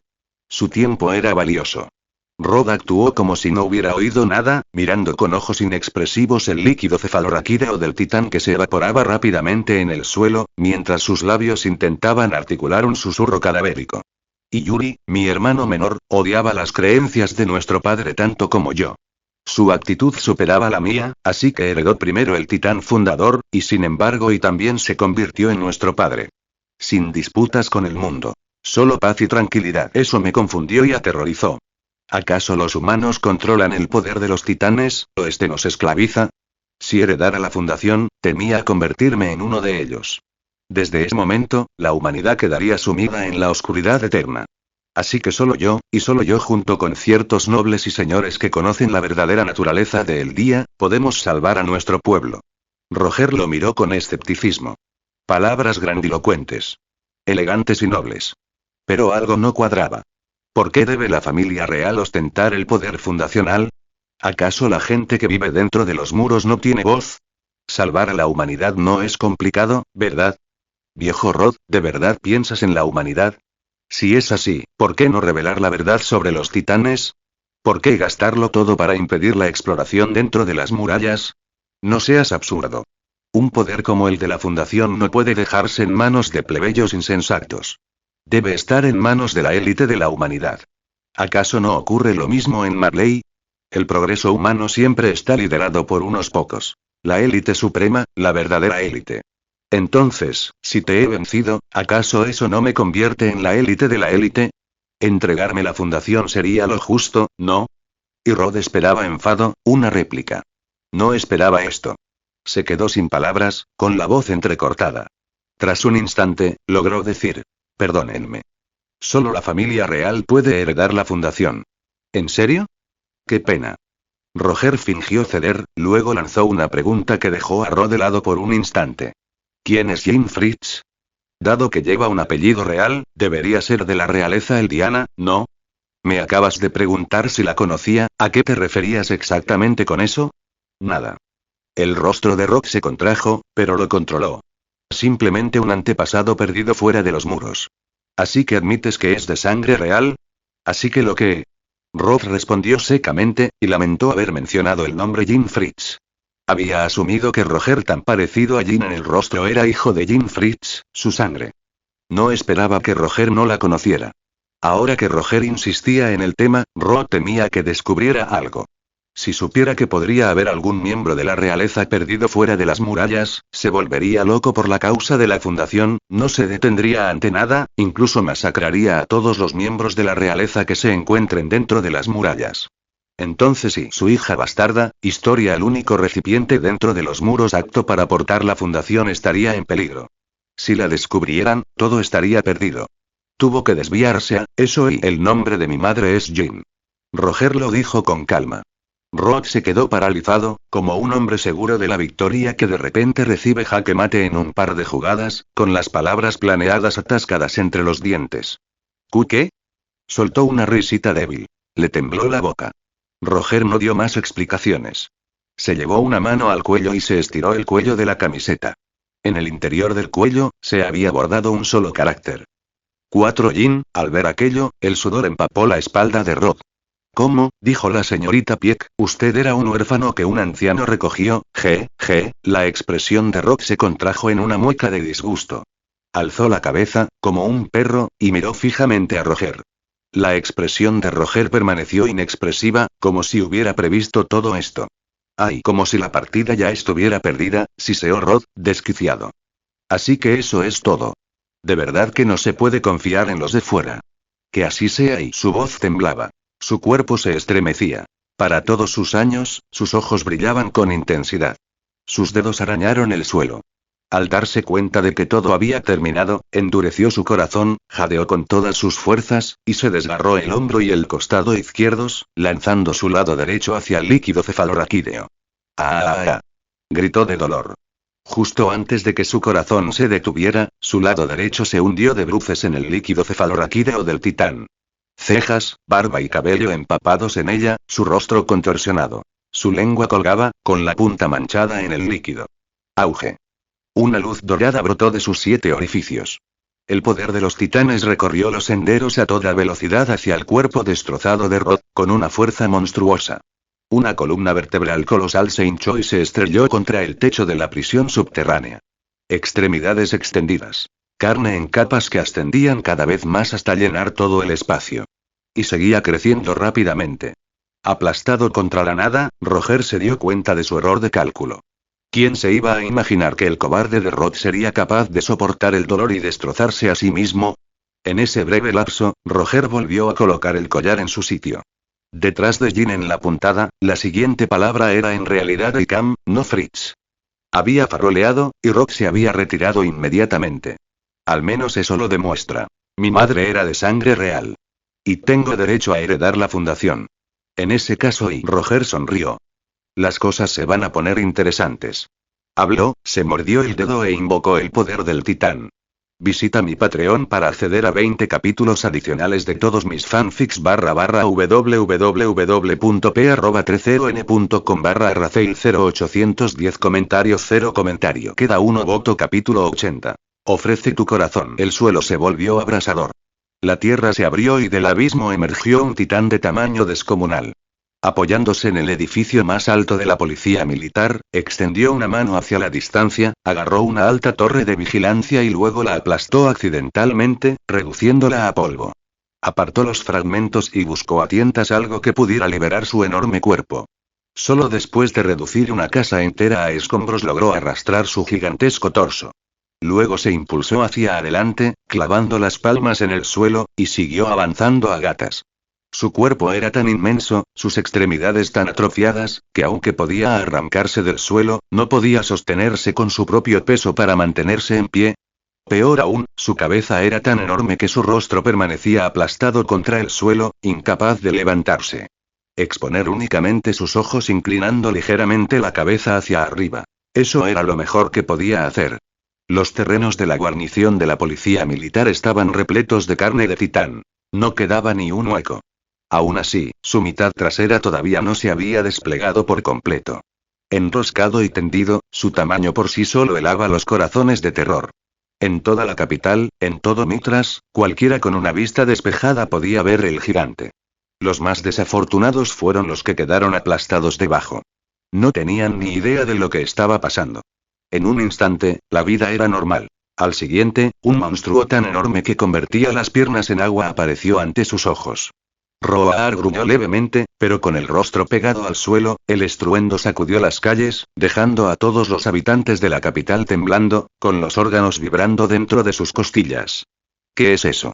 Su tiempo era valioso. Rod actuó como si no hubiera oído nada, mirando con ojos inexpresivos el líquido cefalorraquídeo del titán que se evaporaba rápidamente en el suelo, mientras sus labios intentaban articular un susurro cadavérico. Y Yuri, mi hermano menor, odiaba las creencias de nuestro padre tanto como yo. Su actitud superaba la mía, así que heredó primero el titán fundador, y sin embargo y también se convirtió en nuestro padre. Sin disputas con el mundo. Solo paz y tranquilidad. Eso me confundió y aterrorizó. ¿Acaso los humanos controlan el poder de los titanes, o este nos esclaviza? Si heredara la fundación, temía convertirme en uno de ellos. Desde ese momento, la humanidad quedaría sumida en la oscuridad eterna. Así que solo yo, y solo yo junto con ciertos nobles y señores que conocen la verdadera naturaleza del día, podemos salvar a nuestro pueblo. Roger lo miró con escepticismo. Palabras grandilocuentes. Elegantes y nobles. Pero algo no cuadraba. ¿Por qué debe la familia real ostentar el poder fundacional? ¿Acaso la gente que vive dentro de los muros no tiene voz? Salvar a la humanidad no es complicado, ¿verdad? Viejo Rod, ¿de verdad piensas en la humanidad? Si es así, ¿por qué no revelar la verdad sobre los titanes? ¿Por qué gastarlo todo para impedir la exploración dentro de las murallas? No seas absurdo. Un poder como el de la Fundación no puede dejarse en manos de plebeyos insensatos. Debe estar en manos de la élite de la humanidad. ¿Acaso no ocurre lo mismo en Marley? El progreso humano siempre está liderado por unos pocos. La élite suprema, la verdadera élite. Entonces, si te he vencido, ¿acaso eso no me convierte en la élite de la élite? Entregarme la fundación sería lo justo, ¿no? Y Rod esperaba enfado, una réplica. No esperaba esto. Se quedó sin palabras, con la voz entrecortada. Tras un instante, logró decir: perdónenme. Solo la familia real puede heredar la fundación. ¿En serio? Qué pena. Roger fingió ceder, luego lanzó una pregunta que dejó a Rod helado por un instante. ¿Quién es Jean Fritz? Dado que lleva un apellido real, debería ser de la realeza eldiana, ¿no? Me acabas de preguntar si la conocía, ¿a qué te referías exactamente con eso? Nada. El rostro de Rock se contrajo, pero lo controló. Simplemente un antepasado perdido fuera de los muros. ¿Así que admites que es de sangre real? Así que lo que... Rock respondió secamente, y lamentó haber mencionado el nombre Jean Fritz. Había asumido que Roger, tan parecido a Jean en el rostro, era hijo de Jean Fritz, su sangre. No esperaba que Roger no la conociera. Ahora que Roger insistía en el tema, Rock temía que descubriera algo. Si supiera que podría haber algún miembro de la realeza perdido fuera de las murallas, se volvería loco por la causa de la fundación, no se detendría ante nada, incluso masacraría a todos los miembros de la realeza que se encuentren dentro de las murallas. Entonces sí, su hija bastarda, Historia, el único recipiente dentro de los muros apto para portar la fundación, estaría en peligro. Si la descubrieran, todo estaría perdido. Tuvo que desviarse a eso y el nombre de mi madre es Jean. Roger lo dijo con calma. Rock se quedó paralizado, como un hombre seguro de la victoria que de repente recibe jaque mate en un par de jugadas, con las palabras planeadas atascadas entre los dientes. ¿Qué? Soltó una risita débil. Le tembló la boca. Roger no dio más explicaciones. Se llevó una mano al cuello y se estiró el cuello de la camiseta. En el interior del cuello, se había bordado un solo carácter. 4 Jean. Al ver aquello, el sudor empapó la espalda de Rod. ¿Cómo? Dijo la señorita Pieck, usted era un huérfano que un anciano recogió. La expresión de Rock se contrajo en una mueca de disgusto. Alzó la cabeza, como un perro, y miró fijamente a Roger. La expresión de Roger permaneció inexpresiva, como si hubiera previsto todo esto. ¡Ay! Como si la partida ya estuviera perdida, siseó Rod, desquiciado. Así que eso es todo. De verdad que no se puede confiar en los de fuera. Que así sea. Y su voz temblaba. Su cuerpo se estremecía. Para todos sus años, sus ojos brillaban con intensidad. Sus dedos arañaron el suelo. Al darse cuenta de que todo había terminado, endureció su corazón, jadeó con todas sus fuerzas, y se desgarró el hombro y el costado izquierdos, lanzando su lado derecho hacia el líquido cefalorraquídeo. ¡Ah! Gritó de dolor. Justo antes de que su corazón se detuviera, su lado derecho se hundió de bruces en el líquido cefalorraquídeo del titán. Cejas, barba y cabello empapados en ella, su rostro contorsionado. Su lengua colgaba, con la punta manchada en el líquido. Auge. Una luz dorada brotó de sus 7 orificios. El poder de los titanes recorrió los senderos a toda velocidad hacia el cuerpo destrozado de Rod, con una fuerza monstruosa. Una columna vertebral colosal se hinchó y se estrelló contra el techo de la prisión subterránea. Extremidades extendidas. Carne en capas que ascendían cada vez más hasta llenar todo el espacio. Y seguía creciendo rápidamente. Aplastado contra la nada, Roger se dio cuenta de su error de cálculo. ¿Quién se iba a imaginar que el cobarde de Rod sería capaz de soportar el dolor y destrozarse a sí mismo? En ese breve lapso, Roger volvió a colocar el collar en su sitio. Detrás de Jean en la puntada, la siguiente palabra era en realidad Icam, no Fritz. Había faroleado, y Rock se había retirado inmediatamente. Al menos eso lo demuestra. Mi madre era de sangre real. Y tengo derecho a heredar la fundación. En ese caso, y Roger sonrió. Las cosas se van a poner interesantes. Habló, se mordió el dedo e invocó el poder del titán. Visita mi Patreon para acceder a 20 capítulos adicionales de todos mis fanfics www.p@30n.com/rafael0810 comentarios 0 comentario. Queda uno voto capítulo 80. Ofrece tu corazón. El suelo se volvió abrasador. La tierra se abrió y del abismo emergió un titán de tamaño descomunal. Apoyándose en el edificio más alto de la policía militar, extendió una mano hacia la distancia, agarró una alta torre de vigilancia y luego la aplastó accidentalmente, reduciéndola a polvo. Apartó los fragmentos y buscó a tientas algo que pudiera liberar su enorme cuerpo. Solo después de reducir una casa entera a escombros logró arrastrar su gigantesco torso. Luego se impulsó hacia adelante, clavando las palmas en el suelo, y siguió avanzando a gatas. Su cuerpo era tan inmenso, sus extremidades tan atrofiadas, que aunque podía arrancarse del suelo, no podía sostenerse con su propio peso para mantenerse en pie. Peor aún, su cabeza era tan enorme que su rostro permanecía aplastado contra el suelo, incapaz de levantarse. Exponer únicamente sus ojos inclinando ligeramente la cabeza hacia arriba. Eso era lo mejor que podía hacer. Los terrenos de la guarnición de la policía militar estaban repletos de carne de titán. No quedaba ni un hueco. Aún así, su mitad trasera todavía no se había desplegado por completo. Enroscado y tendido, su tamaño por sí solo helaba los corazones de terror. En toda la capital, en todo Mitras, cualquiera con una vista despejada podía ver el gigante. Los más desafortunados fueron los que quedaron aplastados debajo. No tenían ni idea de lo que estaba pasando. En un instante, la vida era normal. Al siguiente, un monstruo tan enorme que convertía las piernas en agua apareció ante sus ojos. Roar gruñó levemente, pero con el rostro pegado al suelo, el estruendo sacudió las calles, dejando a todos los habitantes de la capital temblando, con los órganos vibrando dentro de sus costillas. ¿Qué es eso?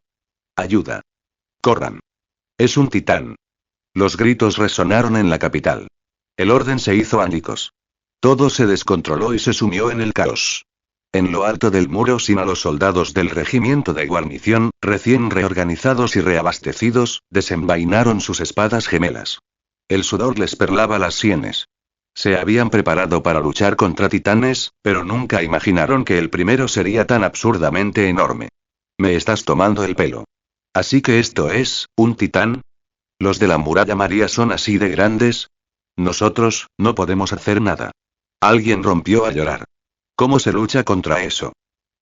¡Ayuda! ¡Corran! Es un titán. Los gritos resonaron en la capital. El orden se hizo ánicos. Todo se descontroló y se sumió en el caos. En lo alto del muro a los soldados del regimiento de guarnición, recién reorganizados y reabastecidos, desenvainaron sus espadas gemelas. El sudor les perlaba las sienes. Se habían preparado para luchar contra titanes, pero nunca imaginaron que el primero sería tan absurdamente enorme. Me estás tomando el pelo. ¿Así que esto es, un titán? ¿Los de la muralla María son así de grandes? Nosotros, no podemos hacer nada. Alguien rompió a llorar. ¿Cómo se lucha contra eso?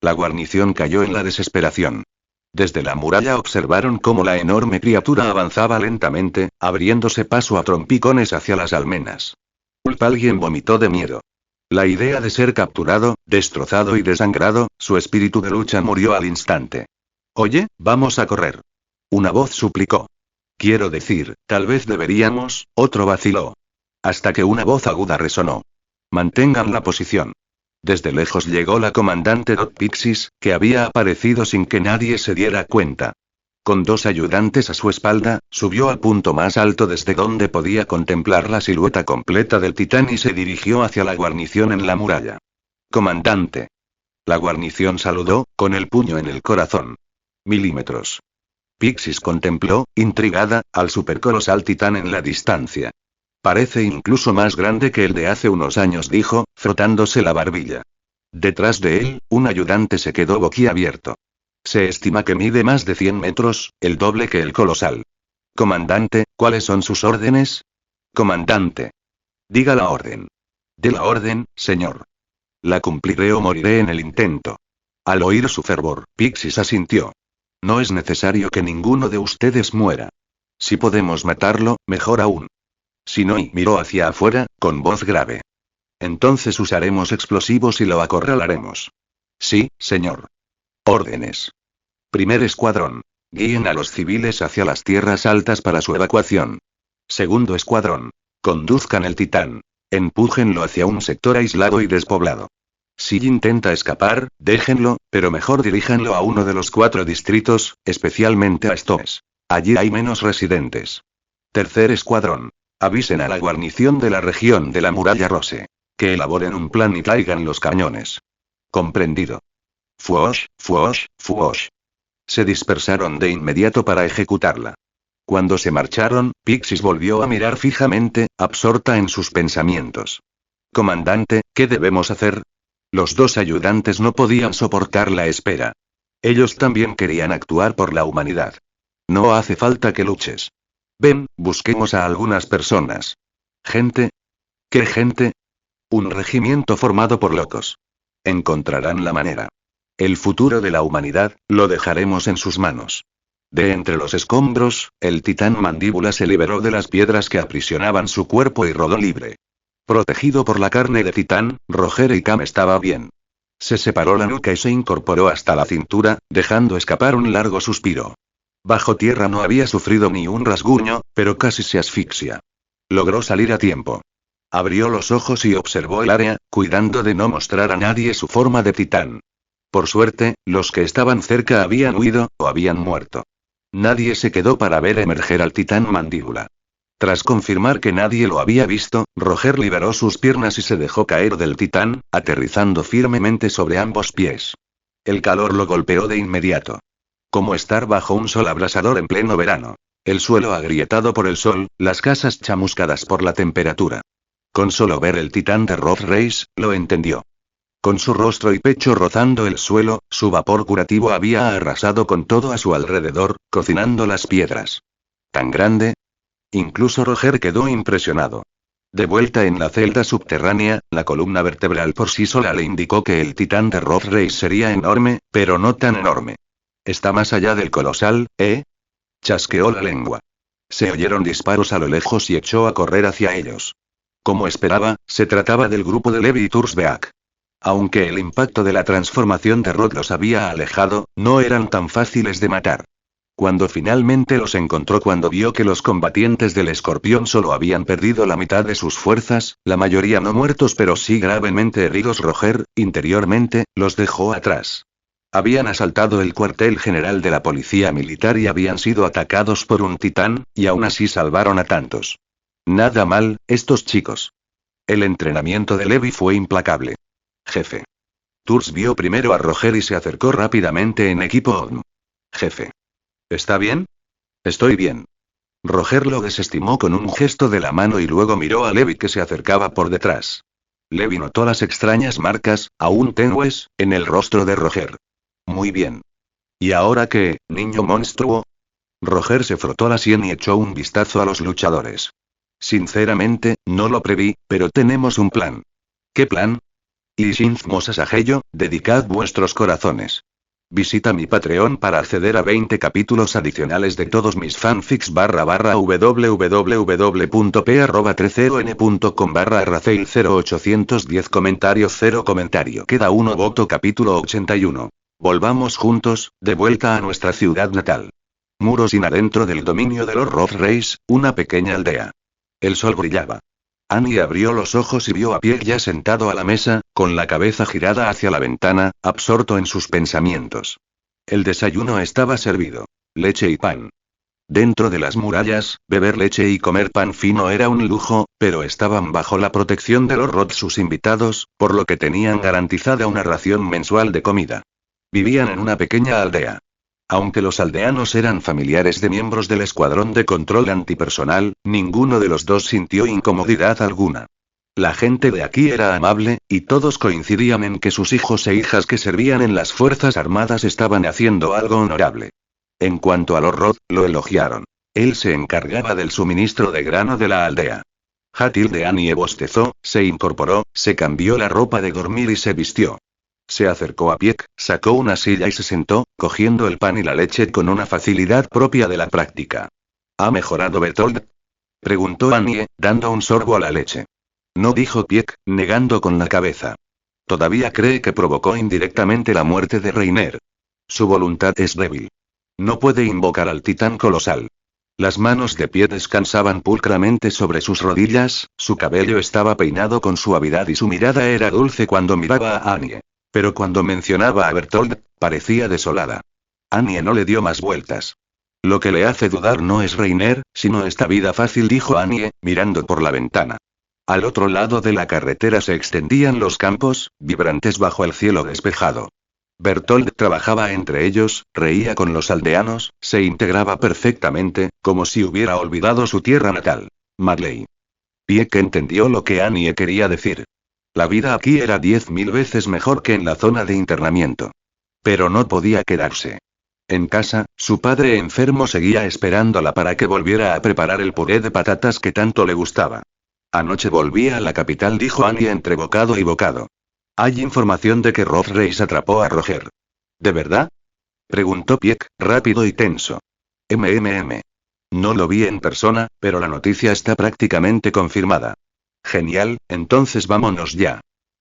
La guarnición cayó en la desesperación. Desde la muralla observaron cómo la enorme criatura avanzaba lentamente, abriéndose paso a trompicones hacia las almenas. Alguien vomitó de miedo. La idea de ser capturado, destrozado y desangrado, su espíritu de lucha murió al instante. Oye, vamos a correr. Una voz suplicó. Quiero decir, tal vez deberíamos, otro vaciló. Hasta que una voz aguda resonó. Mantengan la posición. Desde lejos llegó la comandante Dot Pixis, que había aparecido sin que nadie se diera cuenta. Con 2 ayudantes a su espalda, subió al punto más alto desde donde podía contemplar la silueta completa del titán y se dirigió hacia la guarnición en la muralla. Comandante. La guarnición saludó, con el puño en el corazón. Milímetros. Pixis contempló, intrigada, al supercolosal titán en la distancia. Parece incluso más grande que el de hace unos años, dijo, frotándose la barbilla. Detrás de él, un ayudante se quedó boquiabierto. Se estima que mide más de 100 metros, el doble que el colosal. Comandante, ¿cuáles son sus órdenes? Comandante. Diga la orden. De la orden, señor. La cumpliré o moriré en el intento. Al oír su fervor, Pixis asintió. No es necesario que ninguno de ustedes muera. Si podemos matarlo, mejor aún. Si no, y miró hacia afuera, con voz grave. Entonces usaremos explosivos y lo acorralaremos. Sí, señor. Órdenes. Primer escuadrón. Guíen a los civiles hacia las tierras altas para su evacuación. Segundo escuadrón. Conduzcan el titán. Empújenlo hacia un sector aislado y despoblado. Si intenta escapar, déjenlo, pero mejor diríjanlo a uno de los 4 distritos, especialmente a Stones. Allí hay menos residentes. Tercer escuadrón. Avisen a la guarnición de la región de la muralla Rose. Que elaboren un plan y traigan los cañones. Comprendido. Fuosh, fuosh, fuosh. Se dispersaron de inmediato para ejecutarla. Cuando se marcharon, Pixis volvió a mirar fijamente, absorta en sus pensamientos. Comandante, ¿qué debemos hacer? Los 2 ayudantes no podían soportar la espera. Ellos también querían actuar por la humanidad. No hace falta que luches. Ven, busquemos a algunas personas. ¿Gente? ¿Qué gente? Un regimiento formado por locos. Encontrarán la manera. El futuro de la humanidad, lo dejaremos en sus manos. De entre los escombros, el titán mandíbula se liberó de las piedras que aprisionaban su cuerpo y rodó libre. Protegido por la carne de titán, Roger y Cam estaba bien. Se separó la nuca y se incorporó hasta la cintura, dejando escapar un largo suspiro. Bajo tierra no había sufrido ni un rasguño, pero casi se asfixia. Logró salir a tiempo. Abrió los ojos y observó el área, cuidando de no mostrar a nadie su forma de titán. Por suerte, los que estaban cerca habían huido, o habían muerto. Nadie se quedó para ver emerger al titán mandíbula. Tras confirmar que nadie lo había visto, Roger liberó sus piernas y se dejó caer del titán, aterrizando firmemente sobre ambos pies. El calor lo golpeó de inmediato. Como estar bajo un sol abrasador en pleno verano. El suelo agrietado por el sol, las casas chamuscadas por la temperatura. Con solo ver el titán de Roth Reis, lo entendió. Con su rostro y pecho rozando el suelo, su vapor curativo había arrasado con todo a su alrededor, cocinando las piedras. ¿Tan grande? Incluso Roger quedó impresionado. De vuelta en la celda subterránea, la columna vertebral por sí sola le indicó que el titán de Roth Reis sería enorme, pero no tan enorme. Está más allá del colosal, ¿eh? Chasqueó la lengua. Se oyeron disparos a lo lejos y echó a correr hacia ellos. Como esperaba, se trataba del grupo de Levi y Tursbeak. Aunque el impacto de la transformación de Roth los había alejado, no eran tan fáciles de matar. Cuando finalmente los encontró, cuando vio que los combatientes del escorpión solo habían perdido la mitad de sus fuerzas, la mayoría no muertos pero sí gravemente heridos, Roger, interiormente, los dejó atrás. Habían asaltado el cuartel general de la policía militar y habían sido atacados por un titán, y aún así salvaron a tantos. Nada mal, estos chicos. El entrenamiento de Levi fue implacable. Jefe. Turs vio primero a Roger y se acercó rápidamente en equipo. Jefe. ¿Está bien? Estoy bien. Roger lo desestimó con un gesto de la mano y luego miró a Levi que se acercaba por detrás. Levi notó las extrañas marcas, aún tenues, en el rostro de Roger. Muy bien. ¿Y ahora qué, niño monstruo? Roger se frotó la sien y echó un vistazo a los luchadores. Sinceramente, no lo preví, pero tenemos un plan. ¿Qué plan? Y Shinz Mosasageyo, dedicad vuestros corazones. Visita mi Patreon para acceder a 20 capítulos adicionales de todos mis fanfics www.p@30n.com/arraceil0810 comentarios 0 comentario. Queda uno voto. Capítulo 81. Volvamos juntos, de vuelta a nuestra ciudad natal. Muros adentro del dominio de los Roth Reis, una pequeña aldea. El sol brillaba. Annie abrió los ojos y vio a Pierre ya sentado a la mesa, con la cabeza girada hacia la ventana, absorto en sus pensamientos. El desayuno estaba servido. Leche y pan. Dentro de las murallas, beber leche y comer pan fino era un lujo, pero estaban bajo la protección de los Roth sus invitados, por lo que tenían garantizada una ración mensual de comida. Vivían en una pequeña aldea. Aunque los aldeanos eran familiares de miembros del escuadrón de control antipersonal, ninguno de los dos sintió incomodidad alguna. La gente de aquí era amable, y todos coincidían en que sus hijos e hijas que servían en las fuerzas armadas estaban haciendo algo honorable. En cuanto a los Roth, lo elogiaron. Él se encargaba del suministro de grano de la aldea. Hatil de Annie bostezó, se incorporó, se cambió la ropa de dormir y se vistió. Se acercó a Pieck, sacó una silla y se sentó, cogiendo el pan y la leche con una facilidad propia de la práctica. ¿Ha mejorado Bertold? Preguntó Annie, dando un sorbo a la leche. No, dijo Pieck, negando con la cabeza. Todavía cree que provocó indirectamente la muerte de Reiner. Su voluntad es débil. No puede invocar al titán colosal. Las manos de Pieck descansaban pulcramente sobre sus rodillas, su cabello estaba peinado con suavidad y su mirada era dulce cuando miraba a Annie. Pero cuando mencionaba a Bertold, parecía desolada. Annie no le dio más vueltas. Lo que le hace dudar no es Reiner, sino esta vida fácil, dijo Annie, mirando por la ventana. Al otro lado de la carretera se extendían los campos, vibrantes bajo el cielo despejado. Bertold trabajaba entre ellos, reía con los aldeanos, se integraba perfectamente, como si hubiera olvidado su tierra natal. Marley. Pieck entendió lo que Annie quería decir. La vida aquí era 10.000 veces mejor que en la zona de internamiento. Pero no podía quedarse. En casa, su padre enfermo seguía esperándola para que volviera a preparar el puré de patatas que tanto le gustaba. Anoche volví a la capital, dijo Annie entre bocado y bocado. Hay información de que Rob Reis atrapó a Roger. ¿De verdad? Preguntó Pieck, rápido y tenso. No lo vi en persona, pero la noticia está prácticamente confirmada. Genial, entonces vámonos ya.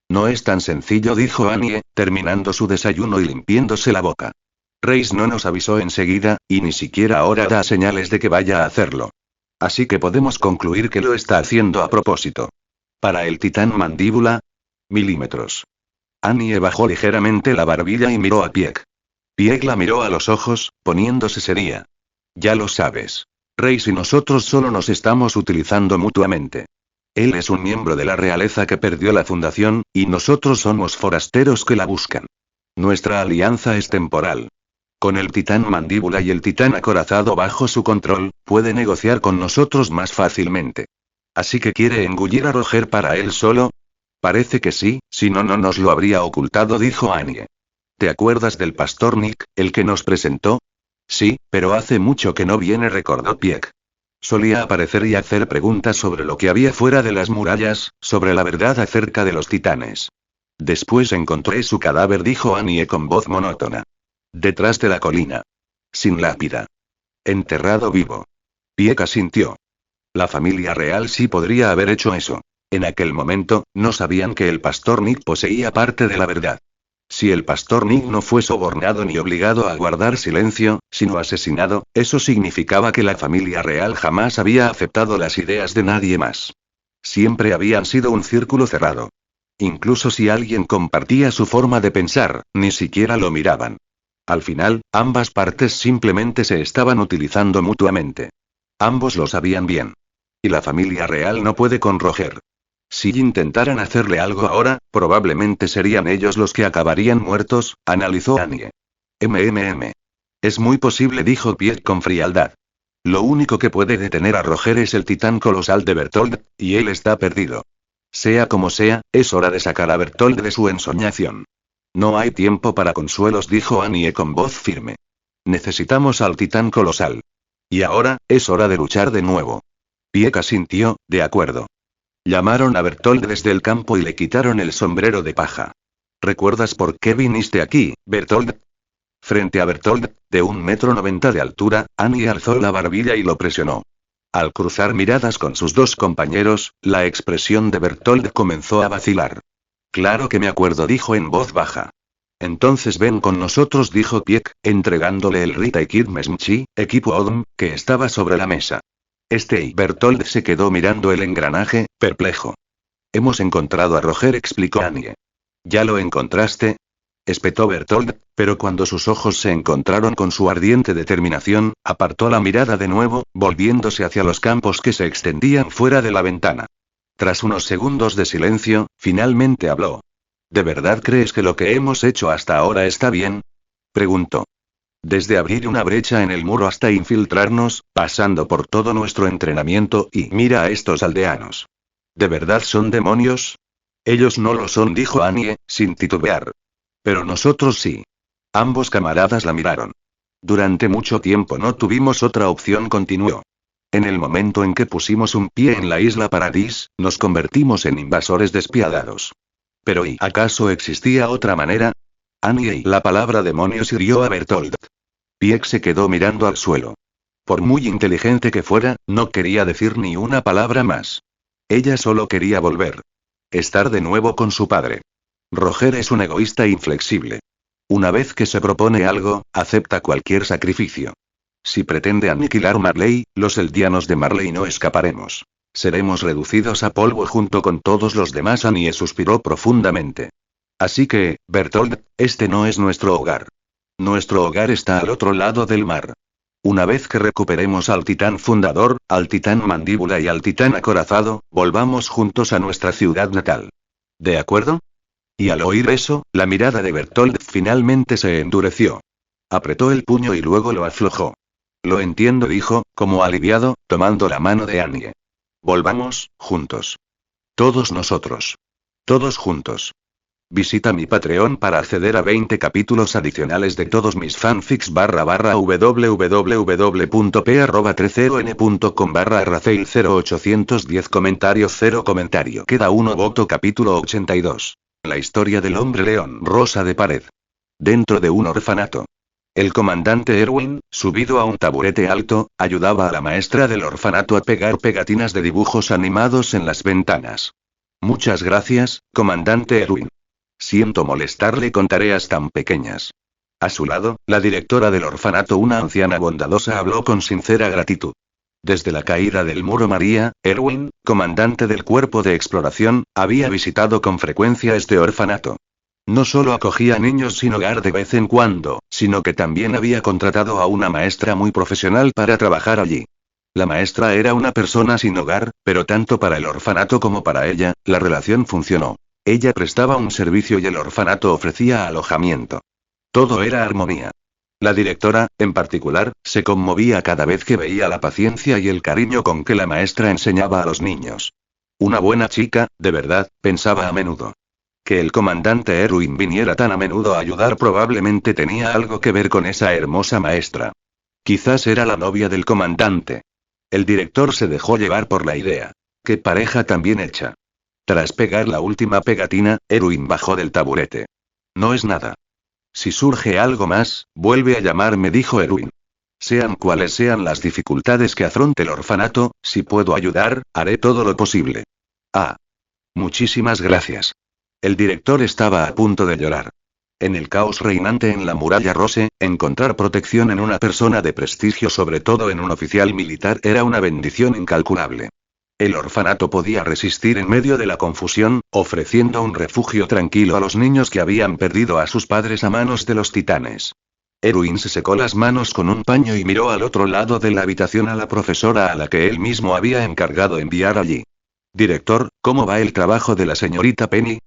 No es tan sencillo, dijo Annie, terminando su desayuno y limpiándose la boca. Reis no nos avisó enseguida, y ni siquiera ahora da señales de que vaya a hacerlo. Así que podemos concluir que lo está haciendo a propósito. Para el titán mandíbula. Milímetros. Annie bajó ligeramente la barbilla y miró a Pieck. Pieck la miró a los ojos, poniéndose seria. Ya lo sabes. Reis y nosotros solo nos estamos utilizando mutuamente. Él es un miembro de la realeza que perdió la fundación, y nosotros somos forasteros que la buscan. Nuestra alianza es temporal. Con el titán mandíbula y el titán acorazado bajo su control, puede negociar con nosotros más fácilmente. ¿Así que quiere engullir a Roger para él solo? Parece que sí, si no, no nos lo habría ocultado, dijo Annie. ¿Te acuerdas del pastor Nick, el que nos presentó? Sí, pero hace mucho que no viene, recordó Pieck. Solía aparecer y hacer preguntas sobre lo que había fuera de las murallas, sobre la verdad acerca de los titanes. Después encontré su cadáver, dijo Annie con voz monótona. Detrás de la colina. Sin lápida. Enterrado vivo. Pieck asintió. La familia real sí podría haber hecho eso. En aquel momento, no sabían que el pastor Nick poseía parte de la verdad. Si el pastor Nick no fue sobornado ni obligado a guardar silencio, sino asesinado, eso significaba que la familia real jamás había aceptado las ideas de nadie más. Siempre habían sido un círculo cerrado. Incluso si alguien compartía su forma de pensar, ni siquiera lo miraban. Al final, ambas partes simplemente se estaban utilizando mutuamente. Ambos lo sabían bien. Y la familia real no puede con Roger. Si intentaran hacerle algo ahora, probablemente serían ellos los que acabarían muertos, analizó Annie. Es muy posible, dijo Pieck con frialdad. Lo único que puede detener a Roger es el titán colosal de Bertold, y él está perdido. Sea como sea, es hora de sacar a Bertold de su ensoñación. No hay tiempo para consuelos, dijo Annie con voz firme. Necesitamos al titán colosal. Y ahora, es hora de luchar de nuevo. Pieck asintió, de acuerdo. Llamaron a Bertold desde el campo y le quitaron el sombrero de paja. ¿Recuerdas por qué viniste aquí, Bertold? Frente a Bertold, de 1,90 m de altura, Annie alzó la barbilla y lo presionó. Al cruzar miradas con sus dos compañeros, la expresión de Bertold comenzó a vacilar. Claro que me acuerdo, dijo en voz baja. Entonces ven con nosotros, dijo Pieck, entregándole el Rita y Kid Mesmchi, equipo ODM, que estaba sobre la mesa. Bertold se quedó mirando el engranaje, perplejo. Hemos encontrado a Roger, explicó Annie. ¿Ya lo encontraste? Espetó Bertold, pero cuando sus ojos se encontraron con su ardiente determinación, apartó la mirada de nuevo, volviéndose hacia los campos que se extendían fuera de la ventana. Tras unos segundos de silencio, finalmente habló. ¿De verdad crees que lo que hemos hecho hasta ahora está bien? Preguntó. Desde abrir una brecha en el muro hasta infiltrarnos, pasando por todo nuestro entrenamiento, y mira a estos aldeanos. ¿De verdad son demonios? Ellos no lo son, dijo Annie, sin titubear. Pero nosotros sí. Ambos camaradas la miraron. Durante mucho tiempo no tuvimos otra opción, continuó. En el momento en que pusimos un pie en la isla Paradis, nos convertimos en invasores despiadados. Pero ¿y acaso existía otra manera? Annie, la palabra demonios hirió a Bertold. Pieck se quedó mirando al suelo. Por muy inteligente que fuera, no quería decir ni una palabra más. Ella solo quería volver. Estar de nuevo con su padre. Roger es un egoísta inflexible. Una vez que se propone algo, acepta cualquier sacrificio. Si pretende aniquilar Marley, los eldianos de Marley no escaparemos. Seremos reducidos a polvo junto con todos los demás. Annie suspiró profundamente. Así que, Bertold, este no es nuestro hogar. Nuestro hogar está al otro lado del mar. Una vez que recuperemos al titán fundador, al titán mandíbula y al titán acorazado, volvamos juntos a nuestra ciudad natal. ¿De acuerdo? Y al oír eso, la mirada de Bertold finalmente se endureció. Apretó el puño y luego lo aflojó. Lo entiendo, dijo, como aliviado, tomando la mano de Annie. Volvamos, juntos. Todos nosotros. Todos juntos. Visita mi Patreon para acceder a 20 capítulos adicionales de todos mis fanfics www.p@30n.com /rafael0810 comentarios 0 comentario. Queda uno voto capítulo 82. La historia del hombre león. Rosa de pared. Dentro de un orfanato. El comandante Erwin, subido a un taburete alto, ayudaba a la maestra del orfanato a pegar pegatinas de dibujos animados en las ventanas. Muchas gracias, comandante Erwin. Siento molestarle con tareas tan pequeñas. A su lado, la directora del orfanato, una anciana bondadosa, habló con sincera gratitud. Desde la caída del muro María, Erwin, comandante del cuerpo de exploración, había visitado con frecuencia este orfanato. No solo acogía niños sin hogar de vez en cuando, sino que también había contratado a una maestra muy profesional para trabajar allí. La maestra era una persona sin hogar, pero tanto para el orfanato como para ella, la relación funcionó. Ella prestaba un servicio y el orfanato ofrecía alojamiento. Todo era armonía. La directora, en particular, se conmovía cada vez que veía la paciencia y el cariño con que la maestra enseñaba a los niños. Una buena chica, de verdad, pensaba a menudo. Que el comandante Erwin viniera tan a menudo a ayudar probablemente tenía algo que ver con esa hermosa maestra. Quizás era la novia del comandante. El director se dejó llevar por la idea. ¡Qué pareja tan bien hecha! Tras pegar la última pegatina, Erwin bajó del taburete. No es nada. Si surge algo más, vuelve a llamarme, dijo Erwin. Sean cuales sean las dificultades que afronte el orfanato, si puedo ayudar, haré todo lo posible. Ah. Muchísimas gracias. El director estaba a punto de llorar. En el caos reinante en la muralla Rose, encontrar protección en una persona de prestigio, sobre todo en un oficial militar, era una bendición incalculable. El orfanato podía resistir en medio de la confusión, ofreciendo un refugio tranquilo a los niños que habían perdido a sus padres a manos de los titanes. Erwin se secó las manos con un paño y miró al otro lado de la habitación a la profesora a la que él mismo había encargado enviar allí. Director, ¿cómo va el trabajo de la señorita Penny?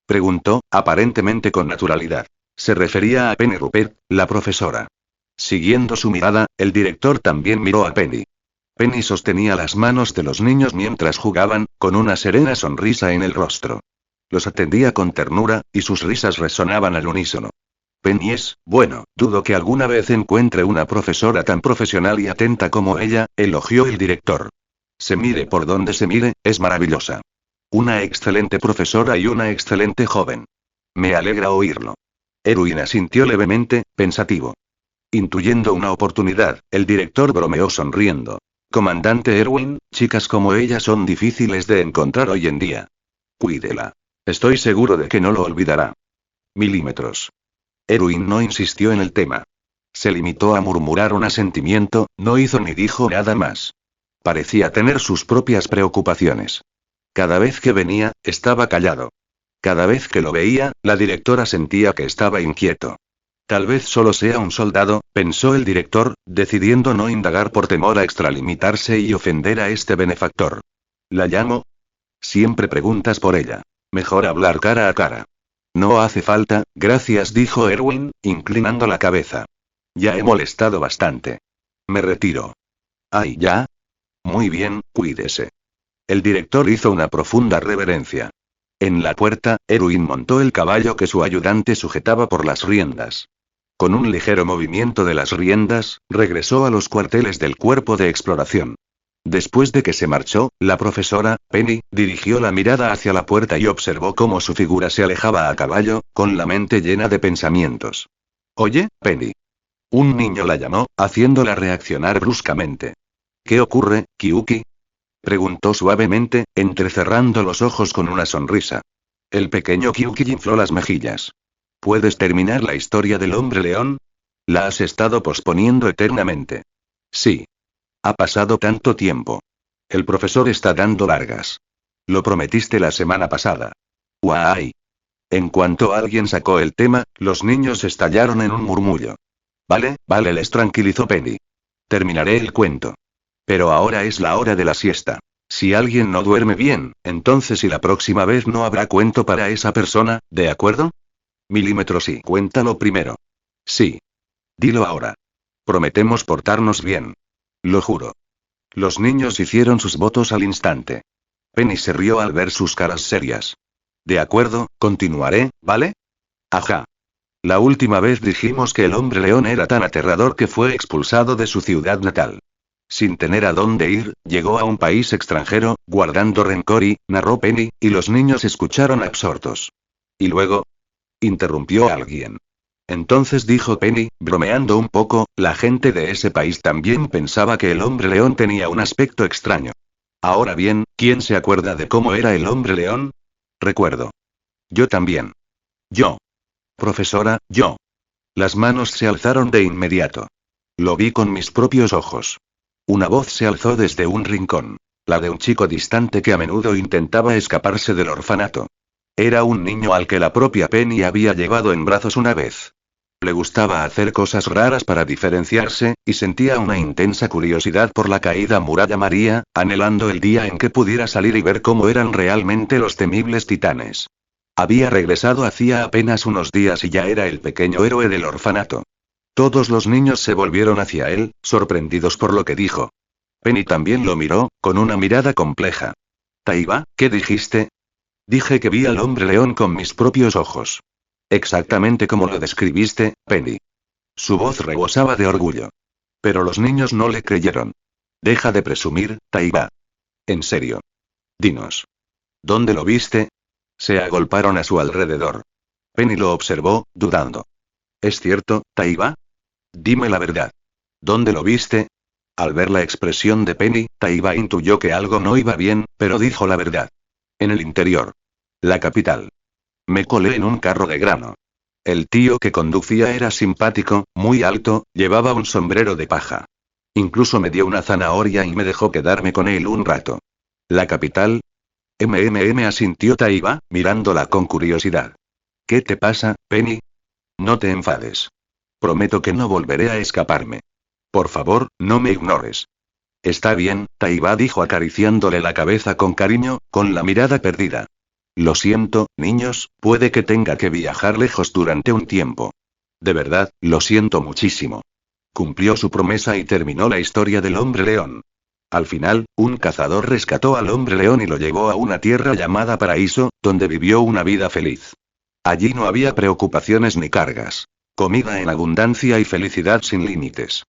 Preguntó, aparentemente con naturalidad. Se refería a Penny Rupert, la profesora. Siguiendo su mirada, el director también miró a Penny. Penny sostenía las manos de los niños mientras jugaban, con una serena sonrisa en el rostro. Los atendía con ternura, y sus risas resonaban al unísono. Penny es, bueno, dudo que alguna vez encuentre una profesora tan profesional y atenta como ella, elogió el director. Se mire por donde se mire, es maravillosa. Una excelente profesora y una excelente joven. Me alegra oírlo. Erwin asintió levemente, pensativo. Intuyendo una oportunidad, el director bromeó sonriendo. Comandante Erwin, chicas como ella son difíciles de encontrar hoy en día. Cuídela. Estoy seguro de que no lo olvidará. Milímetros. Erwin no insistió en el tema. Se limitó a murmurar un asentimiento, no hizo ni dijo nada más. Parecía tener sus propias preocupaciones. Cada vez que venía, estaba callado. Cada vez que lo veía, la directora sentía que estaba inquieto. Tal vez solo sea un soldado, pensó el director, decidiendo no indagar por temor a extralimitarse y ofender a este benefactor. ¿La llamo? Siempre preguntas por ella. Mejor hablar cara a cara. No hace falta, gracias, dijo Erwin, inclinando la cabeza. Ya he molestado bastante. Me retiro. Ay, ¿ya? Muy bien, cuídese. El director hizo una profunda reverencia. En la puerta, Erwin montó el caballo que su ayudante sujetaba por las riendas. Con un ligero movimiento de las riendas, regresó a los cuarteles del cuerpo de exploración. Después de que se marchó, la profesora, Penny, dirigió la mirada hacia la puerta y observó cómo su figura se alejaba a caballo, con la mente llena de pensamientos. Oye, Penny. Un niño la llamó, haciéndola reaccionar bruscamente. ¿Qué ocurre, Kyuki? Preguntó suavemente, entrecerrando los ojos con una sonrisa. El pequeño Kyuki infló las mejillas. ¿Puedes terminar la historia del hombre león? La has estado posponiendo eternamente. Sí. Ha pasado tanto tiempo. El profesor está dando largas. Lo prometiste la semana pasada. ¡Guay! En cuanto alguien sacó el tema, los niños estallaron en un murmullo. Vale, les tranquilizó Penny. Terminaré el cuento. Pero ahora es la hora de la siesta. Si alguien no duerme bien, entonces y la próxima vez no habrá cuento para esa persona, ¿de acuerdo? Milímetros y cuéntalo primero. Sí. Dilo ahora. Prometemos portarnos bien. Lo juro. Los niños hicieron sus votos al instante. Penny se rió al ver sus caras serias. De acuerdo, continuaré, ¿vale? Ajá. La última vez dijimos que el hombre león era tan aterrador que fue expulsado de su ciudad natal. Sin tener a dónde ir, llegó a un país extranjero, guardando rencor y, narró Penny, y los niños escucharon absortos. ¿Y luego? Interrumpió alguien. Entonces dijo Penny, bromeando un poco, la gente de ese país también pensaba que el hombre león tenía un aspecto extraño. Ahora bien, ¿quién se acuerda de cómo era el hombre león? Recuerdo. Yo también. Yo. Profesora, yo. Las manos se alzaron de inmediato. Lo vi con mis propios ojos. Una voz se alzó desde un rincón. La de un chico distante que a menudo intentaba escaparse del orfanato. Era un niño al que la propia Penny había llevado en brazos una vez. Le gustaba hacer cosas raras para diferenciarse, y sentía una intensa curiosidad por la caída muralla María, anhelando el día en que pudiera salir y ver cómo eran realmente los temibles titanes. Había regresado hacía apenas unos días y ya era el pequeño héroe del orfanato. Todos los niños se volvieron hacia él, sorprendidos por lo que dijo. Penny también lo miró, con una mirada compleja. Taiba, ¿qué dijiste? Dije que vi al hombre león con mis propios ojos. Exactamente como lo describiste, Penny. Su voz rebosaba de orgullo. Pero los niños no le creyeron. Deja de presumir, Taiba. En serio. Dinos. ¿Dónde lo viste? Se agolparon a su alrededor. Penny lo observó, dudando. ¿Es cierto, Taiba? Dime la verdad. ¿Dónde lo viste? Al ver la expresión de Penny, Taiba intuyó que algo no iba bien, pero dijo la verdad. En el interior. La capital. Me colé en un carro de grano. El tío que conducía era simpático, muy alto, llevaba un sombrero de paja. Incluso me dio una zanahoria y me dejó quedarme con él un rato. ¿La capital? Asintió Taiba, mirándola con curiosidad. ¿Qué te pasa, Penny? No te enfades. Prometo que no volveré a escaparme. Por favor, no me ignores. Está bien, Taiba dijo acariciándole la cabeza con cariño, con la mirada perdida. Lo siento, niños, puede que tenga que viajar lejos durante un tiempo. De verdad, lo siento muchísimo. Cumplió su promesa y terminó la historia del hombre león. Al final, un cazador rescató al hombre león y lo llevó a una tierra llamada Paraíso, donde vivió una vida feliz. Allí no había preocupaciones ni cargas. Comida en abundancia y felicidad sin límites.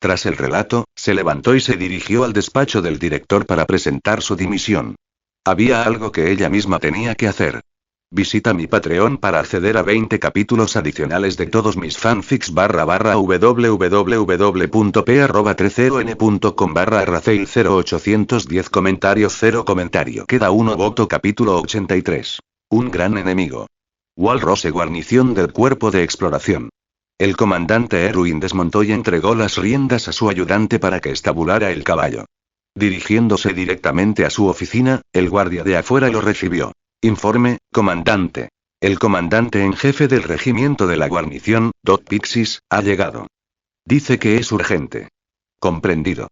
Tras el relato, se levantó y se dirigió al despacho del director para presentar su dimisión. Había algo que ella misma tenía que hacer. Visita mi Patreon para acceder a 20 capítulos adicionales de todos mis fanfics www.p@30n.com/arraceil0810 comentarios 0 comentario. Queda uno voto capítulo 83. Un gran enemigo. Walrose guarnición del cuerpo de exploración. El comandante Erwin desmontó y entregó las riendas a su ayudante para que estabulara el caballo. Dirigiéndose directamente a su oficina, el guardia de afuera lo recibió. Informe, comandante. El comandante en jefe del regimiento de la guarnición, Doc Pixis, ha llegado. Dice que es urgente. Comprendido.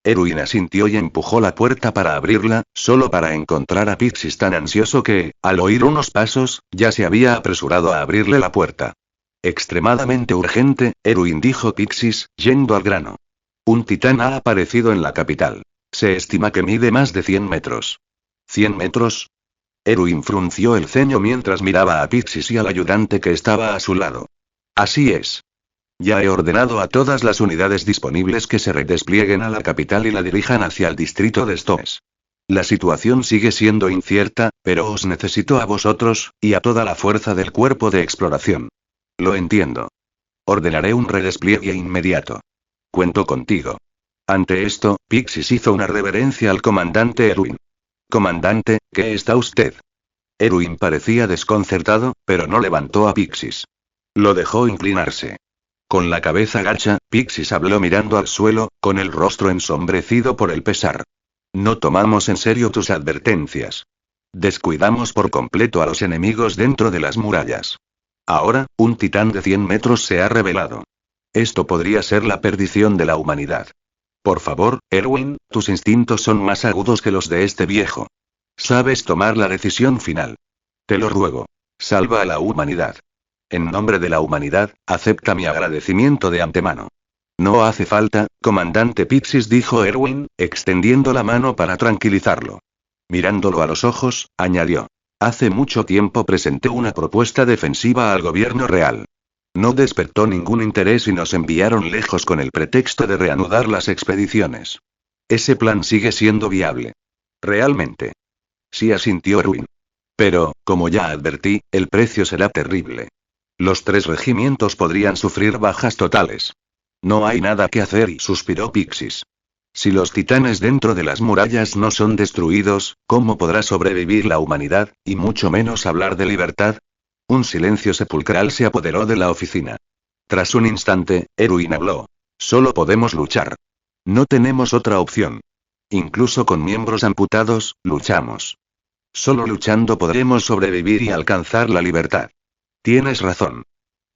Erwin asintió y empujó la puerta para abrirla, solo para encontrar a Pixis tan ansioso que, al oír unos pasos, ya se había apresurado a abrirle la puerta. Extremadamente urgente, Erwin dijo Pixis, yendo al grano. Un titán ha aparecido en la capital. Se estima que mide más de 100 metros. ¿100 metros? Erwin frunció el ceño mientras miraba a Pixis y al ayudante que estaba a su lado. Así es. Ya he ordenado a todas las unidades disponibles que se redesplieguen a la capital y la dirijan hacia el distrito de Stones. La situación sigue siendo incierta, pero os necesito a vosotros, y a toda la fuerza del cuerpo de exploración. Lo entiendo. Ordenaré un redespliegue inmediato. Cuento contigo. Ante esto, Pixis hizo una reverencia al comandante Erwin. Comandante, ¿qué está usted? Erwin parecía desconcertado, pero no levantó a Pixis. Lo dejó inclinarse. Con la cabeza gacha, Pixis habló mirando al suelo, con el rostro ensombrecido por el pesar. No tomamos en serio tus advertencias. Descuidamos por completo a los enemigos dentro de las murallas. Ahora, un titán de 100 metros se ha revelado. Esto podría ser la perdición de la humanidad. Por favor, Erwin, tus instintos son más agudos que los de este viejo. Sabes tomar la decisión final. Te lo ruego. Salva a la humanidad. En nombre de la humanidad, acepta mi agradecimiento de antemano. No hace falta, comandante Pixis, dijo Erwin, extendiendo la mano para tranquilizarlo. Mirándolo a los ojos, añadió. Hace mucho tiempo presenté una propuesta defensiva al gobierno real. No despertó ningún interés y nos enviaron lejos con el pretexto de reanudar las expediciones. Ese plan sigue siendo viable. Realmente. Sí, asintió Erwin. Pero, como ya advertí, el precio será terrible. Los 3 regimientos podrían sufrir bajas totales. No hay nada que hacer, y suspiró Pixis. Si los titanes dentro de las murallas no son destruidos, ¿cómo podrá sobrevivir la humanidad, y mucho menos hablar de libertad? Un silencio sepulcral se apoderó de la oficina. Tras un instante, Erwin habló. Solo podemos luchar. No tenemos otra opción. Incluso con miembros amputados, luchamos. Solo luchando podremos sobrevivir y alcanzar la libertad. Tienes razón.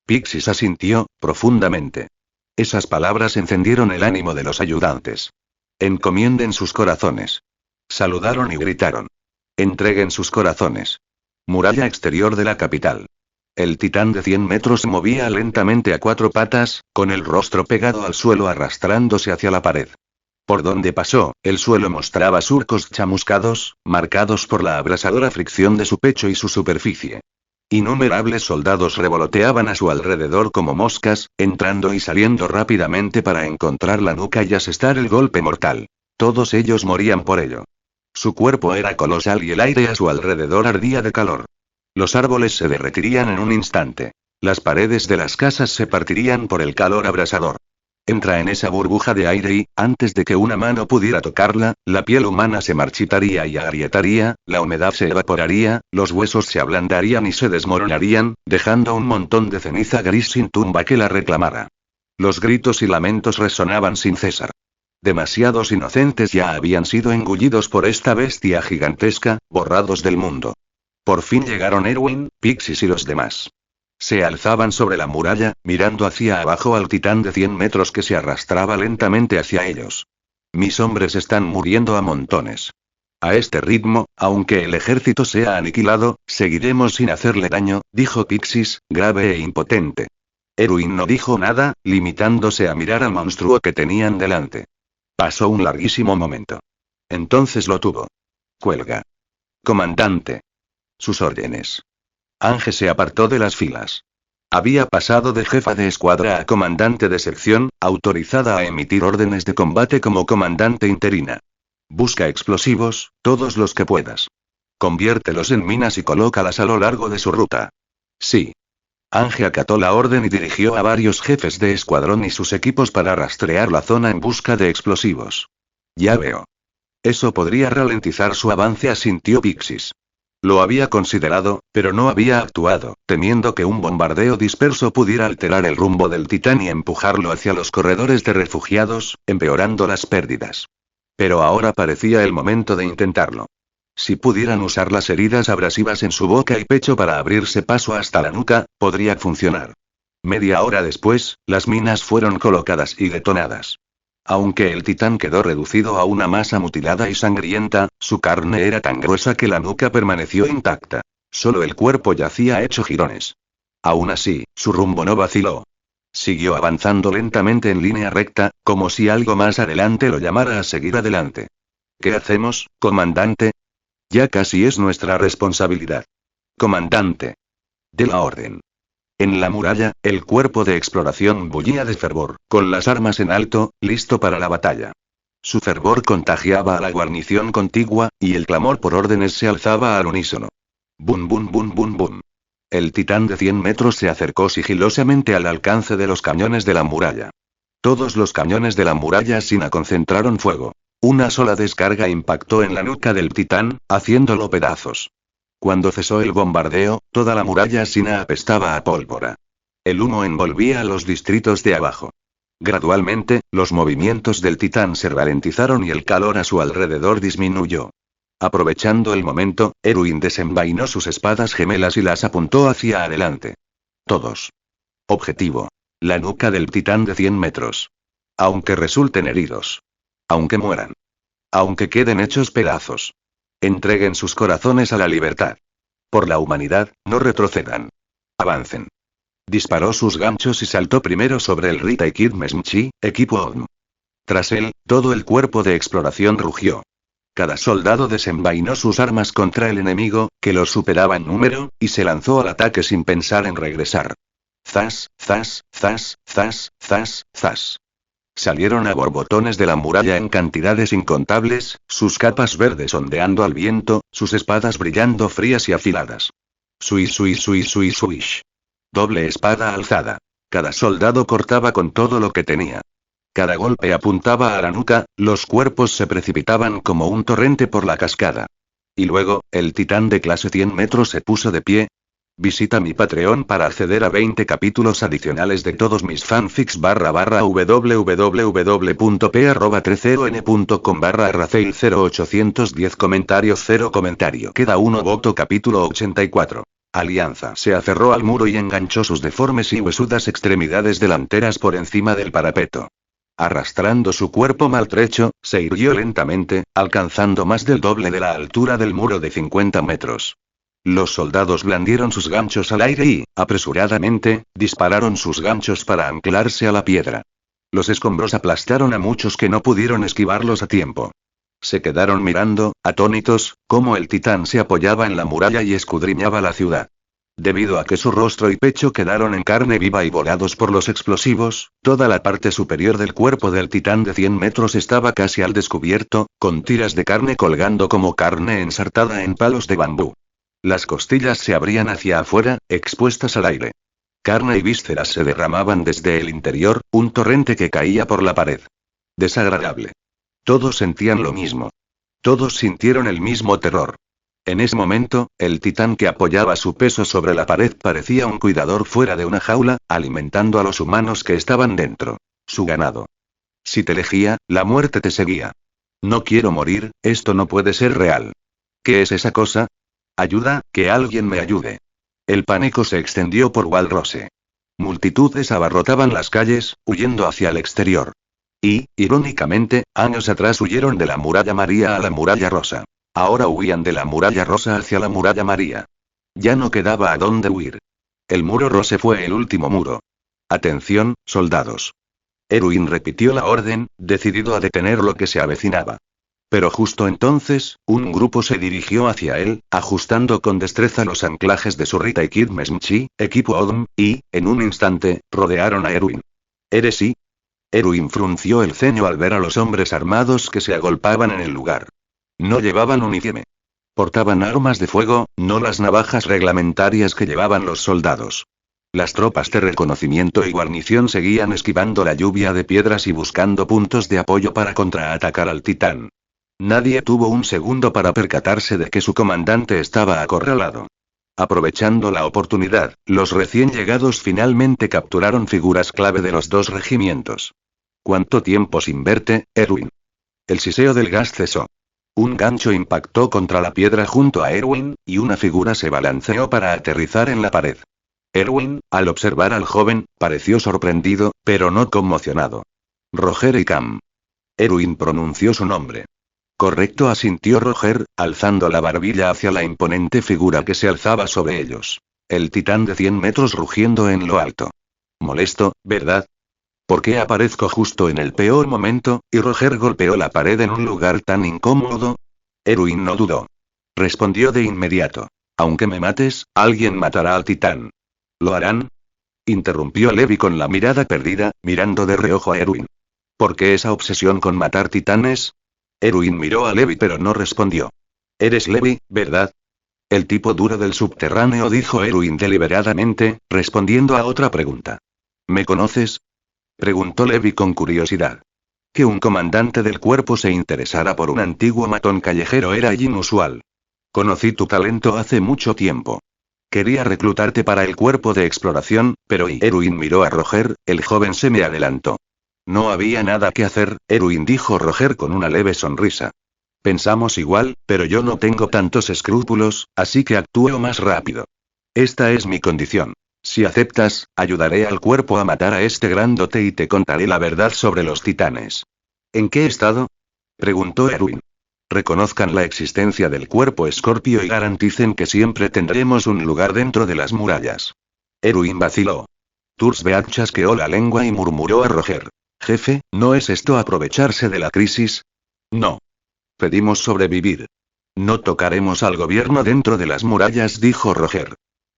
Pixis asintió, profundamente. Esas palabras encendieron el ánimo de los ayudantes. Encomienden sus corazones. Saludaron y gritaron. Entreguen sus corazones. Muralla exterior de la capital. El titán de 100 metros se movía lentamente a 4 patas, con el rostro pegado al suelo arrastrándose hacia la pared. Por donde pasó, el suelo mostraba surcos chamuscados, marcados por la abrasadora fricción de su pecho y su superficie. Innumerables soldados revoloteaban a su alrededor como moscas, entrando y saliendo rápidamente para encontrar la nuca y asestar el golpe mortal. Todos ellos morían por ello. Su cuerpo era colosal y el aire a su alrededor ardía de calor. Los árboles se derretirían en un instante. Las paredes de las casas se partirían por el calor abrasador. Entra en esa burbuja de aire y, antes de que una mano pudiera tocarla, la piel humana se marchitaría y agrietaría, la humedad se evaporaría, los huesos se ablandarían y se desmoronarían, dejando un montón de ceniza gris sin tumba que la reclamara. Los gritos y lamentos resonaban sin cesar. Demasiados inocentes ya habían sido engullidos por esta bestia gigantesca, borrados del mundo. Por fin llegaron Erwin, Pixis y los demás. Se alzaban sobre la muralla, mirando hacia abajo al titán de 100 metros que se arrastraba lentamente hacia ellos. Mis hombres están muriendo a montones. A este ritmo, aunque el ejército sea aniquilado, seguiremos sin hacerle daño, dijo Pixis, grave e impotente. Erwin no dijo nada, limitándose a mirar al monstruo que tenían delante. Pasó un larguísimo momento. Entonces lo tuvo. Cuelga. Comandante. Sus órdenes. Ange se apartó de las filas. Había pasado de jefa de escuadra a comandante de sección, autorizada a emitir órdenes de combate como comandante interina. Busca explosivos, todos los que puedas. Conviértelos en minas y colócalas a lo largo de su ruta. Sí. Ange acató la orden y dirigió a varios jefes de escuadrón y sus equipos para rastrear la zona en busca de explosivos. Ya veo. Eso podría ralentizar su avance, asintió Pixis. Lo había considerado, pero no había actuado, temiendo que un bombardeo disperso pudiera alterar el rumbo del titán y empujarlo hacia los corredores de refugiados, empeorando las pérdidas. Pero ahora parecía el momento de intentarlo. Si pudieran usar las heridas abrasivas en su boca y pecho para abrirse paso hasta la nuca, podría funcionar. Media hora después, las minas fueron colocadas y detonadas. Aunque el titán quedó reducido a una masa mutilada y sangrienta, su carne era tan gruesa que la nuca permaneció intacta. Solo el cuerpo yacía hecho jirones. Aún así, su rumbo no vaciló. Siguió avanzando lentamente en línea recta, como si algo más adelante lo llamara a seguir adelante. ¿Qué hacemos, comandante? Ya casi es nuestra responsabilidad. Comandante. De la orden. En la muralla, el cuerpo de exploración bullía de fervor, con las armas en alto, listo para la batalla. Su fervor contagiaba a la guarnición contigua, y el clamor por órdenes se alzaba al unísono. Bum bum bum bum bum. El titán de 100 metros se acercó sigilosamente al alcance de los cañones de la muralla. Todos los cañones de la muralla Sina concentraron fuego. Una sola descarga impactó en la nuca del titán, haciéndolo pedazos. Cuando cesó el bombardeo, toda la muralla Sina apestaba a pólvora. El humo envolvía a los distritos de abajo. Gradualmente, los movimientos del titán se ralentizaron y el calor a su alrededor disminuyó. Aprovechando el momento, Erwin desenvainó sus espadas gemelas y las apuntó hacia adelante. Todos. Objetivo. La nuca del titán de 100 metros. Aunque resulten heridos. Aunque mueran. Aunque queden hechos pedazos. Entreguen sus corazones a la libertad. Por la humanidad, no retrocedan. Avancen. Disparó sus ganchos y saltó primero sobre el Rita y Kid Mesmchi, equipo ODM. Tras él, todo el cuerpo de exploración rugió. Cada soldado desenvainó sus armas contra el enemigo, que los superaba en número, y se lanzó al ataque sin pensar en regresar. Zas, zas, zas, zas, zas, zas. Salieron a borbotones de la muralla en cantidades incontables, sus capas verdes ondeando al viento, sus espadas brillando frías y afiladas. Swish, swish, swish, swish, swish. Doble espada alzada. Cada soldado cortaba con todo lo que tenía. Cada golpe apuntaba a la nuca, los cuerpos se precipitaban como un torrente por la cascada. Y luego, el titán de clase 100 metros se puso de pie. Visita mi Patreon para acceder a 20 capítulos adicionales de todos mis fanfics www.p@13on.com/rafael0810 comentarios 0 comentario. Queda uno voto capítulo 84. Alianza se aferró al muro y enganchó sus deformes y huesudas extremidades delanteras por encima del parapeto. Arrastrando su cuerpo maltrecho, se irguió lentamente, alcanzando más del doble de la altura del muro de 50 metros. Los soldados blandieron sus ganchos al aire y, apresuradamente, dispararon sus ganchos para anclarse a la piedra. Los escombros aplastaron a muchos que no pudieron esquivarlos a tiempo. Se quedaron mirando, atónitos, cómo el titán se apoyaba en la muralla y escudriñaba la ciudad. Debido a que su rostro y pecho quedaron en carne viva y volados por los explosivos, toda la parte superior del cuerpo del titán de 100 metros estaba casi al descubierto, con tiras de carne colgando como carne ensartada en palos de bambú. Las costillas se abrían hacia afuera, expuestas al aire. Carne y vísceras se derramaban desde el interior, un torrente que caía por la pared. Desagradable. Todos sentían lo mismo. Todos sintieron el mismo terror. En ese momento, el titán que apoyaba su peso sobre la pared parecía un cuidador fuera de una jaula, alimentando a los humanos que estaban dentro. Su ganado. Si te elegía, la muerte te seguía. No quiero morir, esto no puede ser real. ¿Qué es esa cosa? Ayuda, que alguien me ayude. El pánico se extendió por Walrose. Multitudes abarrotaban las calles, huyendo hacia el exterior. Y, irónicamente, años atrás huyeron de la muralla María a la muralla Rosa. Ahora huían de la muralla Rosa hacia la muralla María. Ya no quedaba a dónde huir. El muro Rose fue el último muro. Atención, soldados. Erwin repitió la orden, decidido a detener lo que se avecinaba. Pero justo entonces, un grupo se dirigió hacia él, ajustando con destreza los anclajes de su Rita y Kid Mesmchi, equipo Odom, y, en un instante, rodearon a Erwin. ¿Eres sí? Erwin frunció el ceño al ver a los hombres armados que se agolpaban en el lugar. No llevaban uniforme. Portaban armas de fuego, no las navajas reglamentarias que llevaban los soldados. Las tropas de reconocimiento y guarnición seguían esquivando la lluvia de piedras y buscando puntos de apoyo para contraatacar al titán. Nadie tuvo un segundo para percatarse de que su comandante estaba acorralado. Aprovechando la oportunidad, los recién llegados finalmente capturaron figuras clave de los dos regimientos. ¿Cuánto tiempo sin verte, Erwin? El siseo del gas cesó. Un gancho impactó contra la piedra junto a Erwin, y una figura se balanceó para aterrizar en la pared. Erwin, al observar al joven, pareció sorprendido, pero no conmocionado. Roger y Cam. Erwin pronunció su nombre. Correcto, asintió Roger, alzando la barbilla hacia la imponente figura que se alzaba sobre ellos. El titán de 100 metros rugiendo en lo alto. Molesto, ¿verdad? ¿Por qué aparezco justo en el peor momento? Y Roger golpeó la pared en un lugar tan incómodo. Erwin no dudó. Respondió de inmediato. Aunque me mates, alguien matará al titán. ¿Lo harán? Interrumpió Levi con la mirada perdida, mirando de reojo a Erwin. ¿Por qué esa obsesión con matar titanes? Erwin miró a Levi pero no respondió. Eres Levi, ¿verdad? El tipo duro del subterráneo, dijo Erwin deliberadamente, respondiendo a otra pregunta. ¿Me conoces? Preguntó Levi con curiosidad. Que un comandante del cuerpo se interesara por un antiguo matón callejero era inusual. Conocí tu talento hace mucho tiempo. Quería reclutarte para el cuerpo de exploración, pero Erwin miró a Roger, el joven se me adelantó. No había nada que hacer, Erwin, dijo Roger con una leve sonrisa. Pensamos igual, pero yo no tengo tantos escrúpulos, así que actúo más rápido. Esta es mi condición. Si aceptas, ayudaré al cuerpo a matar a este grandote y te contaré la verdad sobre los titanes. ¿En qué estado? Preguntó Erwin. Reconozcan la existencia del cuerpo Escorpio y garanticen que siempre tendremos un lugar dentro de las murallas. Erwin vaciló. Tursbeat chasqueó la lengua y murmuró a Roger. Jefe, ¿no es esto aprovecharse de la crisis? No. pedimos sobrevivir. No tocaremos al gobierno dentro de las murallas, dijo Roger.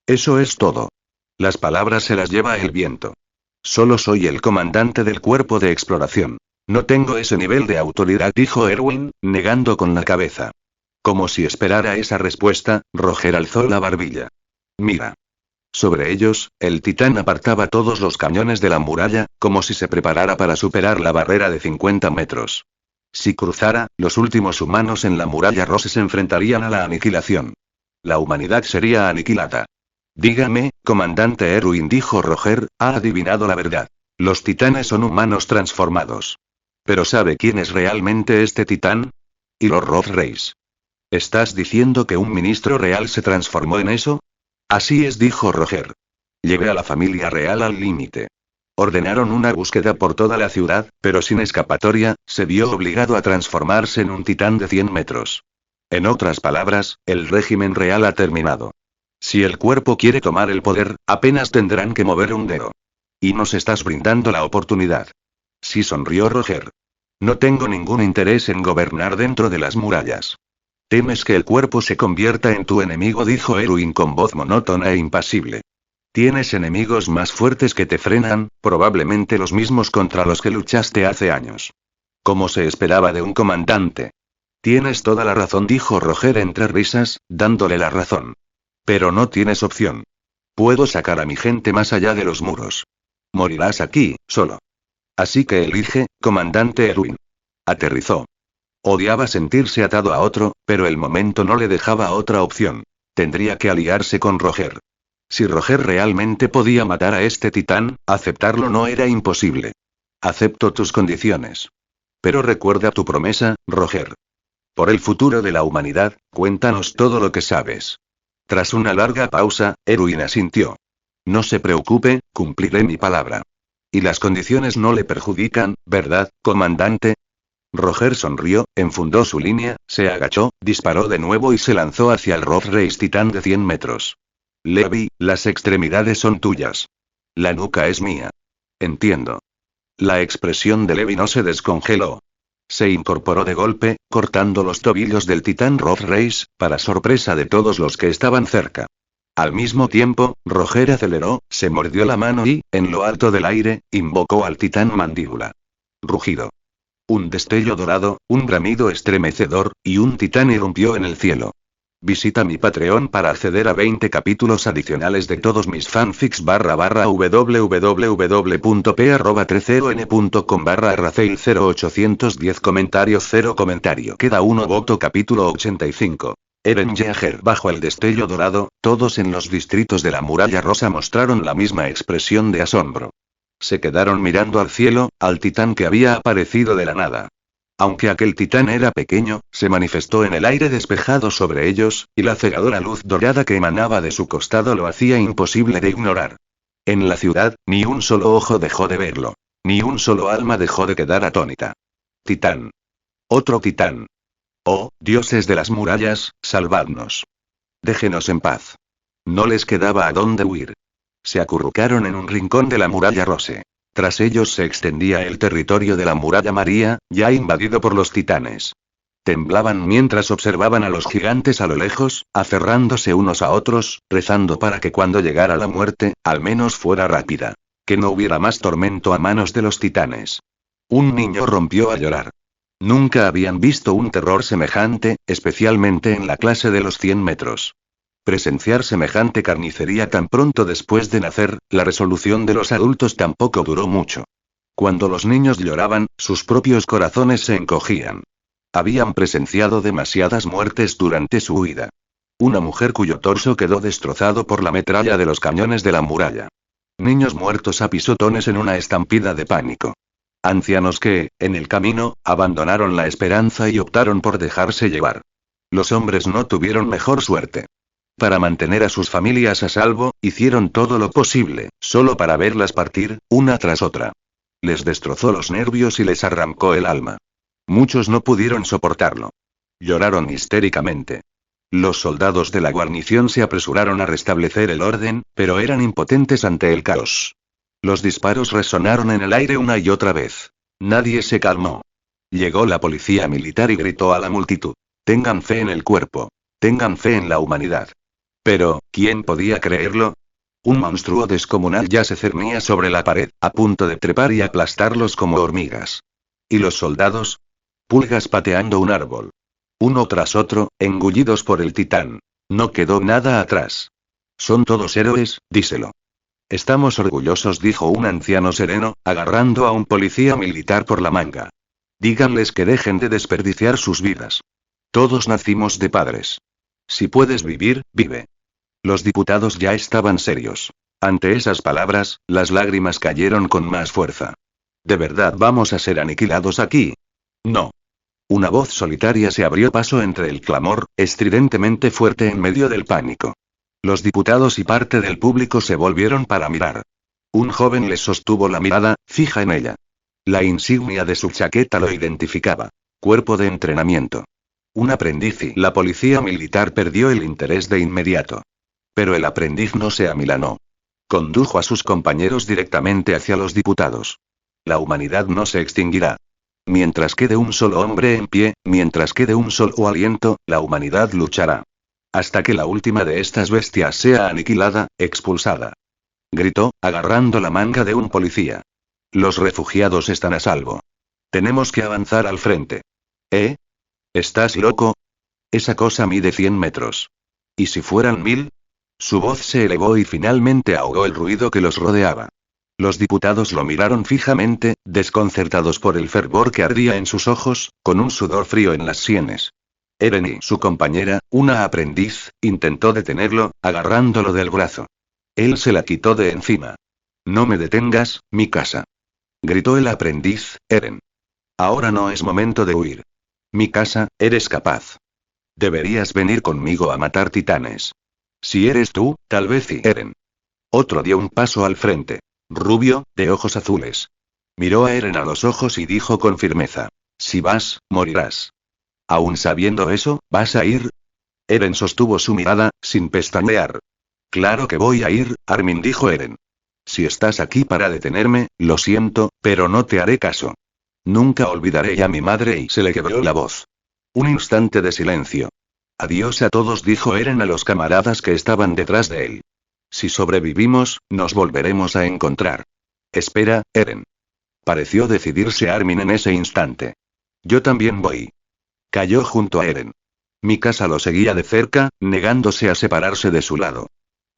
Eso es todo. Las palabras se las lleva el viento. Solo soy el comandante del cuerpo de exploración. No tengo ese nivel de autoridad, dijo Erwin, negando con la cabeza. Como si esperara esa respuesta, Roger alzó la barbilla. Mira. Sobre ellos, el titán apartaba todos los cañones de la muralla, como si se preparara para superar la barrera de 50 metros. Si cruzara, los últimos humanos en la muralla rosa se enfrentarían a la aniquilación. La humanidad sería aniquilada. Dígame, comandante Erwin, dijo Roger, ha adivinado la verdad. Los titanes son humanos transformados. ¿Pero sabe quién es realmente este titán? Y los Roth Reis. ¿Estás diciendo que un ministro real se transformó en eso? Así es, dijo Roger. Llevé a la familia real al límite. Ordenaron una búsqueda por toda la ciudad, pero sin escapatoria, se vio obligado a transformarse en un titán de 100 metros. En otras palabras, el régimen real ha terminado. Si el cuerpo quiere tomar el poder, apenas tendrán que mover un dedo. Y nos estás brindando la oportunidad. Sí, sonrió Roger. No tengo ningún interés en gobernar dentro de las murallas. ¿Temes que el cuerpo se convierta en tu enemigo?, dijo Erwin con voz monótona e impasible. Tienes enemigos más fuertes que te frenan, probablemente los mismos contra los que luchaste hace años. Como se esperaba de un comandante. Tienes toda la razón, dijo Roger entre risas, dándole la razón. Pero no tienes opción. Puedo sacar a mi gente más allá de los muros. Morirás aquí, solo. Así que elige, comandante Erwin. Aterrizó. Odiaba sentirse atado a otro, pero el momento no le dejaba otra opción. Tendría que aliarse con Roger. Si Roger realmente podía matar a este titán, aceptarlo no era imposible. Acepto tus condiciones. Pero recuerda tu promesa, Roger. Por el futuro de la humanidad, cuéntanos todo lo que sabes. Tras una larga pausa, Erwin asintió. No se preocupe, cumpliré mi palabra. Y las condiciones no le perjudican, ¿verdad, comandante? Roger sonrió, enfundó su línea, se agachó, disparó de nuevo y se lanzó hacia el Roth Reis titán de 100 metros. Levi, las extremidades son tuyas. La nuca es mía. Entiendo. La expresión de Levi no se descongeló. Se incorporó de golpe, cortando los tobillos del titán Roth Reis, para sorpresa de todos los que estaban cerca. Al mismo tiempo, Roger aceleró, se mordió la mano y, en lo alto del aire, invocó al titán mandíbula. Rugido. Un destello dorado, un bramido estremecedor, y un titán irrumpió en el cielo. Visita mi Patreon para acceder a 20 capítulos adicionales de todos mis fanfics www.p@30n.com/arraceil0810 comentarios 0 comentario. Queda uno voto. Capítulo 85. Eren Yeager. Bajo el destello dorado, todos en los distritos de la muralla rosa mostraron la misma expresión de asombro. Se quedaron mirando al cielo, al titán que había aparecido de la nada. Aunque aquel titán era pequeño, se manifestó en el aire despejado sobre ellos, y la cegadora luz dorada que emanaba de su costado lo hacía imposible de ignorar. En la ciudad, ni un solo ojo dejó de verlo. Ni un solo alma dejó de quedar atónita. Titán. Otro titán. Oh, dioses de las murallas, salvadnos. Déjenos en paz. No les quedaba a dónde huir. Se acurrucaron en un rincón de la muralla rosa. Tras ellos se extendía el territorio de la muralla María, ya invadido por los titanes. Temblaban mientras observaban a los gigantes a lo lejos, aferrándose unos a otros, rezando para que cuando llegara la muerte, al menos fuera rápida. Que no hubiera más tormento a manos de los titanes. Un niño rompió a llorar. Nunca habían visto un terror semejante, especialmente en la clase de los 100 metros. Presenciar semejante carnicería tan pronto después de nacer, la resolución de los adultos tampoco duró mucho. Cuando los niños lloraban, sus propios corazones se encogían. Habían presenciado demasiadas muertes durante su huida. Una mujer cuyo torso quedó destrozado por la metralla de los cañones de la muralla. Niños muertos a pisotones en una estampida de pánico. Ancianos que, en el camino, abandonaron la esperanza y optaron por dejarse llevar. Los hombres no tuvieron mejor suerte. Para mantener a sus familias a salvo, hicieron todo lo posible, solo para verlas partir, una tras otra. Les destrozó los nervios y les arrancó el alma. Muchos no pudieron soportarlo. Lloraron histéricamente. Los soldados de la guarnición se apresuraron a restablecer el orden, pero eran impotentes ante el caos. Los disparos resonaron en el aire una y otra vez. Nadie se calmó. Llegó la policía militar y gritó a la multitud. Tengan fe en el cuerpo. Tengan fe en la humanidad. Pero, ¿quién podía creerlo? Un monstruo descomunal ya se cernía sobre la pared, a punto de trepar y aplastarlos como hormigas. ¿Y los soldados? Pulgas pateando un árbol. Uno tras otro, engullidos por el titán. No quedó nada atrás. Son todos héroes, díselo. Estamos orgullosos, dijo un anciano sereno, agarrando a un policía militar por la manga. Díganles que dejen de desperdiciar sus vidas. Todos nacimos de padres. Si puedes vivir, vive. Los diputados ya estaban serios. Ante esas palabras, las lágrimas cayeron con más fuerza. ¿De verdad vamos a ser aniquilados aquí? No. Una voz solitaria se abrió paso entre el clamor, estridentemente fuerte en medio del pánico. Los diputados y parte del público se volvieron para mirar. Un joven les sostuvo la mirada, fija en ella. La insignia de su chaqueta lo identificaba. Cuerpo de entrenamiento. Un aprendiz y la policía militar perdió el interés de inmediato. Pero el aprendiz no se amilanó. Condujo a sus compañeros directamente hacia los diputados. La humanidad no se extinguirá. Mientras quede un solo hombre en pie, mientras quede un solo aliento, la humanidad luchará. Hasta que la última de estas bestias sea aniquilada, expulsada. Gritó, agarrando la manga de un policía. Los refugiados están a salvo. Tenemos que avanzar al frente. ¿Eh? ¿Estás loco? Esa cosa mide 100 metros. ¿Y si fueran 1000? Su voz se elevó y finalmente ahogó el ruido que los rodeaba. Los diputados lo miraron fijamente, desconcertados por el fervor que ardía en sus ojos, con un sudor frío en las sienes. Eren y su compañera, una aprendiz, intentó detenerlo, agarrándolo del brazo. Él se la quitó de encima. No me detengas, mi casa. Gritó el aprendiz, Eren. Ahora no es momento de huir. Mi casa, eres capaz. Deberías venir conmigo a matar titanes. Si eres tú, tal vez y Eren. Otro dio un paso al frente. Rubio, de ojos azules. Miró a Eren a los ojos y dijo con firmeza. Si vas, morirás. Aún sabiendo eso, ¿vas a ir? Eren sostuvo su mirada, sin pestañear. Claro que voy a ir, Armin, dijo Eren. Si estás aquí para detenerme, lo siento, pero no te haré caso. Nunca olvidaré a mi madre, y se le quebró la voz. Un instante de silencio. Adiós a todos, dijo Eren a los camaradas que estaban detrás de él. Si sobrevivimos, nos volveremos a encontrar. Espera, Eren. Pareció decidirse Armin en ese instante. Yo también voy. Cayó junto a Eren. Mikasa lo seguía de cerca, negándose a separarse de su lado.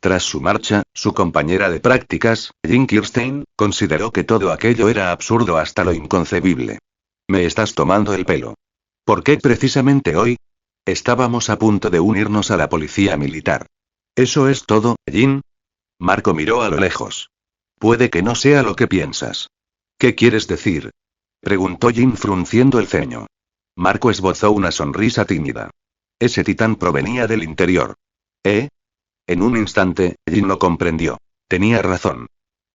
Tras su marcha, su compañera de prácticas, Jin Kirstein, consideró que todo aquello era absurdo hasta lo inconcebible. Me estás tomando el pelo. ¿Por qué precisamente hoy? Estábamos a punto de unirnos a la policía militar. ¿Eso es todo, Jin? Marco miró a lo lejos. Puede que no sea lo que piensas. ¿Qué quieres decir? Preguntó Jin frunciendo el ceño. Marco esbozó una sonrisa tímida. Ese titán provenía del interior. ¿Eh? En un instante, Jin lo comprendió. Tenía razón.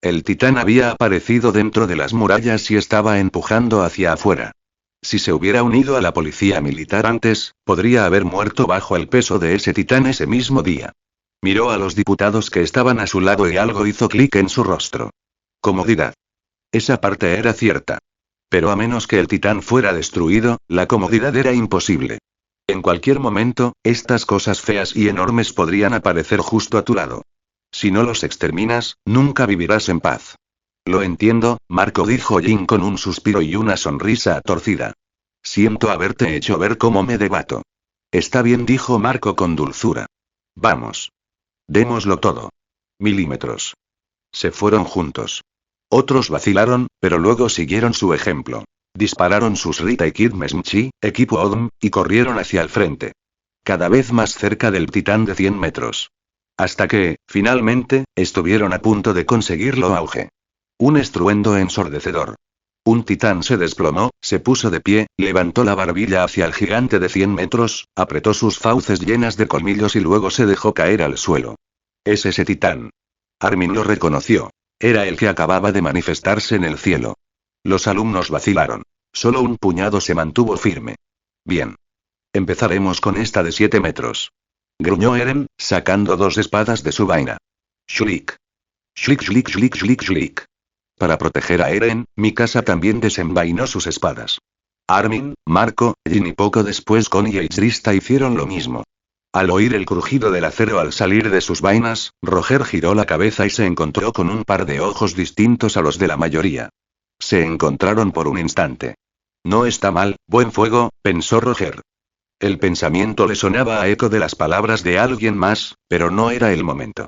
El titán había aparecido dentro de las murallas y estaba empujando hacia afuera. Si se hubiera unido a la policía militar antes, podría haber muerto bajo el peso de ese titán ese mismo día. Miró a los diputados que estaban a su lado y algo hizo clic en su rostro. Comodidad. Esa parte era cierta. Pero a menos que el titán fuera destruido, la comodidad era imposible. En cualquier momento, estas cosas feas y enormes podrían aparecer justo a tu lado. Si no los exterminas, nunca vivirás en paz. Lo entiendo, Marco, dijo Jin con un suspiro y una sonrisa torcida. Siento haberte hecho ver cómo me debato. Está bien, dijo Marco con dulzura. Vamos. Démoslo todo. Milímetros. Se fueron juntos. Otros vacilaron, pero luego siguieron su ejemplo. Dispararon sus Rita y Kid Mesmchi, equipo Odom, y corrieron hacia el frente. Cada vez más cerca del titán de 100 metros. Hasta que, finalmente, estuvieron a punto de conseguirlo. Auge. Un estruendo ensordecedor. Un titán se desplomó, se puso de pie, levantó la barbilla hacia el gigante de 100 metros, apretó sus fauces llenas de colmillos y luego se dejó caer al suelo. Es ese titán. Armin lo reconoció. Era el que acababa de manifestarse en el cielo. Los alumnos vacilaron. Solo un puñado se mantuvo firme. Bien. Empezaremos con esta de 7 metros. Gruñó Eren, sacando 2 espadas de su vaina. Shlik. Shlik, shlik, shlik, shlik, shlik. Para proteger a Eren, Mikasa también desenvainó sus espadas. Armin, Marco, Jin y poco después Connie y Trista hicieron lo mismo. Al oír el crujido del acero al salir de sus vainas, Roger giró la cabeza y se encontró con un par de ojos distintos a los de la mayoría. Se encontraron por un instante. No está mal, buen fuego, pensó Roger. El pensamiento le sonaba a eco de las palabras de alguien más, pero no era el momento.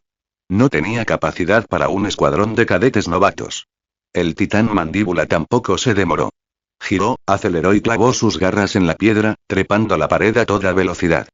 No tenía capacidad para un escuadrón de cadetes novatos. El titán mandíbula tampoco se demoró. Giró, aceleró y clavó sus garras en la piedra, trepando la pared a toda velocidad.